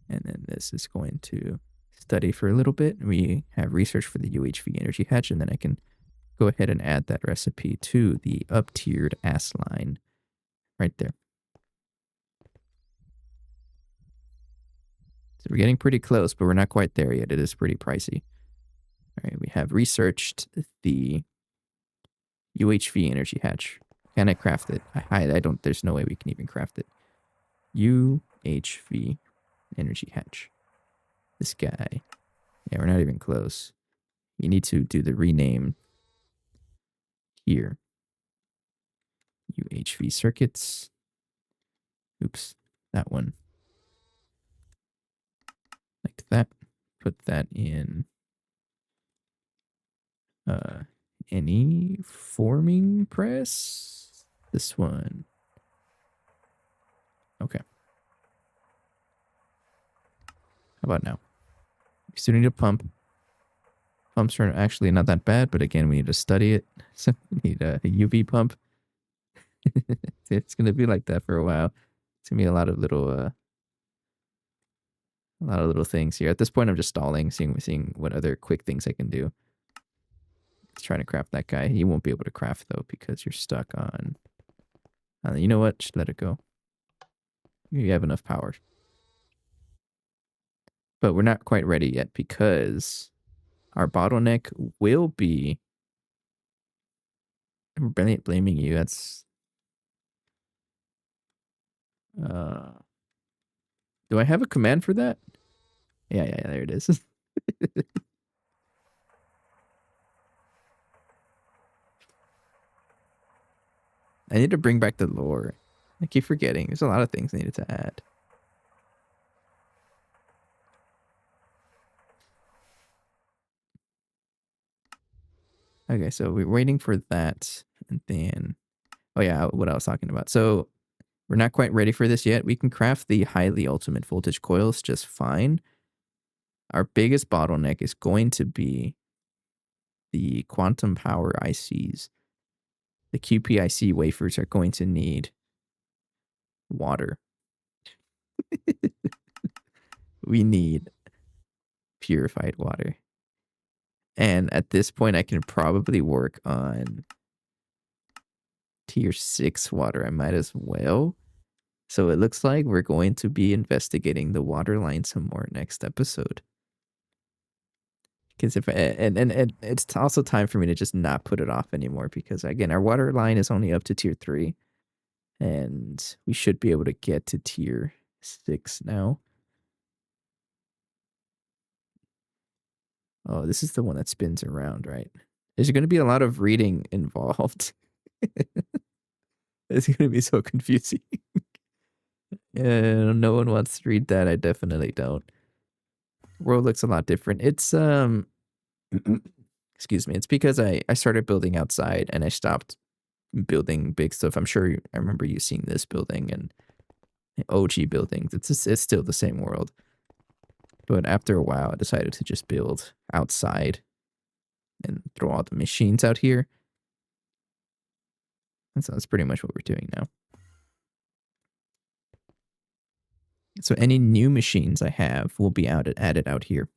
And then this is going to study for a little bit. We have research for the UHV energy hatch, and then I can go ahead and add that recipe to the up-tiered Assline right there. So we're getting pretty close, but we're not quite there yet. It is pretty pricey. All right, we have researched the UHV energy hatch. Can I craft it? I don't, there's no way we can even craft it. UHV energy hatch. This guy. Yeah, we're not even close. You need to do the rename here. UHV circuits. Oops, that one. Like that. Put that in any forming press. This one. Okay. How about now? We still need a pump. Pumps are actually not that bad, but again, we need to study it. So we need a UV pump. It's gonna be like that for a while. It's gonna be a lot of little things here. At this point, I'm just stalling, seeing what other quick things I can do. Let's try to craft that guy. You won't be able to craft though because you're stuck on. You know what? Just let it go. You have enough power, but we're not quite ready yet because our bottleneck will be. I'm blaming you. That's. Do I have a command for that? Yeah, there it is. I need to bring back the lore. I keep forgetting. There's a lot of things I needed to add. Okay, so we're waiting for that. And then, oh yeah, what I was talking about. So we're not quite ready for this yet. We can craft the highly ultimate voltage coils just fine. Our biggest bottleneck is going to be the quantum power ICs. the QPIC wafers are going to need water. We need purified water. And at this point, I can probably work on tier 6 water. I might as well. So it looks like we're going to be investigating the water line some more next episode. Because if and it's also time for me to just not put it off anymore, because again, our water line is only up to tier 3, and we should be able to get to tier 6 now. Oh, this is the one that spins around, right? There's going to be a lot of reading involved. It's going to be so confusing. Yeah, no one wants to read that. I definitely don't. World looks a lot different. It's excuse me. It's because I started building outside and I stopped building big stuff. I'm sure I remember you seeing this building and OG buildings. It's still the same world. But after a while, I decided to just build outside and throw all the machines out here. And so that's pretty much what we're doing now. So any new machines I have will be added out here.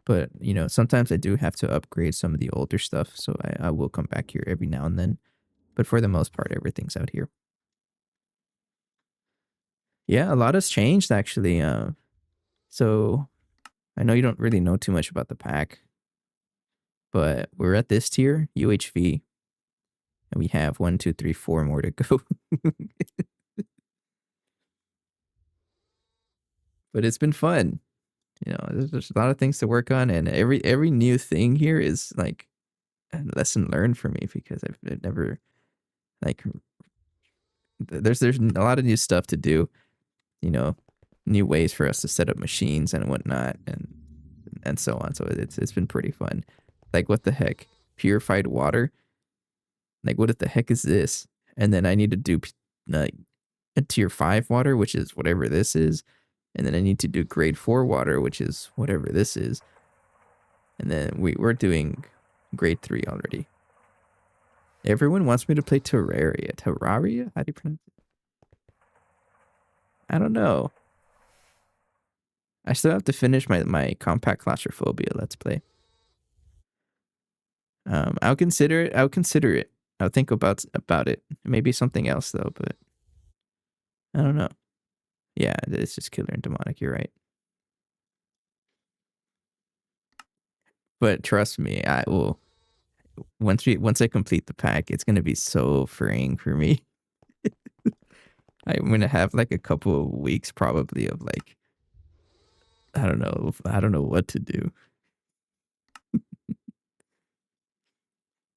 But, you know, sometimes I do have to upgrade some of the older stuff. So I will come back here every now and then. But for the most part, everything's out here. Yeah, a lot has changed, actually. So I know you don't really know too much about the pack. But we're at this tier, UHV. And we have 1, 2, 3, 4 more to go. But it's been fun. You know, there's a lot of things to work on, and every new thing here is like a lesson learned for me, because I've never like there's a lot of new stuff to do. You know, new ways for us to set up machines and whatnot, and so on. So it's been pretty fun. Like, what the heck, purified water? Like, what the heck is this? And then I need to do like a tier 5 water, which is whatever this is. And then I need to do grade 4 water, which is whatever this is. And then we're doing grade 3 already. Everyone wants me to play Terraria. Terraria? How do you pronounce it? I don't know. I still have to finish my compact claustrophobia let's play. I'll consider it. I'll think about it. Maybe something else though, but I don't know. Yeah, it's just killer and demonic. You're right. But trust me, I will. Once I complete the pack, it's gonna be so freeing for me. I'm gonna have like a couple of weeks probably of like, I don't know what to do.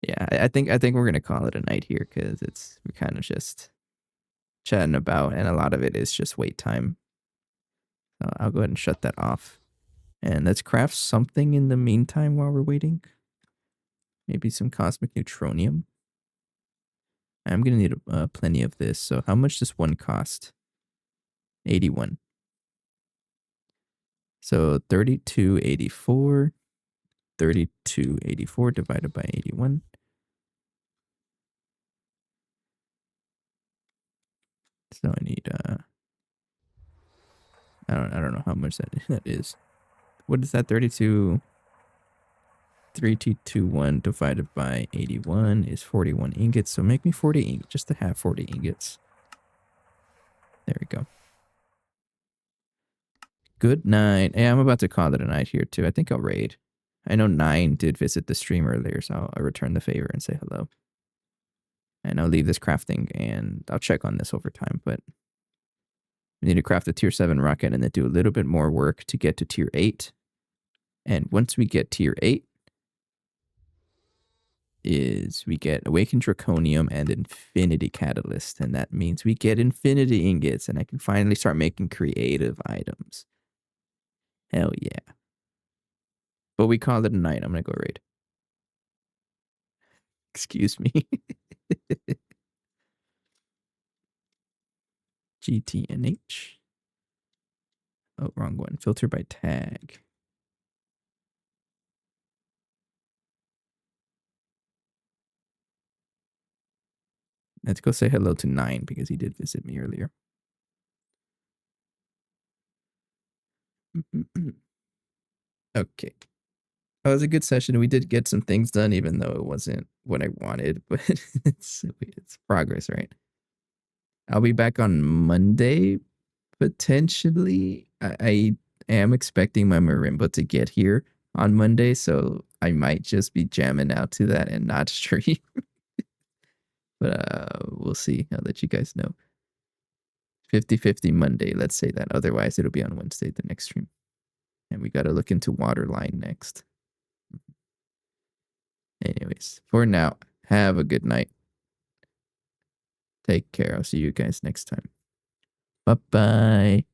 Yeah, I think we're gonna call it a night here, because we're kind of just chatting about, and a lot of it is just wait time. So I'll go ahead and shut that off, and let's craft something in the meantime while we're waiting. Maybe some cosmic neutronium. I'm gonna need plenty of this. So how much does one cost? 81. So 3284. 3284 divided by 81. So I need I don't know how much that is. What is that? 3221 divided by 81 is 41 ingots. So make me 40 ingots, just to have 40 ingots. There we go. Good night. Hey, I'm about to call it a night here too. I think I'll raid. I know 9 did visit the stream earlier, so I'll return the favor and say hello. And I'll leave this crafting, and I'll check on this over time, but we need to craft a tier 7 rocket and then do a little bit more work to get to tier 8. And once we get tier 8, we get Awakened Draconium and Infinity Catalyst. And that means we get Infinity Ingots, and I can finally start making creative items. Hell yeah. But we call it a night. I'm going to go raid. Excuse me. GTNH. Oh, wrong one. Filter by tag. Let's go say hello to 9 because he did visit me earlier. Okay. It was a good session. We did get some things done, even though it wasn't what I wanted, but it's progress, right? I'll be back on Monday, potentially. I am expecting my marimba to get here on Monday, so I might just be jamming out to that and not stream. But we'll see. I'll let you guys know. 50-50 Monday, let's say that. Otherwise, it'll be on Wednesday, the next stream. And we got to look into Waterline next. Anyways, for now, have a good night. Take care. I'll see you guys next time. Bye-bye.